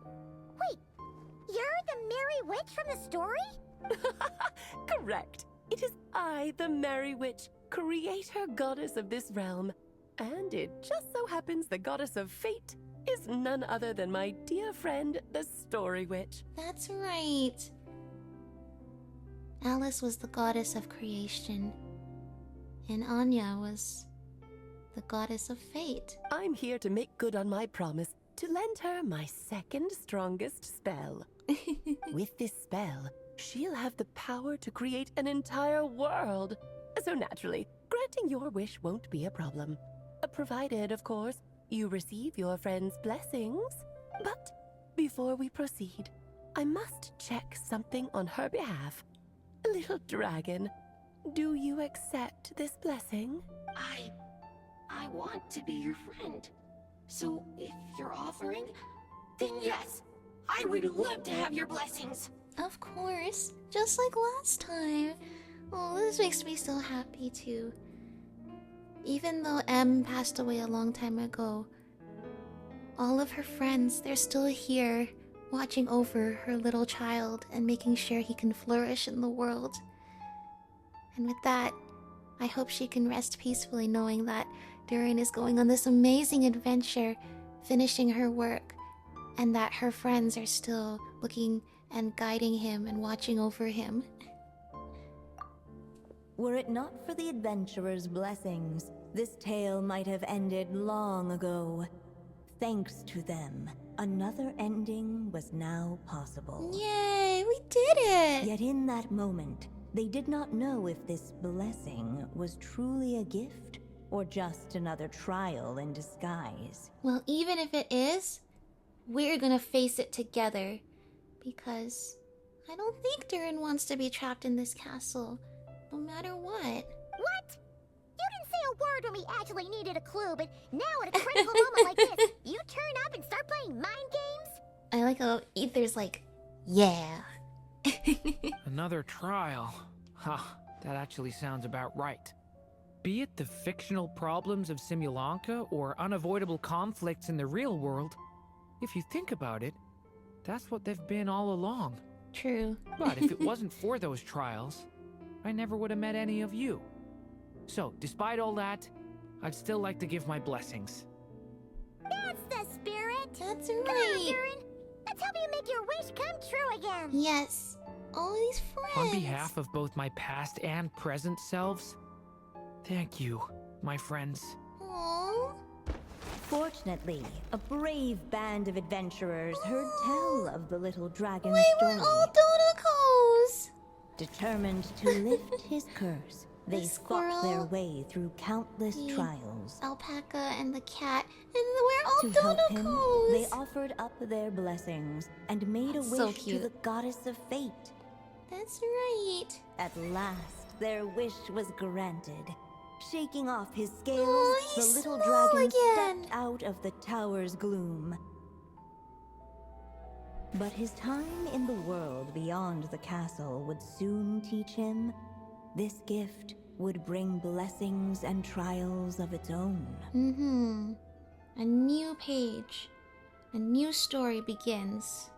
Wait, you're the Merry Witch from the story? Correct. It is I, the Merry Witch, creator goddess of this realm. And it just so happens the goddess of fate is none other than my dear friend, the Story Witch. That's right. Alice was the goddess of creation, and Anya was the goddess of fate. I'm here to make good on my promise to lend her my second strongest spell. With this spell, she'll have the power to create an entire world. So naturally, granting your wish won't be a problem. Provided, of course, you receive your friend's blessings. But before we proceed, I must check something on her behalf. Little dragon, do you accept this blessing? I want to be your friend. So if you're offering, then yes, I would love to have your blessings. Of course, just like last time. Oh, this makes me so happy too. Even though M passed away a long time ago, all of her friends, they're still here, watching over her little child and making sure he can flourish in the world. And with that, I hope she can rest peacefully knowing that Durin is going on this amazing adventure, finishing her work, and that her friends are still looking and guiding him and watching over him. Were it not for the adventurer's blessings, this tale might have ended long ago. Thanks to them, another ending was now possible. Yay, we did it! Yet in that moment, they did not know if this blessing was truly a gift or just another trial in disguise. Well, even if it is, we're gonna face it together. Because I don't think Durin wants to be trapped in this castle, no matter what. What? You didn't say a word when we actually needed a clue, but now at a critical moment like this, you turn up and start playing mind games? I like how Ether's like, yeah. Another trial. Ha, that actually sounds about right. Be it the fictional problems of Simulanka or unavoidable conflicts in the real world, if you think about it, that's what they've been all along. True. But if it wasn't for those trials, I never would have met any of you. So, despite all that, I'd still like to give my blessings. That's the spirit! That's Come on, right. Durin! Let's help you make your wish come true again! Yes. All these friends. On behalf of both my past and present selves, thank you, my friends. Aww. Fortunately, a brave band of adventurers heard tell of the little dragon Wait, story. we're all Dodocos! Determined to lift his curse, they The fought their squirrel, way through countless the trials. Alpaca and the cat, and we're all To help him, Dodocos! they offered up their blessings and made That's a so wish to cute. the goddess of fate. That's right. At last, their wish was granted. Shaking off his scales, Oh, the he's little small dragon again. stepped out of the tower's gloom. But his time in the world beyond the castle would soon teach him this gift would bring blessings and trials of its own. Mm-hmm. A new page. A new story begins.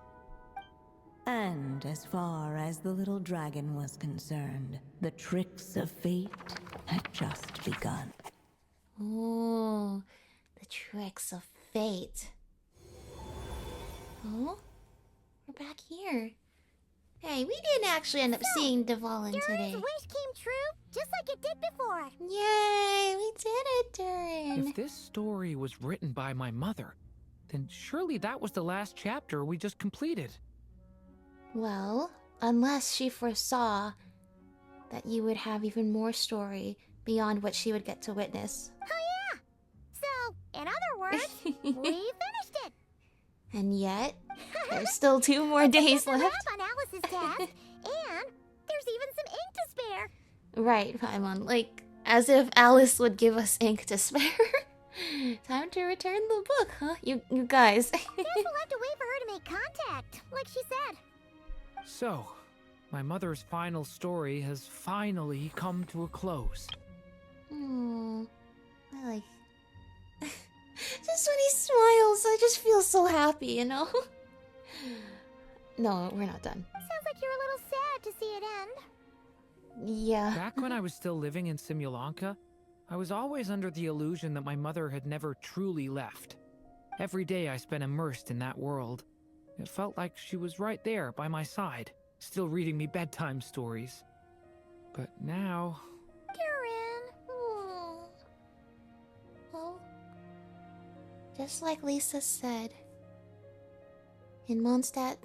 And as far as the little dragon was concerned, the tricks of fate had just begun. Oh, the tricks of fate. Oh, we're back here. Hey, we didn't actually end up seeing Dvalin Durin's today. wish came true, just like it did before. Yay, we did it, Durin. If this story was written by my mother, then surely that was the last chapter we just completed. Well, unless she foresaw that you would have even more story beyond what she would get to witness. Oh yeah! So, in other words, we finished it! And yet, there's still 2 more days There's a left. wrap on Alice's task, and there's even some ink to spare. Right, Paimon. Like, as if Alice would give us ink to spare. Time to return the book, huh? You guys. Guess we'll have to wait for her to make contact, like she said. So, my mother's final story has finally come to a close. Oh, I like... Just when he smiles, I just feel so happy, you know? No, we're not done. Sounds like you're a little sad to see it end. Yeah. Back when I was still living in Simulanka, I was always under the illusion that my mother had never truly left. Every day I spent immersed in that world. It felt like she was right there by my side, still reading me bedtime stories. But now... Durin. Oh. Well, just like Lisa said, in Mondstadt,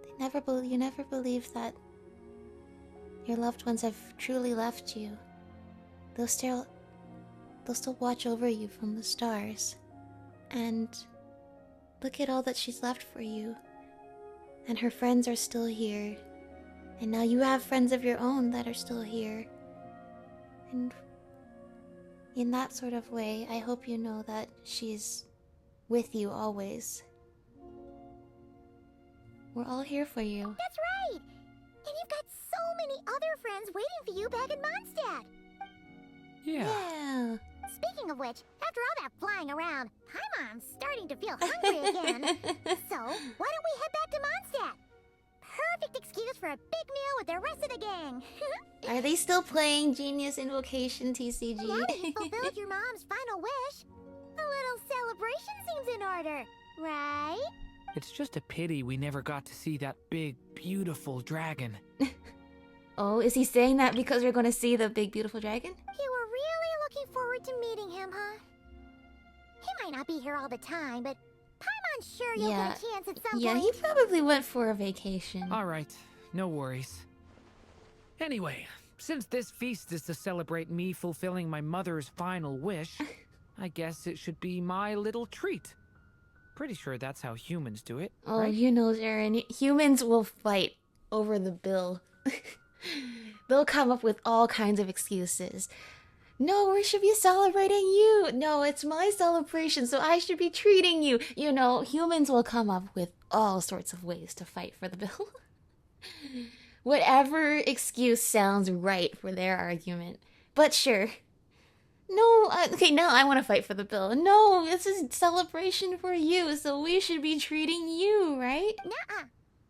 you never believe that your loved ones have truly left you. They'll still watch over you from the stars. And look at all that she's left for you. And her friends are still here. And now you have friends of your own that are still here. And in that sort of way, I hope you know that she's with you always. We're all here for you. That's right! And you've got so many other friends waiting for you back in Mondstadt. Yeah. Speaking of which, after all that flying around, Paimon's starting to feel hungry again. So, why don't we head back to Mondstadt? Perfect excuse for a big meal with the rest of the gang. Are they still playing Genius Invocation TCG? Now that you fulfilled your mom's final wish, a little celebration seems in order, right? It's just a pity we never got to see that big, beautiful dragon. Oh, is he saying that because we're going to see the big, beautiful dragon? You were really looking forward to meeting him, huh? He might not be here all the time, but Paimon's sure you'll get a chance at some Yeah, point. he probably went for a vacation. Alright, no worries. Anyway, since this feast is to celebrate me fulfilling my mother's final wish, I guess it should be my little treat. Pretty sure that's how humans do it, Oh, right? you know, Aaron, humans will fight over the bill. They'll come up with all kinds of excuses. No, we should be celebrating you. No, it's my celebration, so I should be treating you. You know, humans will come up with all sorts of ways to fight for the bill. Whatever excuse sounds right for their argument. But sure. No, okay, now I want to fight for the bill. No, this is celebration for you, so we should be treating you, right? Nuh-uh.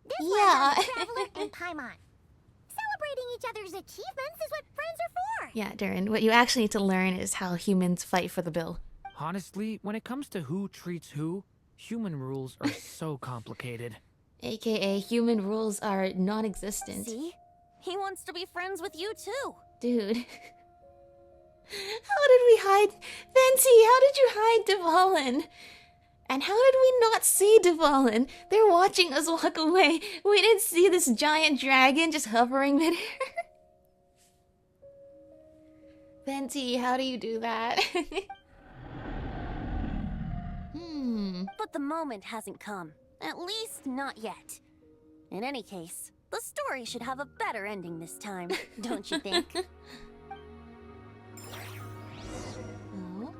This Yeah. one's on Traveler and Paimon. Celebrating each other's achievements is what friends are for. Yeah, Durin, what you actually need to learn is how humans fight for the bill. Honestly, when it comes to who treats who, human rules are so complicated. AKA, human rules are non-existent. See? He wants to be friends with you too. Dude. How did we hide... Venti, how did you hide Dvalin? And how did we not see Dvalin? They're watching us walk away. We didn't see this giant dragon just hovering midair. Venti, how do you do that? But the moment hasn't come. At least not yet. In any case, the story should have a better ending this time, don't you think? Oh?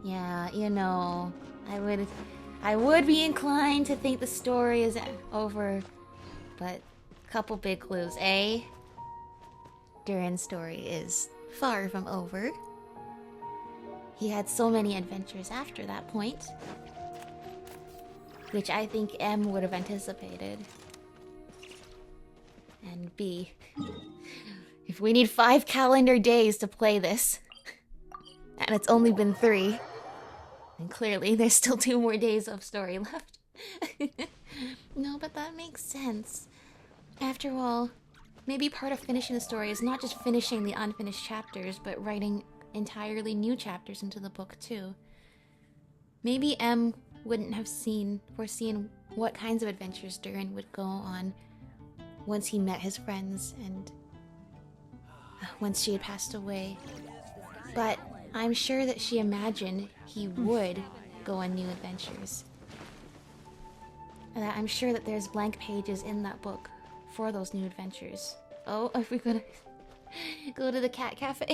Yeah, you know, I would be inclined to think the story is over, but couple big clues. A, Durin's story is far from over. He had so many adventures after that point, which I think M would have anticipated. And B, if we need 5 calendar days to play this, and it's only been 3, and clearly there's still 2 more days of story left. No, but that makes sense. After all, maybe part of finishing the story is not just finishing the unfinished chapters, but writing entirely new chapters into the book too. Maybe M wouldn't have foreseen what kinds of adventures Durin would go on once he met his friends and once she had passed away. But I'm sure that she imagined he would go on new adventures. And I'm sure that there's blank pages in that book for those new adventures. Oh, are we gonna go to the cat cafe?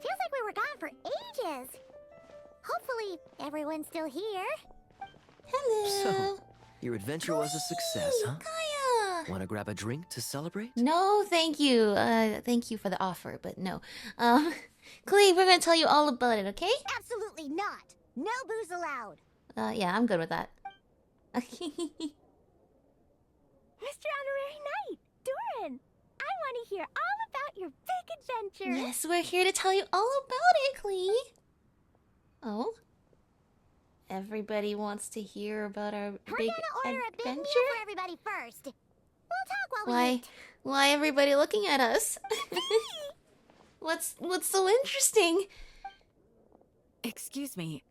Feels like we were gone for ages. Hopefully, everyone's still here. Hello. So, your adventure was a success, huh? Kaya! Want to grab a drink to celebrate? No, thank you. Thank you for the offer, but no. Cleve, we're gonna tell you all about it, okay? Absolutely not. No booze allowed. Yeah, I'm good with that. Mr. Honorary Knight, Durin, I want to hear all about your big adventure. Yes, we're here to tell you all about it, Cleve. Oh? Everybody wants to hear about our We're big gonna order a big meal adventure? for everybody first. We'll talk while we eat. Why everybody looking at us? What's so interesting? Excuse me.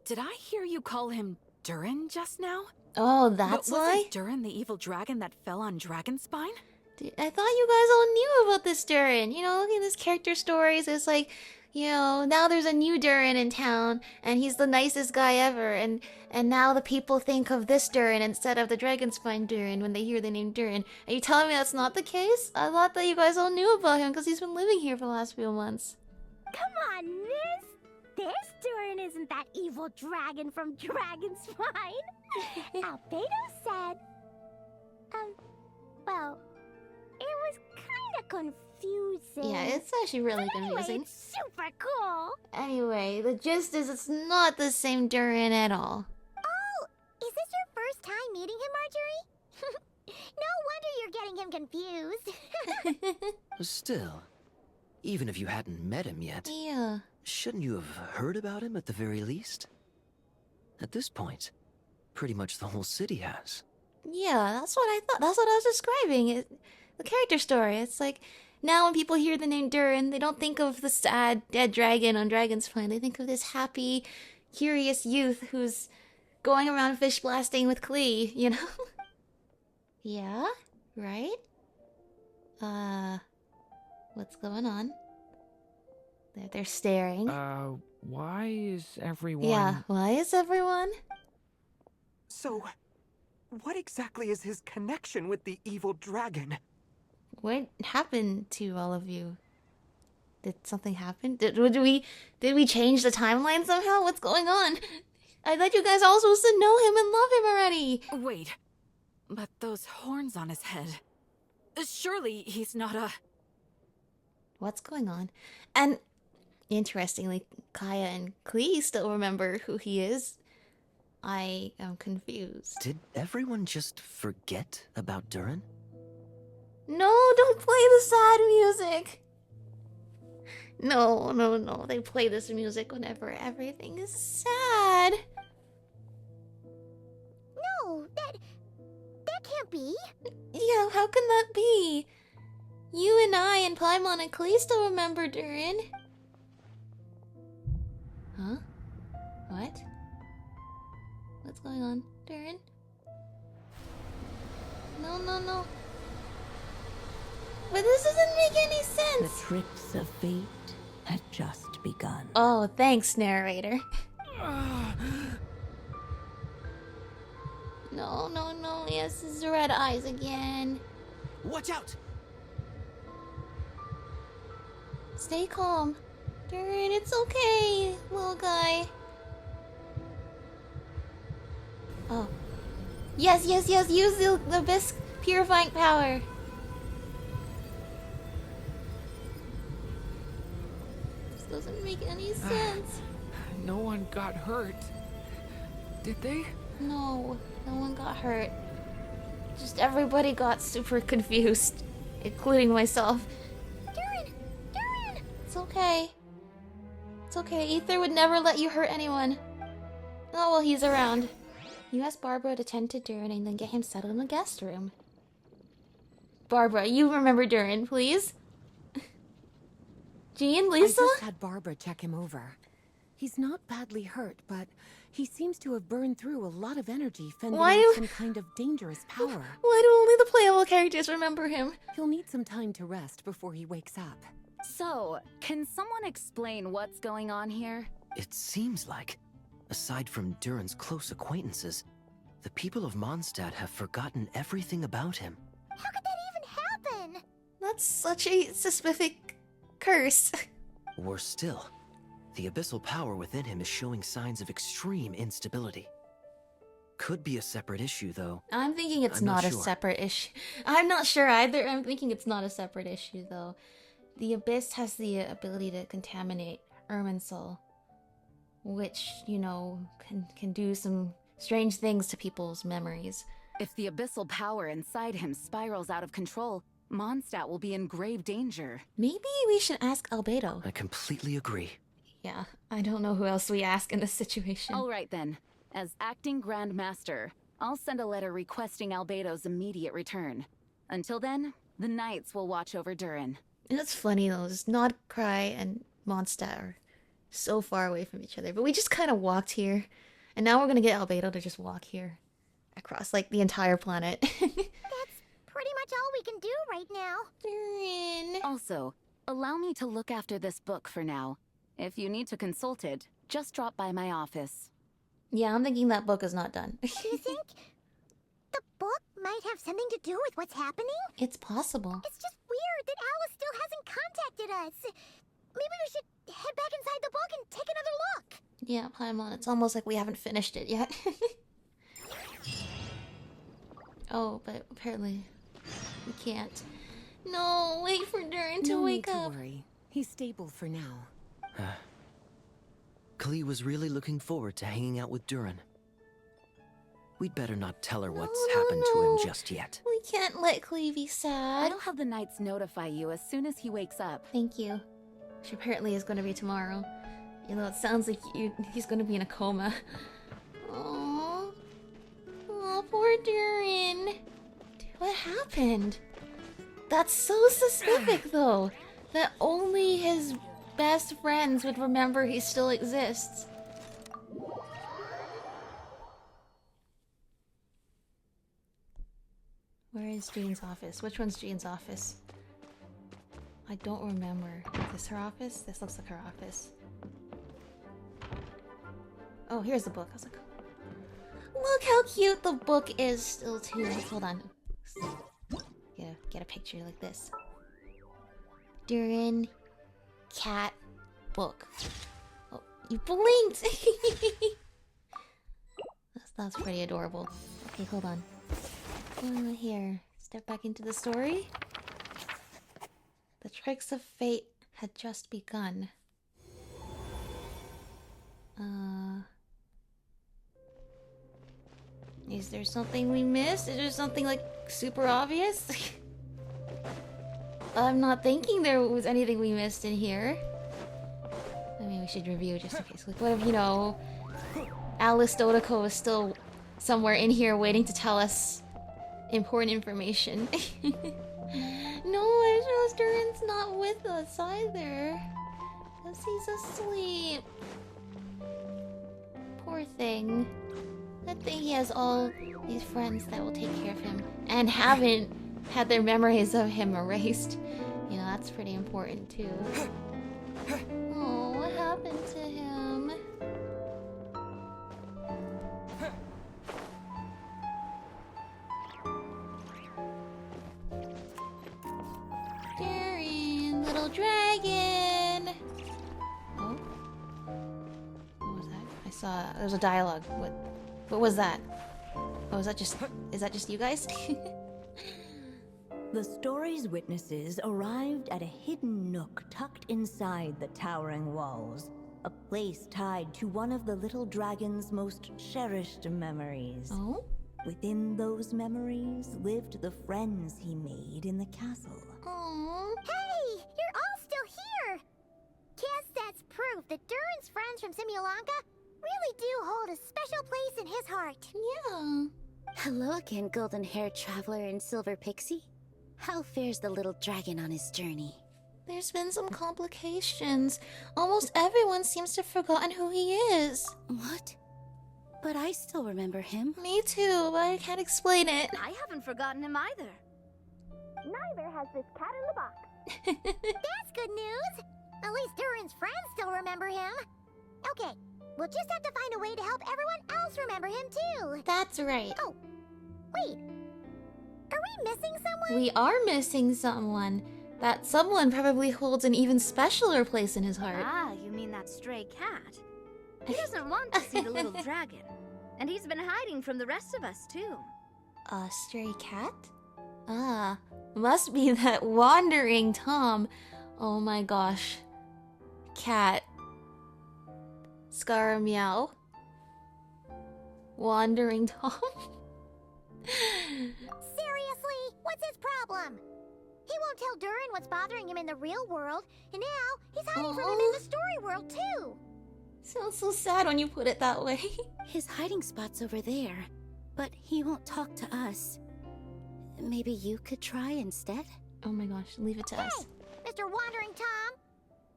Did I hear you call him Durin just now? Oh, that's but why? wasn't Durin the evil dragon that fell on Dragonspine? Dude, I thought you guys all knew about this Durin. You know, looking at this character stories, it's like, you know, now there's a new Durin in town, and he's the nicest guy ever, and now the people think of this Durin instead of the Dragonspine Durin when they hear the name Durin. Are you telling me that's not the case? I thought that you guys all knew about him because he's been living here for the last few months. Come on, miss. This Durin isn't that evil dragon from Dragonspine. Albedo said... well, it was kind of confusing. Yeah, it's actually really But anyway, confusing. it's super cool. Anyway, the gist is it's not the same Durin at all. Oh, meeting him, Marjorie? No wonder you're getting him confused. Still, even if you hadn't met him yet, Yeah. shouldn't you have heard about him at the very least? At this point, pretty much the whole city has. Yeah, that's what I thought. That's what I was describing. The character story. It's like, now when people hear the name Durin, they don't think of the sad, dead dragon on Dragon's Plain. They think of this happy, curious youth who's going around fish blasting with Klee, you know? Yeah? Right? What's going on? They're staring. Why is everyone... Yeah, why is everyone? So, what exactly is his connection with the evil dragon? What happened to all of you? Did something happen? Did we change the timeline somehow? What's going on? I thought you guys all supposed to know him and love him already. Wait, but those horns on his head. Surely he's not a... What's going on? And interestingly, Kaya and Klee still remember who he is. I am confused. Did everyone just forget about Durin? No, don't play the sad music. No. They play this music whenever everything is sad. No, that can't be. Yeah, how can that be? You and I and Paimon and Klee still remember Durin. Huh? What? What's going on? Durin? No. But this doesn't make any sense. The tricks of fate had just begun. Oh, thanks, narrator. No. Yes, his red eyes again. Watch out! Stay calm. Durin, it's okay, little guy. Oh. Yes. Use the abyss purifying power. This doesn't make any sense. No one got hurt. Did they? No one got hurt. Just everybody got super confused, including myself. Durin! It's okay. Aether would never let you hurt anyone. Oh, well, he's around. You ask Barbara to tend to Durin and then get him settled in the guest room. Barbara, you remember Durin, please? Jean, Lisa? I just had Barbara check him over. He's not badly hurt, but he seems to have burned through a lot of energy fending off some kind of dangerous power. Why do only the playable characters remember him? He'll need some time to rest before he wakes up. So, can someone explain what's going on here? It seems like, aside from Durin's close acquaintances, the people of Mondstadt have forgotten everything about him. How could that even happen? That's such a specific curse. Worse still, the abyssal power within him is showing signs of extreme instability. Could be a separate issue, though. I'm thinking it's I'm not not a sure. separate issue. I'm not sure either. I'm thinking it's not a separate issue, though. The abyss has the ability to contaminate Irminsul, which, you know, can do some strange things to people's memories. If the abyssal power inside him spirals out of control, Mondstadt will be in grave danger. Maybe we should ask Albedo. I completely agree. Yeah, I don't know who else we ask in this situation. All right then. As acting Grand Master, I'll send a letter requesting Albedo's immediate return. Until then, the Knights will watch over Durin. It's funny though, just Nod, Cry, and Mondstadt are so far away from each other, but we just kind of walked here, and now we're gonna get Albedo to just walk here across like the entire planet. That's pretty much all we can do right now. Durin. Also, allow me to look after this book for now. If you need to consult it, just drop by my office. Yeah, I'm thinking that book is not done. Do you think the book might have something to do with what's happening? It's possible. It's just weird that Alice still hasn't contacted us. Maybe we should head back inside the book and take another look. Yeah, Paimon, it's almost like we haven't finished it yet. Oh, but apparently we can't. No, wait for Durin to wake up. No need to worry. He's stable for now. Klee was really looking forward to hanging out with Durin. we'd better not tell her what's No, happened to no. him just yet. We can't let Clee be sad. I'll have the knights notify you as soon as he wakes up. Thank you. Which apparently is going to be tomorrow. You know, it sounds like he's going to be in a coma. Aww. Aw, poor Durin. What happened? That's so specific, though. That only his best friends would remember he still exists. Where is Jean's office? Which one's Jean's office? I don't remember. Is this her office? This looks like her office. Oh, here's the book. I was like, look how cute the book is still too. Hold on. Get a picture like this. Durin, cat, book. Oh, you blinked! that's pretty adorable. Okay, hold on. Here, step back into the story. The tricks of fate had just begun. Is there something we missed? Is there something like super obvious? I'm not thinking there was anything we missed in here. I mean, we should review just in case. Like, what if, you know, Alice Dodoko is still somewhere in here waiting to tell us important information. No, I just Durin's not with us either. Because he's asleep. Poor thing. Good thing he has all these friends that will take care of him and haven't had their memories of him erased. You know, that's pretty important too. Oh, what happened to him? Durin, little dragon! Oh? What was that? I saw... there was a dialogue. What was that? Oh, is that just you guys? The story's witnesses arrived at a hidden nook tucked inside the towering walls. A place tied to one of the little dragon's most cherished memories. Oh? Within those memories lived the friends he made in the castle. Aww. Hey! You're all still here! Guess that's proof that Durin's friends from Simulanka really do hold a special place in his heart. Yeah. Hello again, golden-haired traveler and silver pixie. How fares the little dragon on his journey? There's been some complications. Almost everyone seems to have forgotten who he is. What? But I still remember him. Me too, but I can't explain it. I haven't forgotten him either. Neither has this cat in the box. That's good news! At least Durin's friends still remember him. Okay, we'll just have to find a way to help everyone else remember him too. That's right. Oh, wait. Are we missing someone? We are missing someone. That someone probably holds an even specialer place in his heart. Ah, you mean that stray cat? He doesn't want to see the little dragon. And he's been hiding from the rest of us, too. A stray cat? Ah, must be that wandering Tom. Oh my gosh. Cat. Scar meow. Wandering Tom? Seriously? What's his problem? He won't tell Durin what's bothering him in the real world, and now he's hiding from him in the story world too. Sounds so sad when you put it that way. His hiding spot's over there, but he won't talk to us. Maybe you could try instead? Oh my gosh, leave it to us. Mr. Wandering Tom,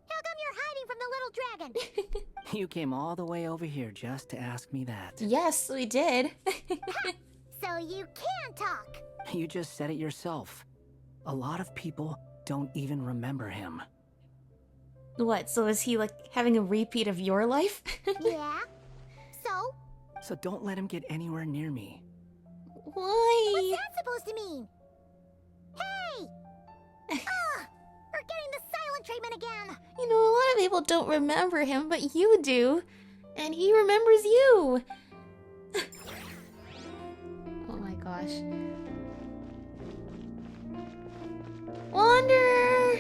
how come you're hiding from the little dragon? You came all the way over here just to ask me that. Yes, we did. So you can talk. You just said it yourself. A lot of people don't even remember him. What, so is he like having a repeat of your life? Yeah? So? So don't let him get anywhere near me. Why? What's that supposed to mean? Hey! Ugh! We're getting the silent treatment again! You know, a lot of people don't remember him, but you do. And he remembers you. Oh my gosh. Wanderer!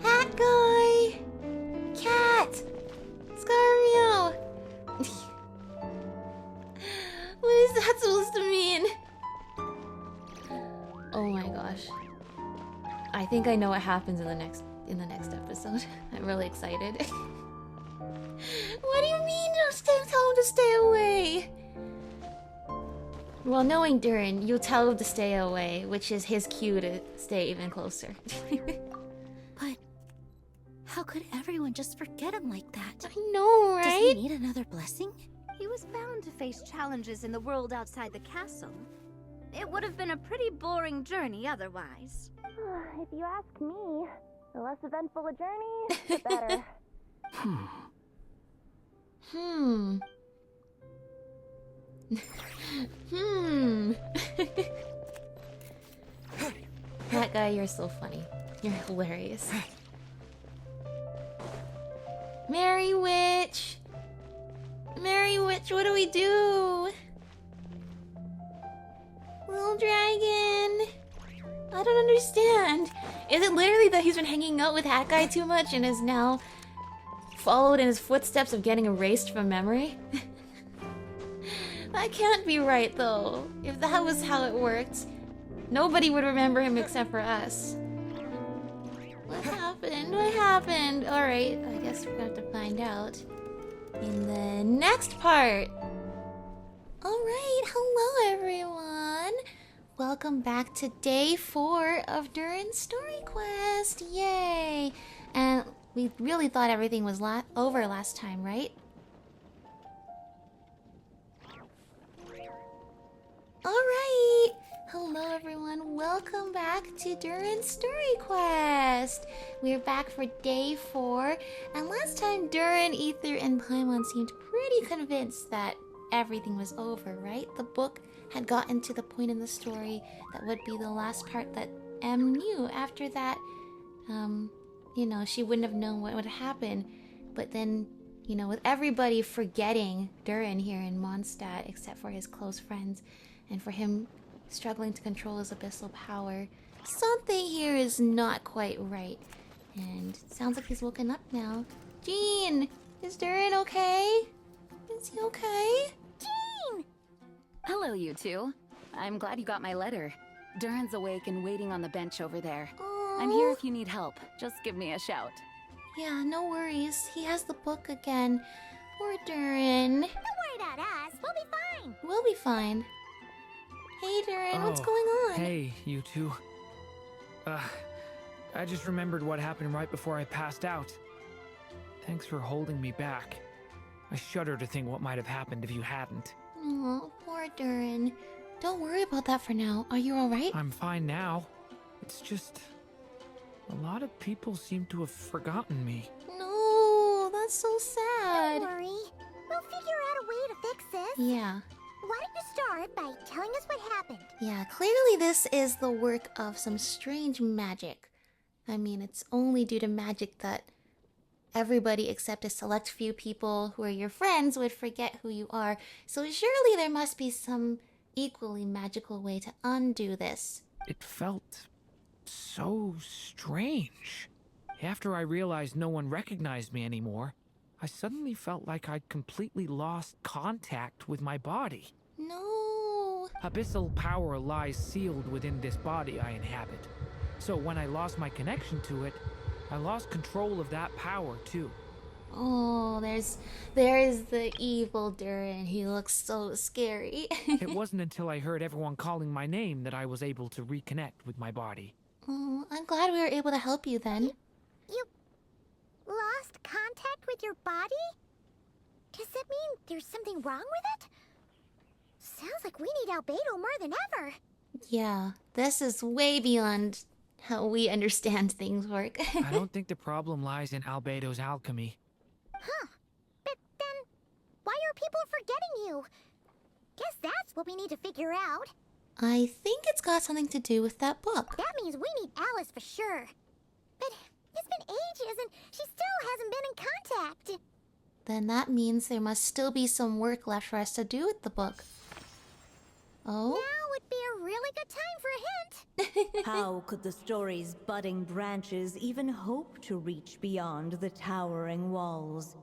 Hat guy! Cat! Scario! What is I think I know what happens in the next episode. I'm really excited. What do you mean? Just tell him to stay away. Well, knowing Durin, you'll tell him to stay away, which is his cue to stay even closer. But how could everyone just forget him like that? I know, right? Does he need another blessing? He was bound to face challenges in the world outside the castle. It would have been a pretty boring journey otherwise. If you ask me, the less eventful a journey, the better. That guy, you're so funny. You're hilarious. Mary Witch! Mary Witch, what do we do? Little dragon! I don't understand. Is it literally that he's been hanging out with Hat Guy too much and is now followed in his footsteps of getting erased from memory? That can't be right, though. If that was how it worked, nobody would remember him except for us. What happened? What happened? Alright, I guess we're gonna have to find out in the next part. Alright, hello everyone. Welcome back to day 4 of Durin's story quest. Yay! And we really thought everything was over last time, right? Alright! Hello everyone, welcome back to Durin's story quest! We're back for day 4, and last time Durin, Ether, and Paimon seemed pretty convinced that everything was over, right? The book had gotten to the point in the story that would be the last part that Em knew. After that, you know, she wouldn't have known what would happen. But then, you know, with everybody forgetting Durin here in Mondstadt, except for his close friends, and for him struggling to control his abyssal power, something here is not quite right. And it sounds like he's woken up now. Jean! Is Durin okay? Is he okay? Jean! Hello, you two. I'm glad you got my letter. Durin's awake and waiting on the bench over there. Aww. I'm here if you need help. Just give me a shout. Yeah, no worries. He has the book again. Poor Durin. Don't worry about us. We'll be fine. We'll be fine. Hey, Durin, what's going on? Hey, you two. I just remembered what happened right before I passed out. Thanks for holding me back. I shudder to think what might have happened if you hadn't. Oh, poor Durin. Don't worry about that for now. Are you alright? I'm fine now. It's just... a lot of people seem to have forgotten me. No, that's so sad. Don't worry. We'll figure out a way to fix this. Yeah. Why don't you start by telling us what happened? Yeah, clearly this is the work of some strange magic. I mean, it's only due to magic that everybody except a select few people who are your friends would forget who you are. So surely there must be some equally magical way to undo this. It felt so strange. After I realized no one recognized me anymore, I suddenly felt like I'd completely lost contact with my body. No. Abyssal power lies sealed within this body I inhabit. So when I lost my connection to it, I lost control of that power too. Oh, there's the evil Durin. He looks so scary. It wasn't until I heard everyone calling my name that I was able to reconnect with my body. Oh, I'm glad we were able to help you then. You lost contact with your body? Does that mean there's something wrong with it? Sounds like we need Albedo more than ever. Yeah, this is way beyond how we understand things work. I don't think the problem lies in Albedo's alchemy. Huh. But then, why are people forgetting you? Guess that's what we need to figure out. I think it's got something to do with that book. That means we need Alice for sure. But it's been ages and she still hasn't been in contact. Then that means there must still be some work left for us to do with the book. Oh? Now would be a really good time for a hint. How could the story's budding branches even hope to reach beyond the towering walls?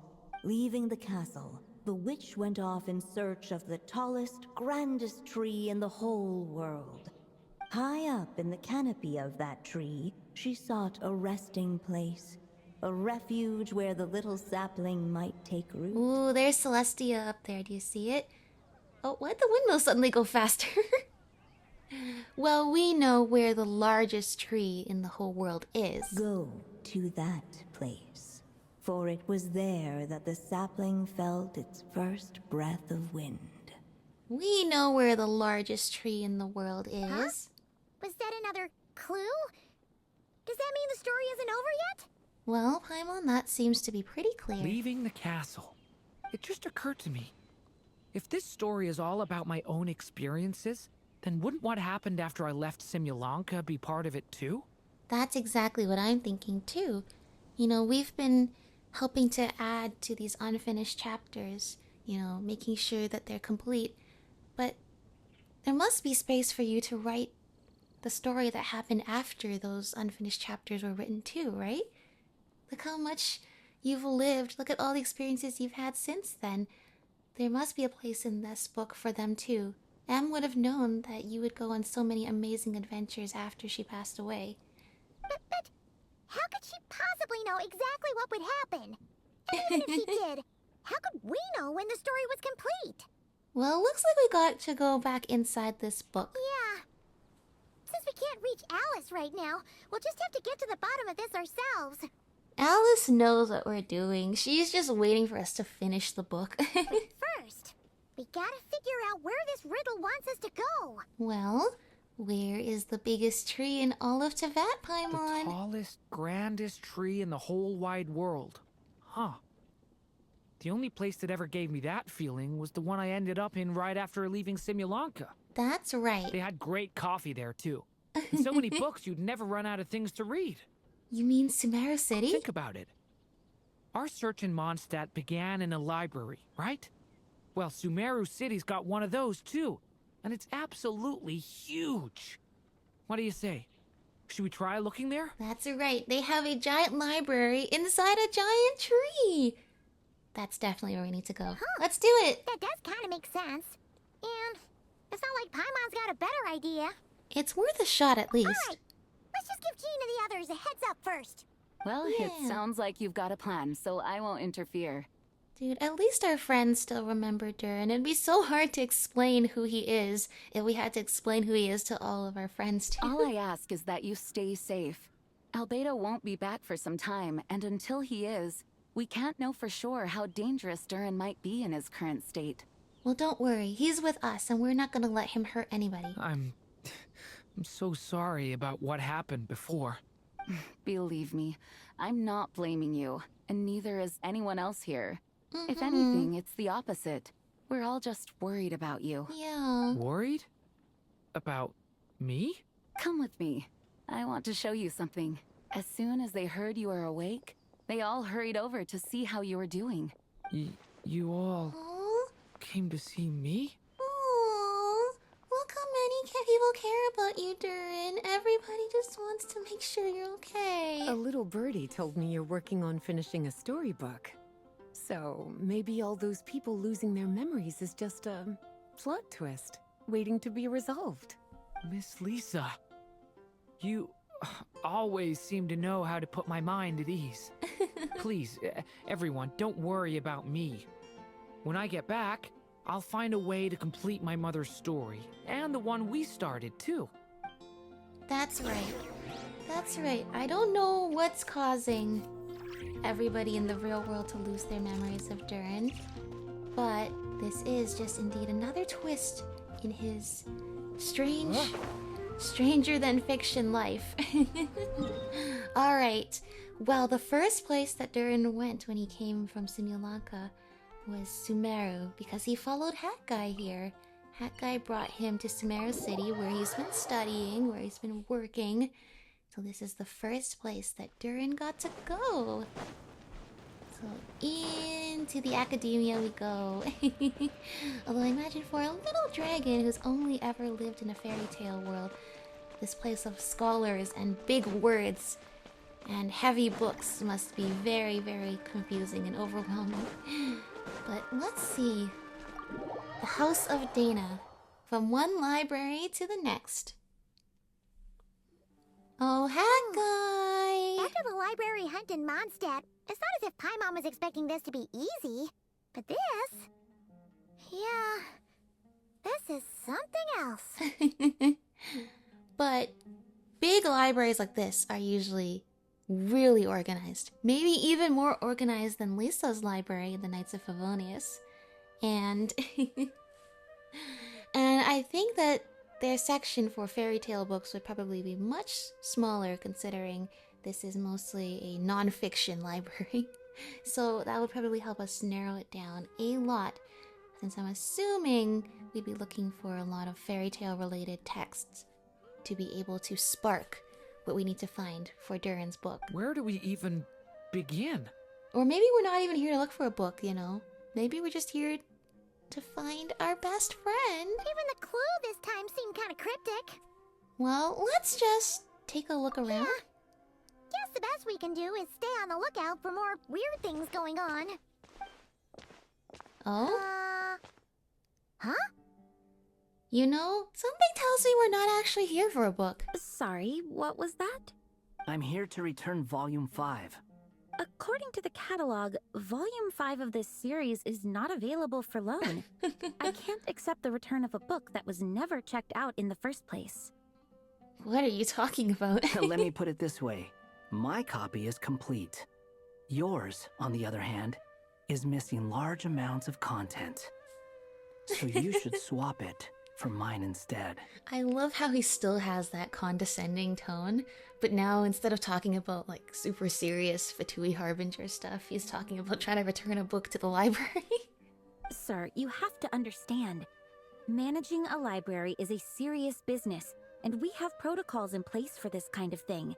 Leaving the castle, the witch went off in search of the tallest, grandest tree in the whole world. High up in the canopy of that tree, she sought a resting place, a refuge where the little sapling might take root. Ooh, there's Celestia up there. Do you see it? Oh, why'd the windmill suddenly go faster? Well, we know where the largest tree in the whole world is. Go to that place, for it was there that the sapling felt its first breath of wind. We know where the largest tree in the world is. Huh? Was that another clue? Does that mean the story isn't over yet? Well, Paimon, that seems to be pretty clear. Leaving the castle. It just occurred to me. If this story is all about my own experiences, then wouldn't what happened after I left Simulanka be part of it too? That's exactly what I'm thinking too. You know, we've been helping to add to these unfinished chapters, you know, making sure that they're complete. But there must be space for you to write the story that happened after those unfinished chapters were written too, right? Look how much you've lived. Look at all the experiences you've had since then. There must be a place in this book for them too. Em would have known that you would go on so many amazing adventures after she passed away. But how could she possibly know exactly what would happen? And even if she did, how could we know when the story was complete? Well, looks like we got to go back inside this book. Yeah. Since we can't reach Alice right now, we'll just have to get to the bottom of this ourselves. Alice knows what we're doing. She's just waiting for us to finish the book. But first, we gotta figure out where this riddle wants us to go. Well, where is the biggest tree in all of Teyvat, Paimon? The tallest, grandest tree in the whole wide world. Huh. The only place that ever gave me that feeling was the one I ended up in right after leaving Simulanka. That's right. They had great coffee there, too. And so many books you'd never run out of things to read. You mean Sumeru City? Think about it. Our search in Mondstadt began in a library, right? Well, Sumeru City's got one of those, too. And it's absolutely huge. What do you say? Should we try looking there? That's right. They have a giant library inside a giant tree. That's definitely where we need to go. Huh. Let's do it. That does kind of make sense. And it's not like Paimon's got a better idea. It's worth a shot at least. All right. Let's just give Jean and the others a heads up first. Well, it sounds like you've got a plan, so I won't interfere. Dude, at least our friends still remember Durin. It'd be so hard to explain who he is if we had to explain who he is to all of our friends too. All I ask is that you stay safe. Albedo won't be back for some time, and until he is, we can't know for sure how dangerous Durin might be in his current state. Well, don't worry. He's with us, and we're not gonna let him hurt anybody. I'm so sorry about what happened before. Believe me, I'm not blaming you, and neither is anyone else here. If anything, it's the opposite. We're all just worried about you. Yeah. Worried? About me? Come with me. I want to show you something. As soon as they heard you were awake, they all hurried over to see how you were doing. You all came to see me? Aww. Look how many people care about you, Durin. Everybody just wants to make sure you're okay. A little birdie told me you're working on finishing a storybook. So maybe all those people losing their memories is just a plot twist, waiting to be resolved. Miss Lisa, you always seem to know how to put my mind at ease. Please, everyone, don't worry about me. When I get back, I'll find a way to complete my mother's story, and the one we started, too. That's right. That's right. I don't know what's causing everybody in the real world to lose their memories of Durin, but this is just indeed another twist in his strange, stranger than fiction life. Alright, well, the first place that Durin went when he came from Simulanka was Sumeru, because he followed Hat Guy here. Hat Guy brought him to Sumeru City, where he's been studying, where he's been working. So this is the first place that Durin got to go. So into the academia we go. Although I imagine for a little dragon who's only ever lived in a fairy tale world, this place of scholars and big words and heavy books must be very, very confusing and overwhelming. But let's see. The House of Dana. From one library to the next. Oh, Hat Guy! After the library hunt in Mondstadt, it's not as if Paimon was expecting this to be easy. But this... yeah... this is something else. But big libraries like this are usually really organized. Maybe even more organized than Lisa's library, the Knights of Favonius. And... and I think that their section for fairy tale books would probably be much smaller considering this is mostly a non-fiction library. So that would probably help us narrow it down a lot, since I'm assuming we'd be looking for a lot of fairy tale related texts to be able to spark what we need to find for Durin's book. Where do we even begin? Or maybe we're not even here to look for a book, you know? Maybe we're just here to find our best friend. Even the clue this time seemed kind of cryptic. Well, let's just take a look around. Yeah. Guess the best we can do is stay on the lookout for more weird things going on. Oh? Huh? You know, something tells me we're not actually here for a book. Sorry, what was that? I'm here to return Volume 5. According to the catalog, Volume 5 of this series is not available for loan. I can't accept the return of a book that was never checked out in the first place. What are you talking about? Let me put it this way. My copy is complete. Yours, on the other hand, is missing large amounts of content. So you should swap it for mine instead. I love how he still has that condescending tone, but now instead of talking about like super serious Fatui Harbinger stuff, he's talking about trying to return a book to the library. Sir, you have to understand. Managing a library is a serious business, and we have protocols in place for this kind of thing.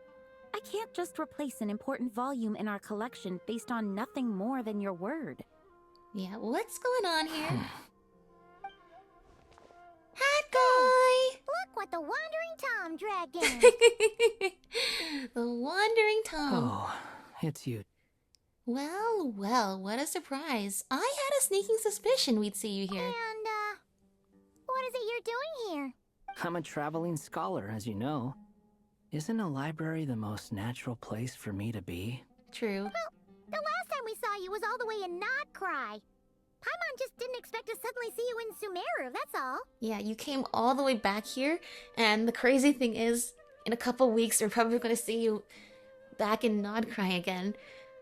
I can't just replace an important volume in our collection based on nothing more than your word. Yeah, what's going on here? Hat Guy! Look what the Wandering Tom dragged in. The Wandering Tom. Oh, it's you. Well, well, what a surprise. I had a sneaking suspicion we'd see you here. And, what is it you're doing here? I'm a traveling scholar, as you know. Isn't a library the most natural place for me to be? True. Well, the last time we saw you was all the way in Nodcry. Paimon just didn't expect to suddenly see you in Sumeru, that's all. Yeah, you came all the way back here, and the crazy thing is, in a couple weeks, we're probably going to see you back in Nodcry again.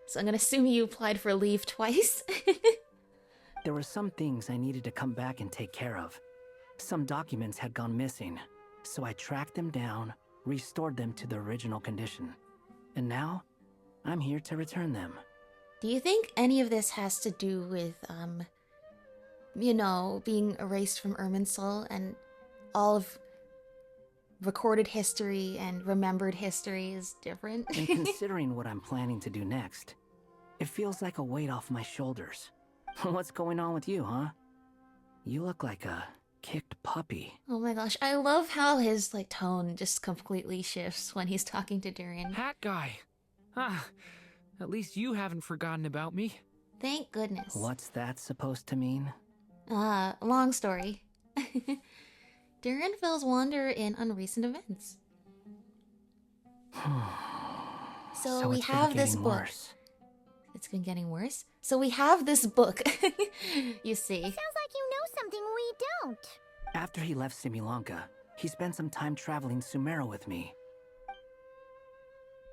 So I'm going to assume you applied for leave twice. There were some things I needed to come back and take care of. Some documents had gone missing, so I tracked them down, restored them to the original condition. And now, I'm here to return them. Do you think any of this has to do with, you know, being erased from Irminsul and all of recorded history and remembered history is different? And considering what I'm planning to do next, it feels like a weight off my shoulders. What's going on with you, huh? You look like a kicked puppy. Oh my gosh, I love how his like tone just completely shifts when he's talking to Durin. Hat Guy. Ah, at least you haven't forgotten about me. Thank goodness. What's that supposed to mean? Long story. Durin fills wander in unrecent events. So we have this book. Worse. It's been getting worse. So we have this book. You see. It sounds like you know something we don't. After he left Simulanka, he spent some time traveling Sumeru with me.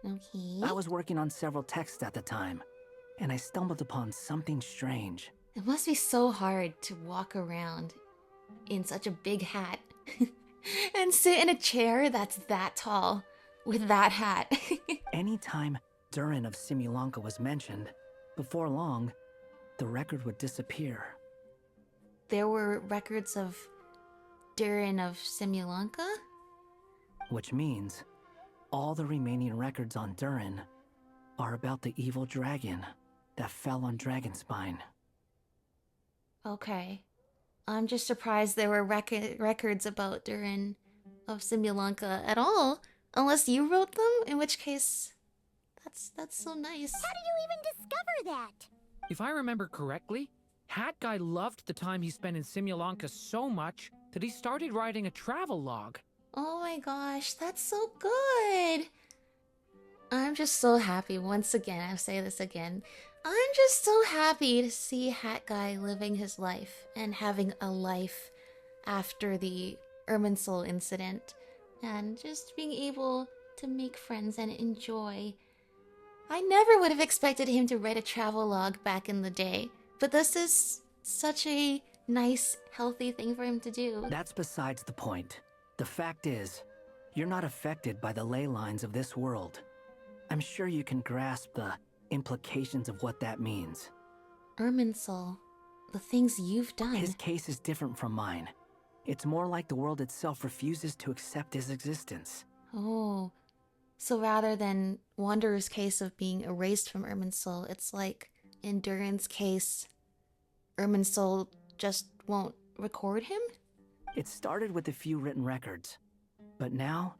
Okay. I was working on several texts at the time, and I stumbled upon something strange. It must be so hard to walk around in such a big hat and sit in a chair that's that tall with that hat. Anytime Durin of Simulanka was mentioned, before long, the record would disappear. There were records of Durin of Simulanka? Which means all the remaining records on Durin are about the evil dragon that fell on Dragonspine. Okay. I'm just surprised there were records about Durin of Simulanka at all, unless you wrote them, in which case, that's so nice. How did you even discover that? If I remember correctly, Hat Guy loved the time he spent in Simulanka so much that he started writing a travel log. Oh my gosh, that's so good! I'm just so happy, once again, I'll say this again. I'm just so happy to see Hat Guy living his life and having a life after the Irminsul incident. And just being able to make friends and enjoy. I never would have expected him to write a travel log back in the day. But this is such a nice, healthy thing for him to do. That's besides the point. The fact is, you're not affected by the ley lines of this world. I'm sure you can grasp the implications of what that means. Irminsul, the things you've done. His case is different from mine. It's more like the world itself refuses to accept his existence. Oh, so rather than Wanderer's case of being erased from Irminsul, it's like in Durin's case, Irminsul just won't record him? It started with a few written records, but now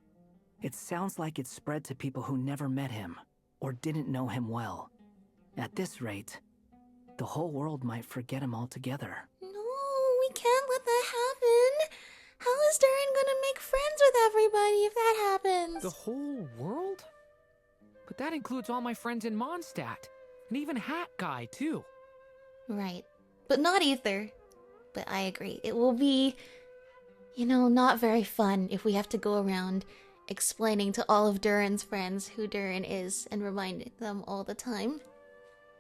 it sounds like it's spread to people who never met him or didn't know him well. At this rate, the whole world might forget him altogether. No, we can't let that happen. How is Durin gonna make friends with everybody if that happens? The whole world? But that includes all my friends in Mondstadt, and even Hat Guy, too. Right, but not Ether. But I agree, it will be, you know, not very fun if we have to go around explaining to all of Durin's friends who Durin is and reminding them all the time.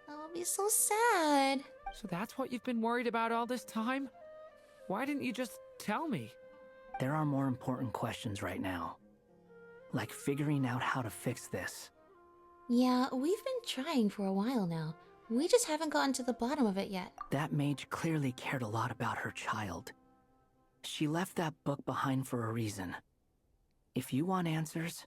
That will be so sad. So that's what you've been worried about all this time? Why didn't you just tell me? There are more important questions right now. Like figuring out how to fix this. Yeah, we've been trying for a while now. We just haven't gotten to the bottom of it yet. That mage clearly cared a lot about her child. She left that book behind for a reason. If you want answers,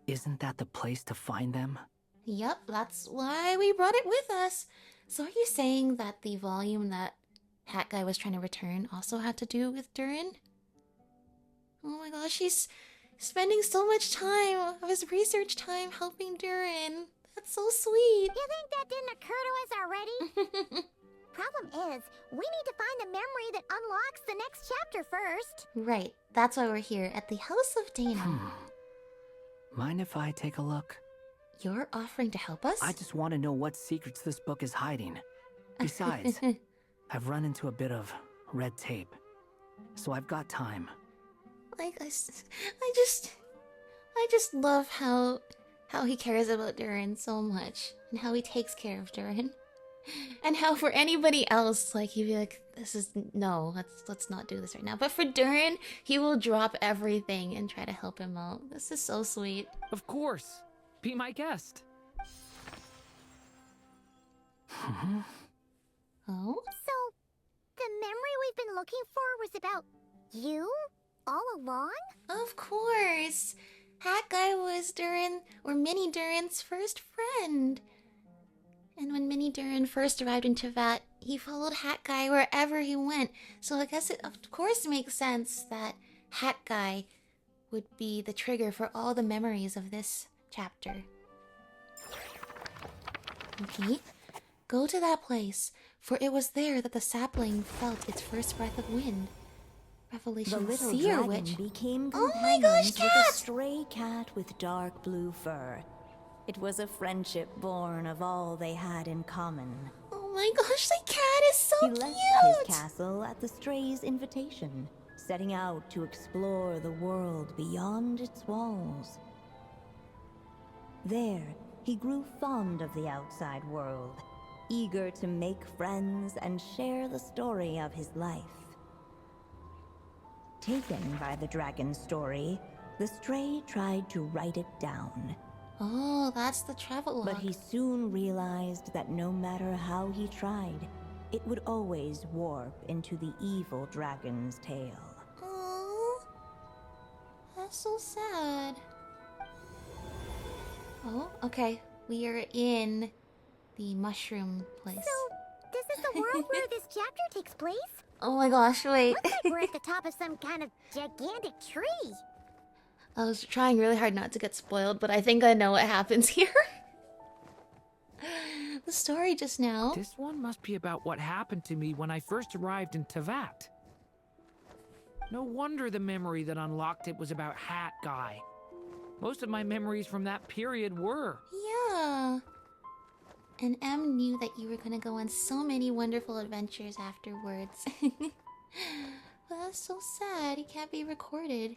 isn't that the place to find them? Yep, that's why we brought it with us. So are you saying that the volume that Hat Guy was trying to return also had to do with Durin? Oh my gosh, he's spending so much time of his research time helping Durin. That's so sweet. You think that didn't occur to us already? Problem is, we need to find the memory that unlocks the next chapter first. Right, that's why we're here at the House of Dana. Mind if I take a look? You're offering to help us? I just want to know what secrets this book is hiding. Besides, I've run into a bit of red tape, so I've got time. Like, I just love how he cares about Durin so much, and how he takes care of Durin. And how for anybody else, like, he'd be like, no, let's not do this right now. But for Durin, he will drop everything and try to help him out. This is so sweet. Of course. Be my guest. Oh? So, the memory we've been looking for was about you? All along? Of course. Hat Guy was Durin, or Mini Durin's first friend. And when Mini Durin first arrived in Tevat, he followed Hat Guy wherever he went. So I guess it of course makes sense that Hat Guy would be the trigger for all the memories of this chapter. Okay, go to that place, for it was there that the sapling felt its first breath of wind. Revelation The little Seer dragon Witch. became Oh my gosh, companions with a cat! stray cat with dark blue fur. It was a friendship born of all they had in common. Oh my gosh, the cat is so He cute! left his castle at the stray's invitation, setting out to explore the world beyond its walls. There, he grew fond of the outside world, eager to make friends and share the story of his life. Taken by the dragon's story, the stray tried to write it down. Oh, that's the travel log. But he soon realized that no matter how he tried, it would always warp into the evil dragon's tale. Oh, that's so sad. Oh, okay. We are in the mushroom place. So, this is the world where this chapter takes place? Oh my gosh, wait. Looks like we're at the top of some kind of gigantic tree. I was trying really hard not to get spoiled, but I think I know what happens here. The story just now. This one must be about what happened to me when I first arrived in Tevat. No wonder the memory that unlocked it was about Hat Guy. Most of my memories from that period were. Yeah. And Em knew that you were gonna go on so many wonderful adventures afterwards. But that's so sad. He can't be recorded.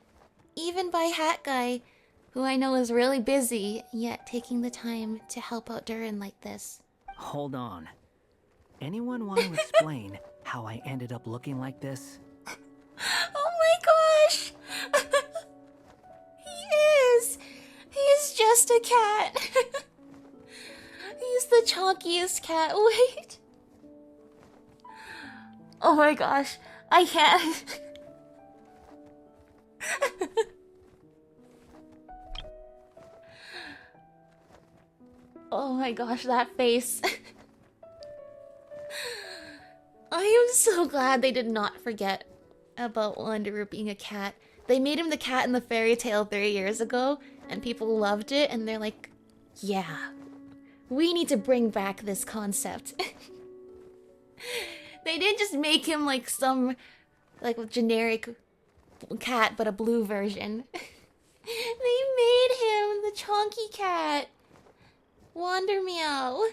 Even by Hat Guy, who I know is really busy, yet taking the time to help out Durin like this. Hold on. Anyone want to explain how I ended up looking like this? Oh my gosh! He is! He's just a cat! He's the chunkiest cat. Wait. Oh my gosh. I can't. Oh my gosh, that face. I am so glad they did not forget about Wanderer being a cat. They made him the cat in the fairy tale 3 years ago, and people loved it, and they're like, yeah, we need to bring back this concept. They didn't just make him like some generic cat, but a blue version. They made him the chunky cat. Wander Meow.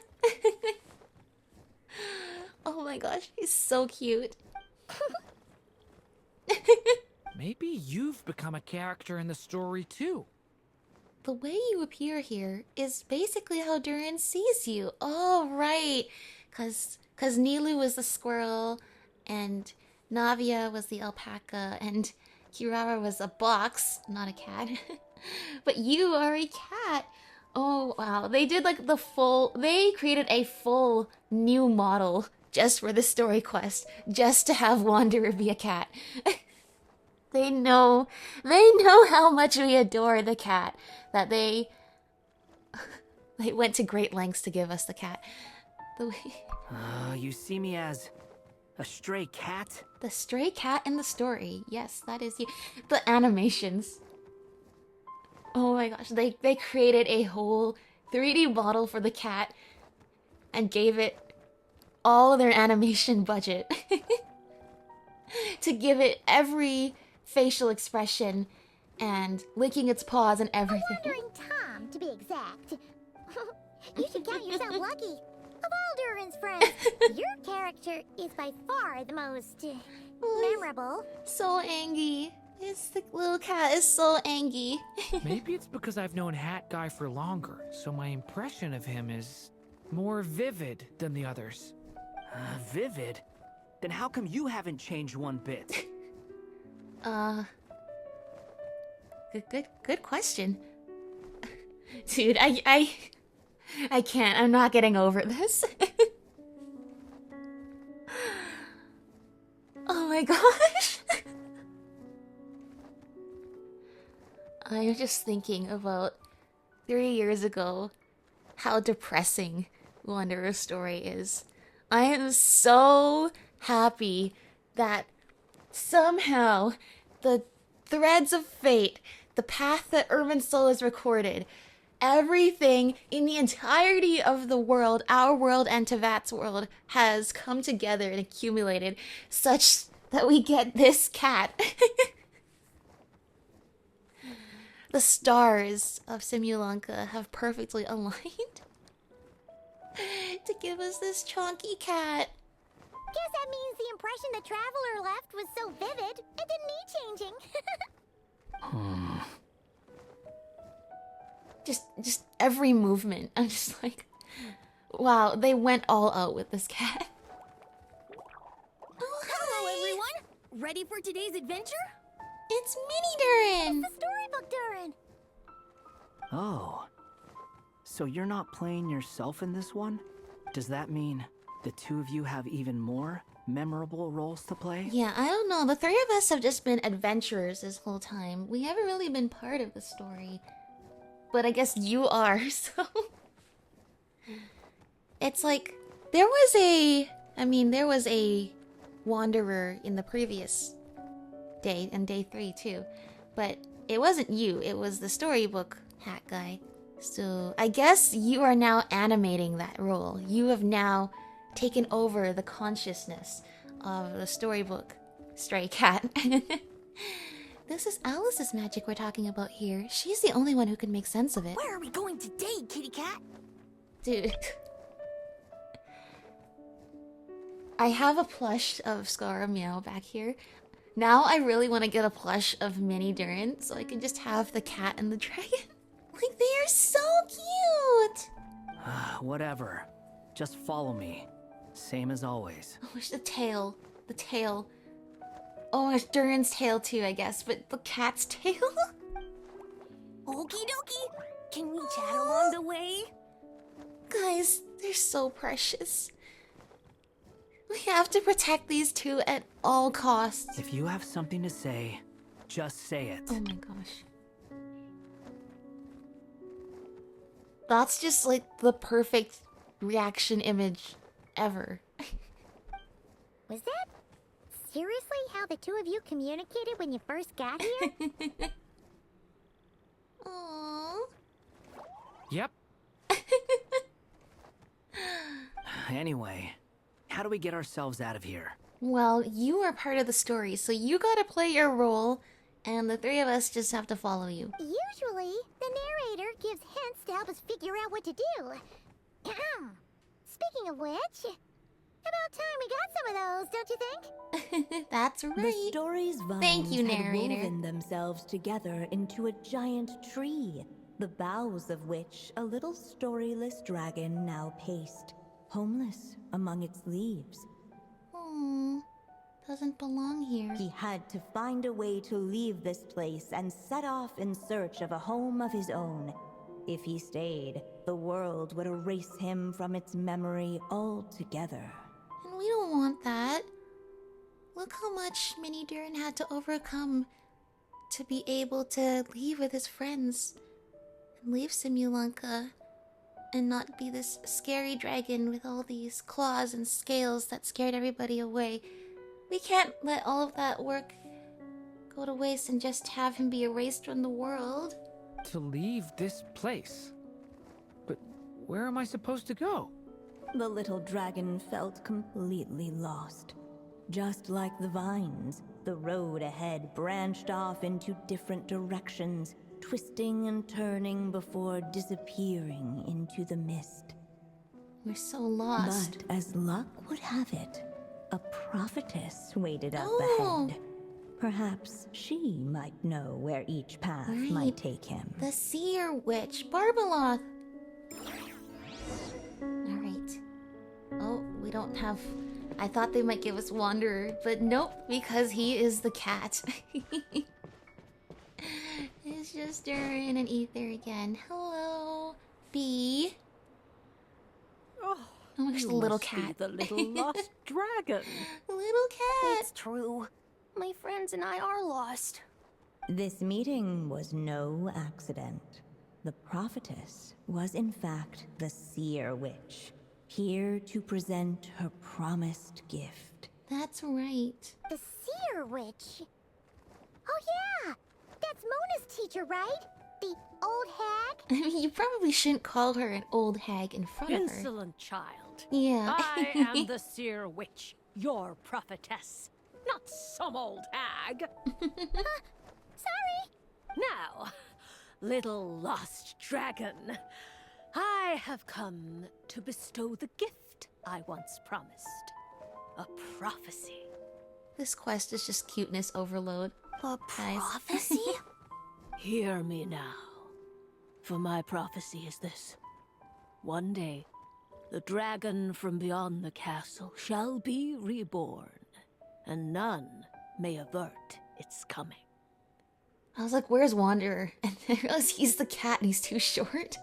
Oh my gosh, he's so cute. Maybe you've become a character in the story too. The way you appear here is basically how Durin sees you. Oh, right. Cause Nilu was the squirrel, and Navia was the alpaca, and Kirara was a box, not a cat. But you are a cat. Oh, wow. They did they created a full new model just for the story quest, just to have Wanderer be a cat. They know how much we adore the cat, that they went to great lengths to give us the cat. You see me as a stray cat? The stray cat in the story. Yes, that is you. The animations. Oh my gosh, they created a whole 3D model for the cat and gave it all their animation budget to give it every facial expression and licking its paws and everything. A wandering Tom, to be exact. You should count yourself lucky. Of all Durin's friends, your character is by far the most memorable. So angry. This little cat is so angry. Maybe it's because I've known Hat Guy for longer, so my impression of him is more vivid than the others. Vivid? Then how come you haven't changed one bit? Good question. Dude, I can't. I'm not getting over this. Oh my gosh. I'm just thinking about 3 years ago, how depressing Wanderer's story is. I am so happy that somehow the threads of fate, the path that Urban Soul has recorded, everything in the entirety of the world, our world and Tevat's world, has come together and accumulated such that we get this cat. The stars of Simulanka have perfectly aligned to give us this chunky cat. Guess that means the impression the traveler left was so vivid, it didn't need changing. Just every movement. I'm just like, wow, they went all out with this cat. Oh, hello, everyone. Ready for today's adventure? It's Mini Durin. It's the storybook Durin. Oh. So you're not playing yourself in this one? Does that mean the two of you have even more memorable roles to play? Yeah, I don't know. The three of us have just been adventurers this whole time. We haven't really been part of the story. But I guess you are, so... It's like, there was a Wanderer in the previous day, and day 3 too. But it wasn't you, it was the storybook Hat Guy. So I guess you are now animating that role. You have now taken over the consciousness of the storybook Stray Cat. This is Alice's magic we're talking about here. She's the only one who can make sense of it. Where are we going today, kitty cat? Dude. I have a plush of Scara Meow back here. Now I really want to get a plush of Mini Durin so I can just have the cat and the dragon. Like, they are so cute! Whatever. Just follow me. Same as always. Oh, the tail. The tail. Oh, it's Durin's tail too, I guess, but the cat's tail? Okie dokie. Can we chat along the way? Guys, they're so precious. We have to protect these two at all costs. If you have something to say, just say it. Oh my gosh. That's just like the perfect reaction image ever. Was that seriously how the two of you communicated when you first got here? Aww. Yep. Anyway, how do we get ourselves out of here? Well, you are part of the story, so you gotta play your role, and the three of us just have to follow you. Usually, the narrator gives hints to help us figure out what to do. Speaking of which, about time we got some of those, don't you think? That's right. The story's vines Thank you, had narrator. woven themselves together into a giant tree, the boughs of which a little storyless dragon now paced, homeless among its leaves. Aww, doesn't belong here. He had to find a way to leave this place and set off in search of a home of his own. If he stayed, the world would erase him from its memory altogether. And we don't want that. Look how much Mini Durin had to overcome to be able to leave with his friends and leave Simulanka and not be this scary dragon with all these claws and scales that scared everybody away. We can't let all of that work go to waste and just have him be erased from the world. To leave this place? But where am I supposed to go? The little dragon felt completely lost. Just like the vines, the road ahead branched off into different directions, twisting and turning before disappearing into the mist. We're so lost. But as luck would have it, a prophetess waited up ahead. Perhaps she might know where each path might take him. The seer witch, Barbeloth. Alright. Oh, we don't have... I thought they might give us Wanderer, but nope, because he is the cat. It's just Durin and Ether again. Hello, Bee. Oh my gosh, the little cat. The little lost dragon. Little cat. It's true. My friends and I are lost. This meeting was no accident. The prophetess was in fact the seer witch, here to present her promised gift. That's right. The seer witch. Oh yeah, that's Mona's teacher, right? The old hag? I mean, you probably shouldn't call her an old hag in front of her. Insolent child. Yeah. I am the seer witch, your prophetess, not some old hag. Sorry. Now, little lost dragon, I have come to bestow the gift I once promised. A prophecy. This quest is just cuteness overload. A prophecy? Hear me now, for my prophecy is this. One day, the dragon from beyond the castle shall be reborn, and none may avert its coming. I was like, where's Wanderer? And then I realized he's the cat and he's too short.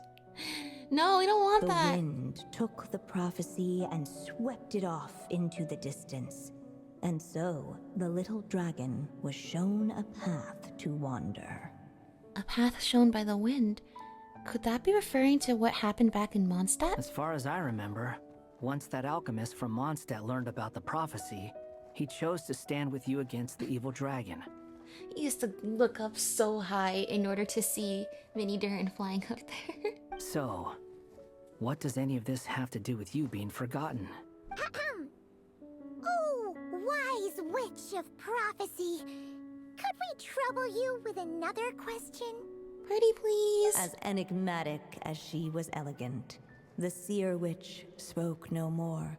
No, we don't want that. The wind took the prophecy and swept it off into the distance. And so, the little dragon was shown a path to wander. A path shown by the wind? Could that be referring to what happened back in Mondstadt? As far as I remember, once that alchemist from Mondstadt learned about the prophecy, he chose to stand with you against the evil dragon. He used to look up so high in order to see Mini Durin flying up there. So, what does any of this have to do with you being forgotten? Oh, wise witch of prophecy. Could we trouble you with another question? Pretty please. As enigmatic as she was elegant, the seer witch spoke no more,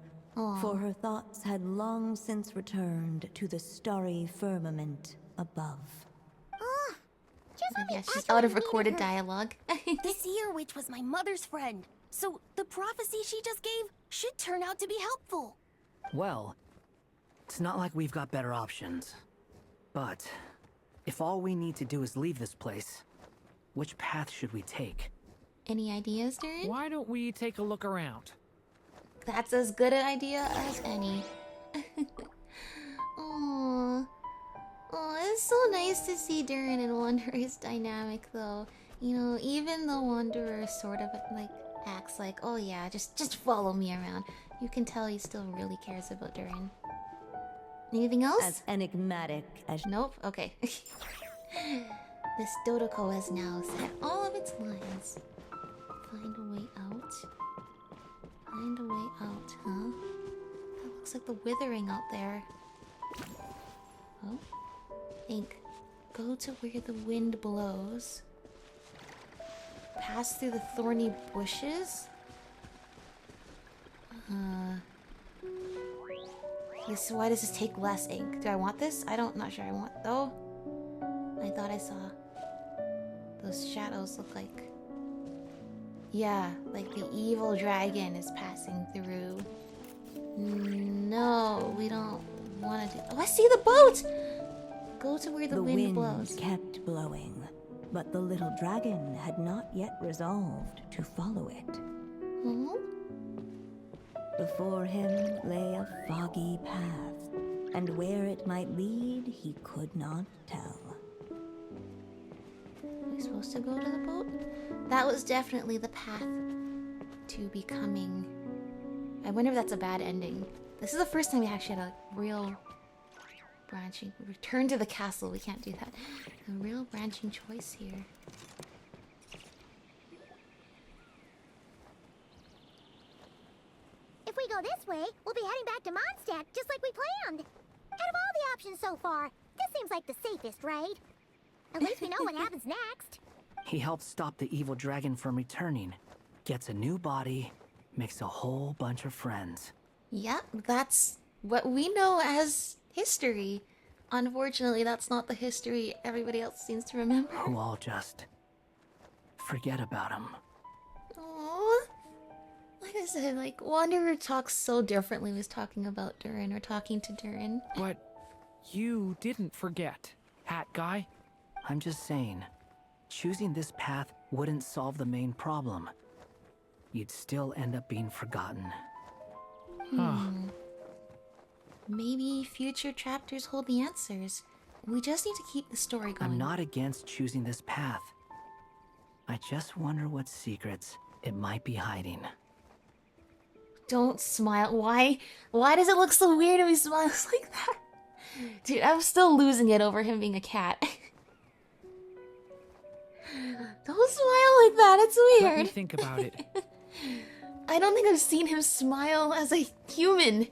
for her thoughts had long since returned to the starry firmament above. Yeah, she's out of recorded dialogue. The seer witch was my mother's friend, so the prophecy she just gave should turn out to be helpful. Well, it's not like we've got better options. But if all we need to do is leave this place, which path should we take? Any ideas, Durin? Why don't we take a look around? That's as good an idea as any. Aww. Oh, it's so nice to see Durin and Wanderer's dynamic, though. You know, even the Wanderer sort of like acts like, oh yeah, just follow me around. You can tell he still really cares about Durin. Anything else? As enigmatic as... Nope. Okay. This Dodoko has now said all of its lines. Find a way out. Find a way out, huh? That looks like the withering out there. Oh. Think. Go to where the wind blows. Pass through the thorny bushes. Why does this take less ink? Do I want this? Not sure I want though. I thought I saw those shadows look like. Yeah, like the evil dragon is passing through. No, we don't want to do. Oh, I see the boat! Go to where the wind blows. Kept blowing, but the little dragon had not yet resolved to follow it. Before him lay a foggy path, and where it might lead he could not tell. Are we supposed to go to the boat? That was definitely the path to becoming... I wonder if that's a bad ending. This is the first time we actually had a real branching... Return to the castle, we can't do that. A real branching choice here. If we go this way, we'll be heading back to Mondstadt, just like we planned. Out of all the options so far, this seems like the safest, right? At least we know what happens next. He helps stop the evil dragon from returning, gets a new body, makes a whole bunch of friends. Yeah, that's what we know as history. Unfortunately, that's not the history everybody else seems to remember. Who all just forget about him. Aww. Like I said, like, Wanderer talks so differently when he was talking about Durin or talking to Durin. But you didn't forget, Hat Guy. I'm just saying, choosing this path wouldn't solve the main problem. You'd still end up being forgotten. Maybe future chapters hold the answers. We just need to keep the story going. I'm not against choosing this path. I just wonder what secrets it might be hiding. Don't smile. Why does it look so weird if he smiles like that? Dude, I'm still losing it over him being a cat. Don't smile like that, it's weird. Let me think about it. I don't think I've seen him smile as a human.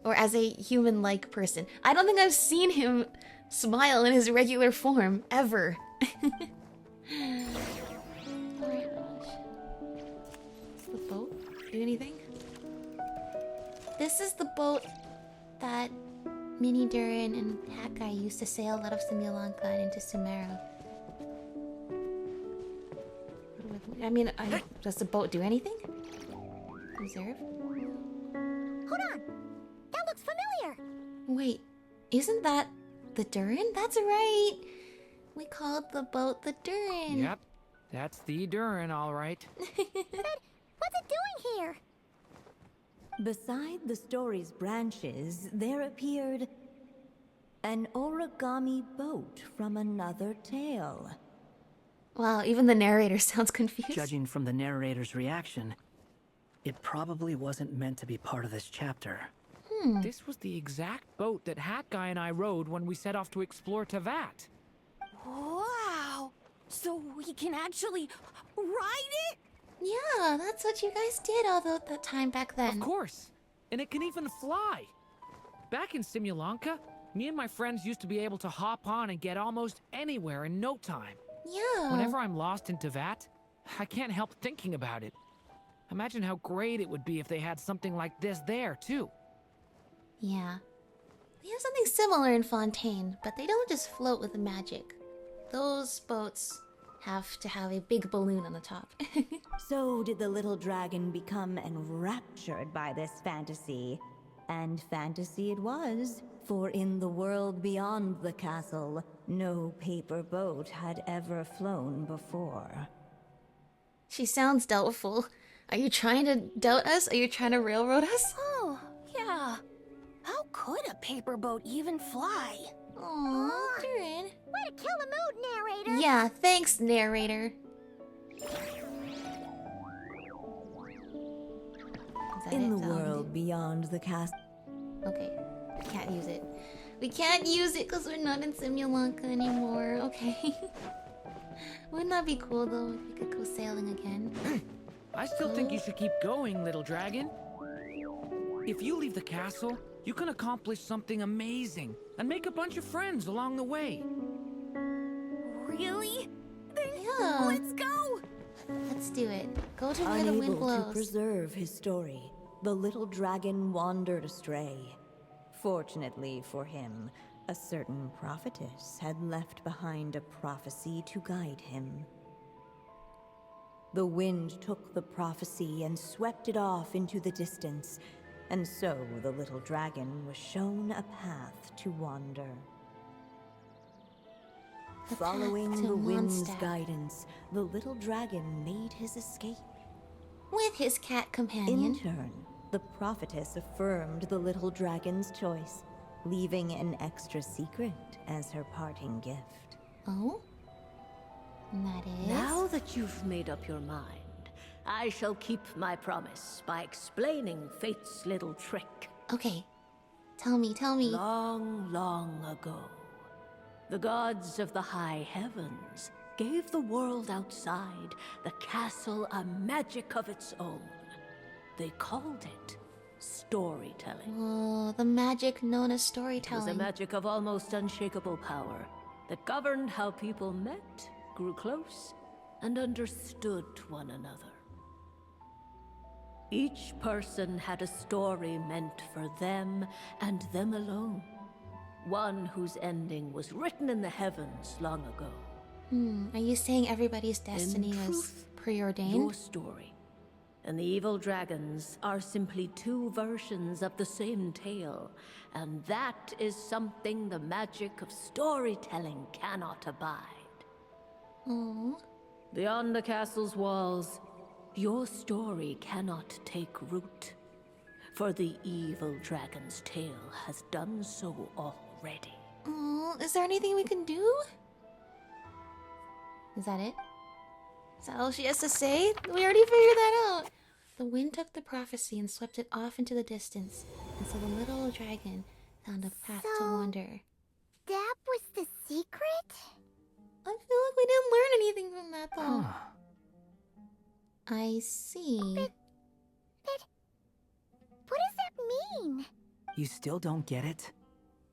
Or as a human-like person. I don't think I've seen him smile in his regular form, ever. Oh my gosh. Does the boat do anything? This is the boat that Mini Durin and Hakai used to sail out of Simulanka and into Sumeru. I mean, does the boat do anything? Observe. Hold on! That looks familiar! Wait, isn't that the Durin? That's right! We called the boat the Durin. Yep, that's the Durin, all right. But what's it doing here? Beside the story's branches, there appeared an origami boat from another tale. Wow, even the narrator sounds confused. Judging from the narrator's reaction, it probably wasn't meant to be part of this chapter. This was the exact boat that Hat Guy and I rode when we set off to explore Tavat. Wow! So we can actually ride it? Yeah, that's what you guys did all that time back then. Of course. And it can even fly. Back in Simulanka, Me and my friends used to be able to hop on and get almost anywhere in no time. Yeah. Whenever I'm lost in Teyvat, I can't help thinking about it. Imagine how great it would be if they had something like this there, too. Yeah. They have something similar in Fontaine, but they don't just float with magic. Those boats have to have a big balloon on the top. So did the little dragon become enraptured by this fantasy. And fantasy it was, for in the world beyond the castle, no paper boat had ever flown before. She sounds doubtful. Are you trying to doubt us? Are you trying to railroad us? Oh, yeah. How could a paper boat even fly? Aww, Durin. Way to kill the mood, narrator! Yeah, thanks, narrator. In the world beyond the castle. Okay, we can't use it. We can't use it because we're not in Simulanka anymore, okay? Wouldn't that be cool though if we could go sailing again? I still think you should keep going, little dragon. If you leave the castle, you can accomplish something amazing and make a bunch of friends along the way. Really? Then Yeah. let's go! Let's do it. Go to where the wind Unable to blows. preserve his story, the little dragon wandered astray. Fortunately for him, a certain prophetess had left behind a prophecy to guide him. The wind took the prophecy and swept it off into the distance, and so the little dragon was shown a path to wander. Following the wind's guidance, the little dragon made his escape. With his cat companion. In turn, the prophetess affirmed the little dragon's choice, leaving an extra secret as her parting gift. Oh? And that is? Now that you've made up your mind, I shall keep my promise by explaining Fate's little trick. Okay. Tell me. Long, long ago, the gods of the high heavens gave the world outside the castle a magic of its own. They called it storytelling. Oh, the magic known as It storytelling. was a magic of almost unshakable power that governed how people met, grew close, and understood one another. Each person had a story meant for them and them alone. One whose ending was written in the heavens long ago. Are you saying everybody's destiny In was truth, preordained? Your story and the evil dragons are simply two versions of the same tale, and that is something the magic of storytelling cannot abide. Oh. Beyond the castle's walls, your story cannot take root, for the evil dragon's tale has done so already. Oh, is there anything we can do? Is that it? Is that all she has to say? We already figured that out. The wind took the prophecy and swept it off into the distance, and so the little dragon found a path to wander. That was the secret? I feel like we didn't learn anything from that though. I see. What does that mean? You still don't get it?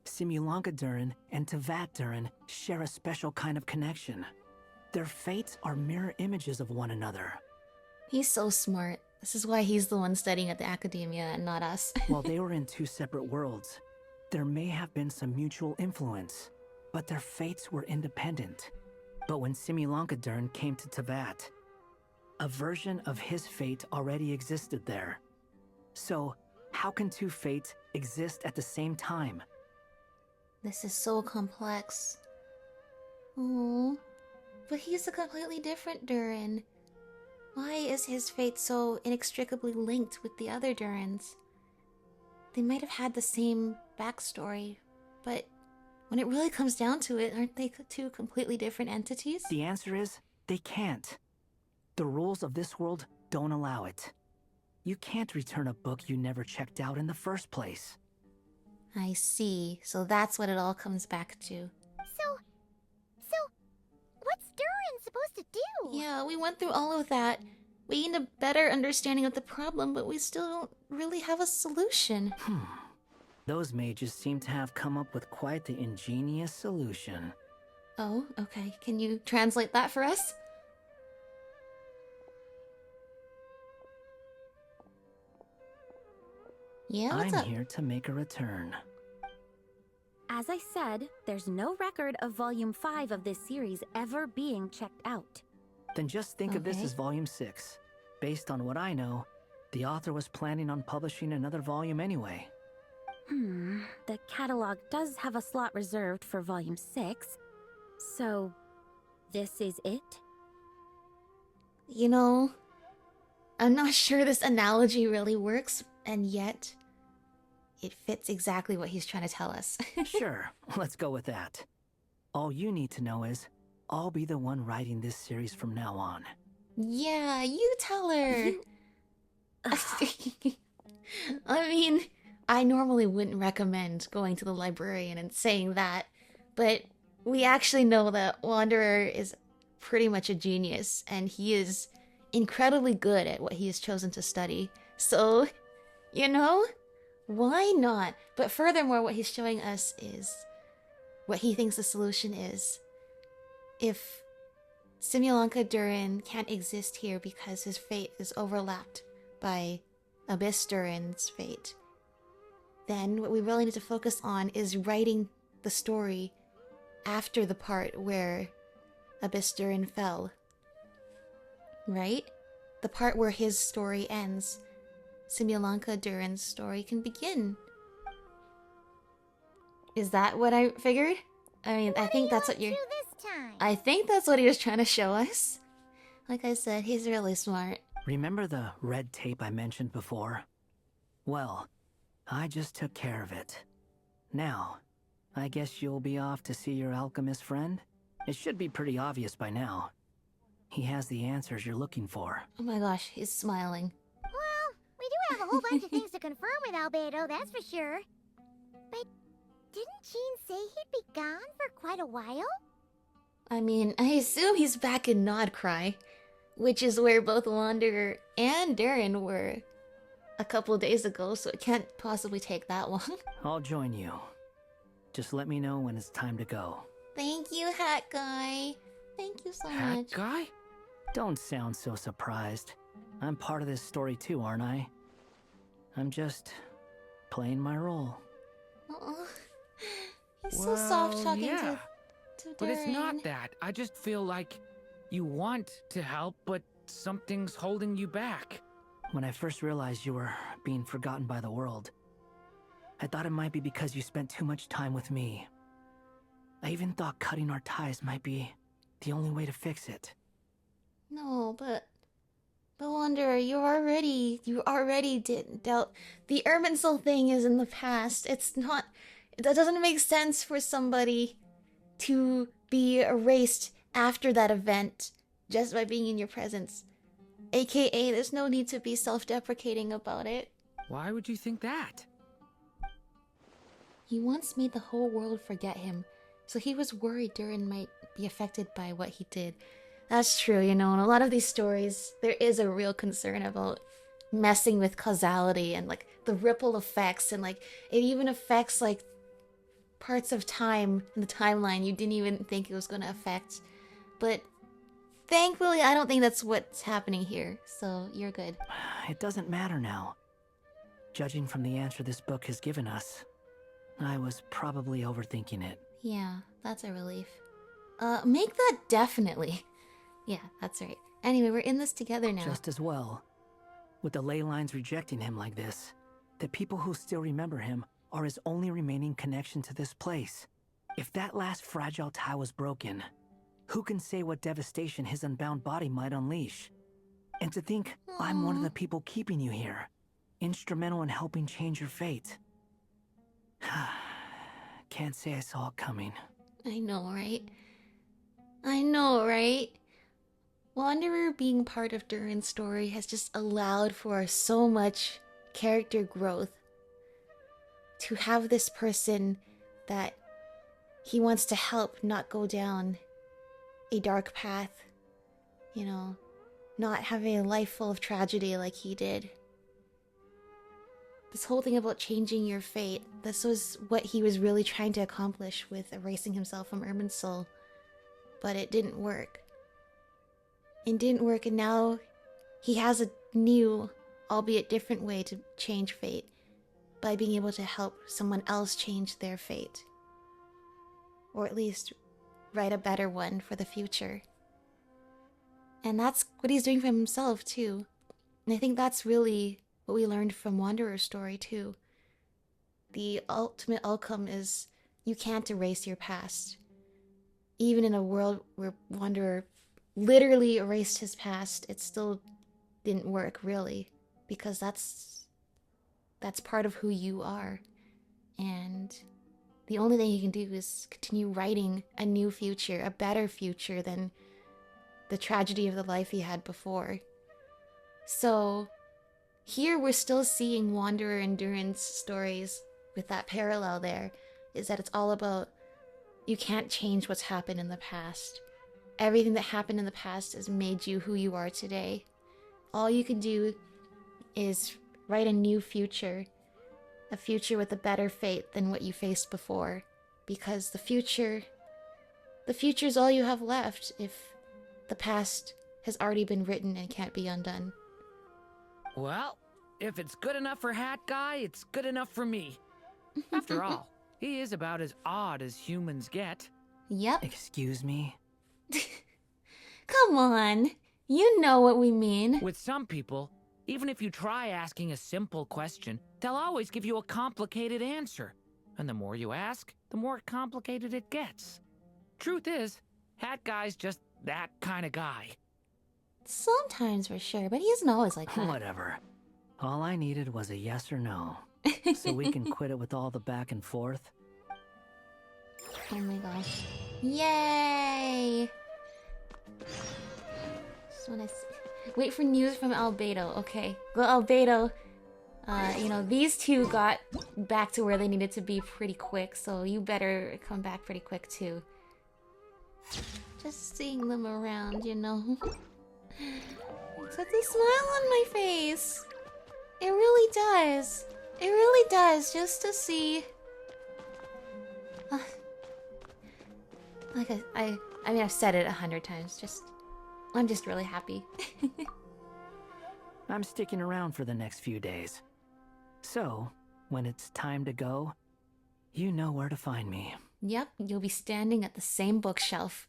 Simulanka Durin and Teyvat Durin share a special kind of connection. Their fates are mirror images of one another. He's so smart. This is why he's the one studying at the academia and not us. While they were in two separate worlds, there may have been some mutual influence, but their fates were independent. But when Simulanka Durin came to Teyvat, a version of his fate already existed there. So, how can two fates exist at the same time? This is so complex. Oh, but he's a completely different Durin. Why is his fate so inextricably linked with the other Durins? They might have had the same backstory, but when it really comes down to it, aren't they two completely different entities? The answer is, they can't. The rules of this world don't allow it. You can't return a book you never checked out in the first place. I see. So that's what it all comes back to. So, what's Durin supposed to do? Yeah, we went through all of that. We gained a better understanding of the problem, but we still don't really have a solution. Those mages seem to have come up with quite the ingenious solution. Oh, okay. Can you translate that for us? Yeah, what's I'm up? here to make a return. As I said, there's no record of Volume 5 of this series ever being checked out. Then just think of this Okay. as Volume 6. Based on what I know, the author was planning on publishing another volume anyway. The catalog does have a slot reserved for Volume 6. So, this is it? You know, I'm not sure this analogy really works, and yet it fits exactly what he's trying to tell us. Sure, let's go with that. All you need to know is, I'll be the one writing this series from now on. Yeah, you tell her. I mean, I normally wouldn't recommend going to the librarian and saying that, but we actually know that Wanderer is pretty much a genius, and he is incredibly good at what he has chosen to study. So, you know, why not? But furthermore, what he's showing us is what he thinks the solution is. If Simulanka Durin can't exist here because his fate is overlapped by Abyss Durin's fate, then what we really need to focus on is writing the story after the part where Abyss Durin fell. Right? The part where his story ends. Simulanka Durin's story can begin. Is that what I figured? I mean, I think that's what you're... I think that's what he was trying to show us. Like I said, he's really smart. Remember the red tape I mentioned before? Well, I just took care of it. Now, I guess you'll be off to see your alchemist friend? It should be pretty obvious by now. He has the answers you're looking for. Oh my gosh, he's smiling. Well, we do have a whole bunch of things to confirm with Albedo, that's for sure. But didn't Jean say he'd be gone for quite a while? I mean, I assume he's back in Nodcry, which is where both Wanderer and Durin were a couple days ago, so it can't possibly take that long. I'll join you. Just let me know when it's time to go. Thank you, Hat Guy. Thank you so much. Guy? Don't sound so surprised. I'm part of this story too, aren't I? I'm just playing my role. Oh, he's so soft talking yeah. to But it's Durin. not that. I just feel like you want to help, but something's holding you back. When I first realized you were being forgotten by the world, I thought it might be because you spent too much time with me. I even thought cutting our ties might be the only way to fix it. No, but Wanderer, you already dealt. The Irminsul thing is in the past. It's not. That doesn't make sense for somebody to be erased after that event just by being in your presence. AKA, there's no need to be self-deprecating about it. Why would you think that? He once made the whole world forget him, so he was worried Durin might be affected by what he did. That's true, you know, in a lot of these stories, there is a real concern about messing with causality and, like, the ripple effects, and, like, it even affects, like, parts of time in the timeline you didn't even think it was going to affect. But thankfully, I don't think that's what's happening here, so you're good. It doesn't matter now. Judging from the answer this book has given us, I was probably overthinking it. Yeah, that's a relief. Make that definitely. Yeah, that's right. Anyway, we're in this together now. Just as well. With the ley lines rejecting him like this, the people who still remember him are his only remaining connection to this place. If that last fragile tie was broken, who can say what devastation his unbound body might unleash? And to think I'm one of the people keeping you here, instrumental in helping change your fate. Can't say I saw it coming. I know, right? I know, right? Wanderer being part of Durin's story has just allowed for so much character growth. To have this person that he wants to help not go down a dark path, you know, not have a life full of tragedy like he did. this whole thing about changing your fate, this was what he was really trying to accomplish with erasing himself from Irminsul. But it didn't work. It didn't work, and now he has a new, albeit different way to change fate by being able to help someone else change their fate. Or at least write a better one for the future. And that's what he's doing for himself, too. And I think that's really what we learned from Wanderer's story, too. The ultimate outcome is you can't erase your past. Even in a world where Wanderer literally erased his past, it still didn't work, really. Because that's part of who you are. And the only thing you can do is continue writing a new future, a better future than the tragedy of the life he had before. So, here we're still seeing Wanderer and Durin's stories with that parallel there, is that it's all about you can't change what's happened in the past. Everything that happened in the past has made you who you are today. All you can do is write a new future. A future with a better fate than what you faced before. Because the future is all you have left if the past has already been written and can't be undone. Well, if it's good enough for Hat Guy, it's good enough for me. After all, he is about as odd as humans get. Yep. Excuse me? Come on. You know what we mean. With some people, even if you try asking a simple question, they'll always give you a complicated answer. And the more you ask, the more complicated it gets. Truth is, Hat Guy's just that kind of guy. Sometimes for sure, but he isn't always like that. Whatever. All I needed was a yes or no. So we can quit it with all the back and forth. Oh my gosh. Yay! Just wanna wait for news from Albedo. Okay. Well, Albedo, you know, these two got back to where they needed to be pretty quick, so you better come back pretty quick too. Just seeing them around, you know. It puts a smile on my face. It really does. It really does, just to see. Like I mean, I've said it 100 times. I'm just really happy. I'm sticking around for the next few days. So, when it's time to go, you know where to find me. Yep, you'll be standing at the same bookshelf.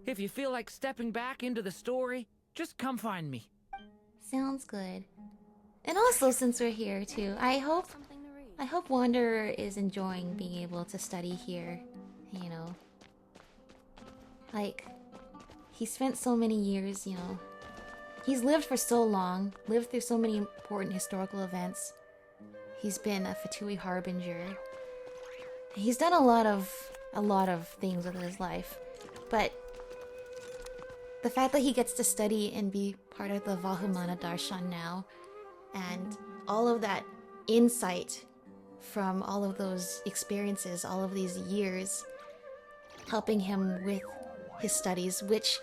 If you feel like stepping back into the story, just come find me. Sounds good. And also, since we're here too, I hope Wanderer is enjoying being able to study here. You know, like he spent so many years. You know, he's lived for so long, lived through so many important historical events. He's been a Fatui Harbinger. He's done a lot of things with his life, but the fact that he gets to study and be part of the Vahumana Darshan now, and all of that insight from all of those experiences, all of these years, helping him with his studies, which,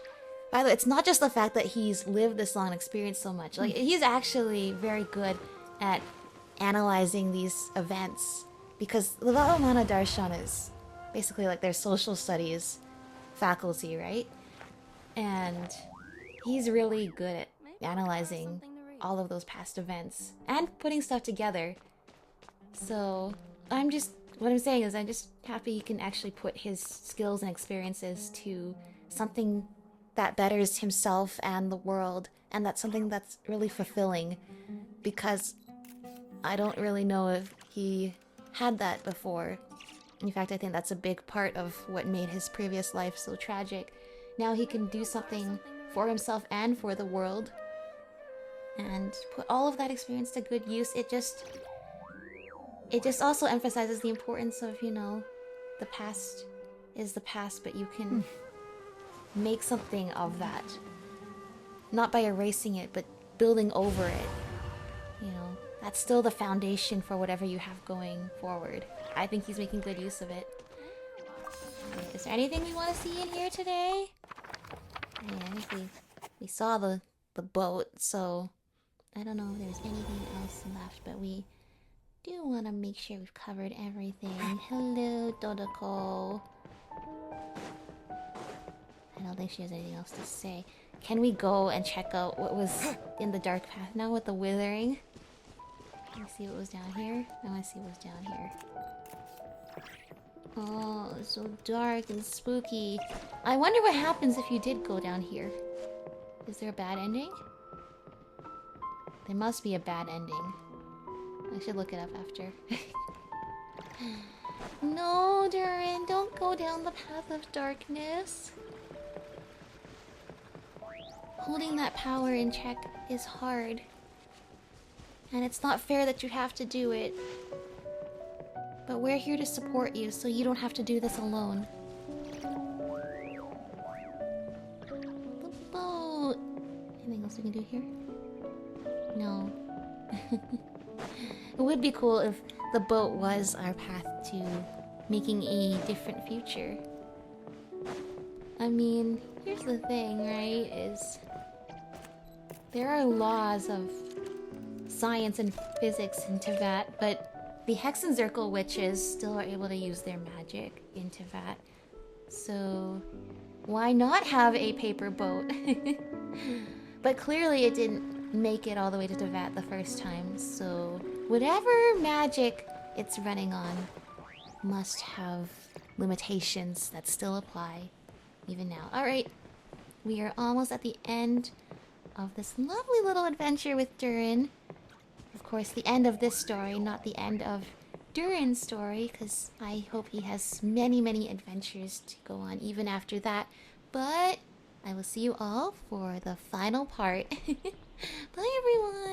by the way, it's not just the fact that he's lived this long and experienced so much. Like, he's actually very good at analyzing these events, because the Vahumana Darshan is basically like their social studies faculty, right? And he's really good at analyzing all of those past events and putting stuff together. So what I'm saying is I'm just happy he can actually put his skills and experiences to something that betters himself and the world, and that's something that's really fulfilling, because I don't really know if he had that before. In fact, I think that's a big part of what made his previous life so tragic. Now he can do something for himself and for the world, and put all of that experience to good use. It just also emphasizes the importance of, you know, the past is the past, but you can make something of that. Not by erasing it, but building over it. You know, that's still the foundation for whatever you have going forward. I think he's making good use of it. Is there anything we want to see in here today? Yeah, I think we saw the the boat, so I don't know if there's anything else left, but we do want to make sure we've covered everything. Hello, Dodoko. I don't think she has anything else to say. Can we go and check out what was in the dark path now with the withering? Let me see what was down here. I want to see what was down here. Oh, it's so dark and spooky. I wonder what happens if you did go down here. Is there a bad ending? There must be a bad ending. I should look it up after. No, Durin, don't go down the path of darkness. Holding that power in check is hard. And it's not fair that you have to do it. But we're here to support you, so you don't have to do this alone. The boat! Anything else we can do here? No. It would be cool if the boat was our path to making a different future. I mean, here's the thing, right? Is there are laws of science and physics in Teyvat, but the Hexenzirkel witches still are able to use their magic in Teyvat. So why not have a paper boat? But clearly it didn't make it all the way to Teyvat the first time, so whatever magic it's running on must have limitations that still apply even now. Alright, we are almost at the end of this lovely little adventure with Durin. Of course, the end of this story, not the end of Durin's story, because I hope he has many, many adventures to go on even after that. But I will see you all for the final part. Bye, everyone!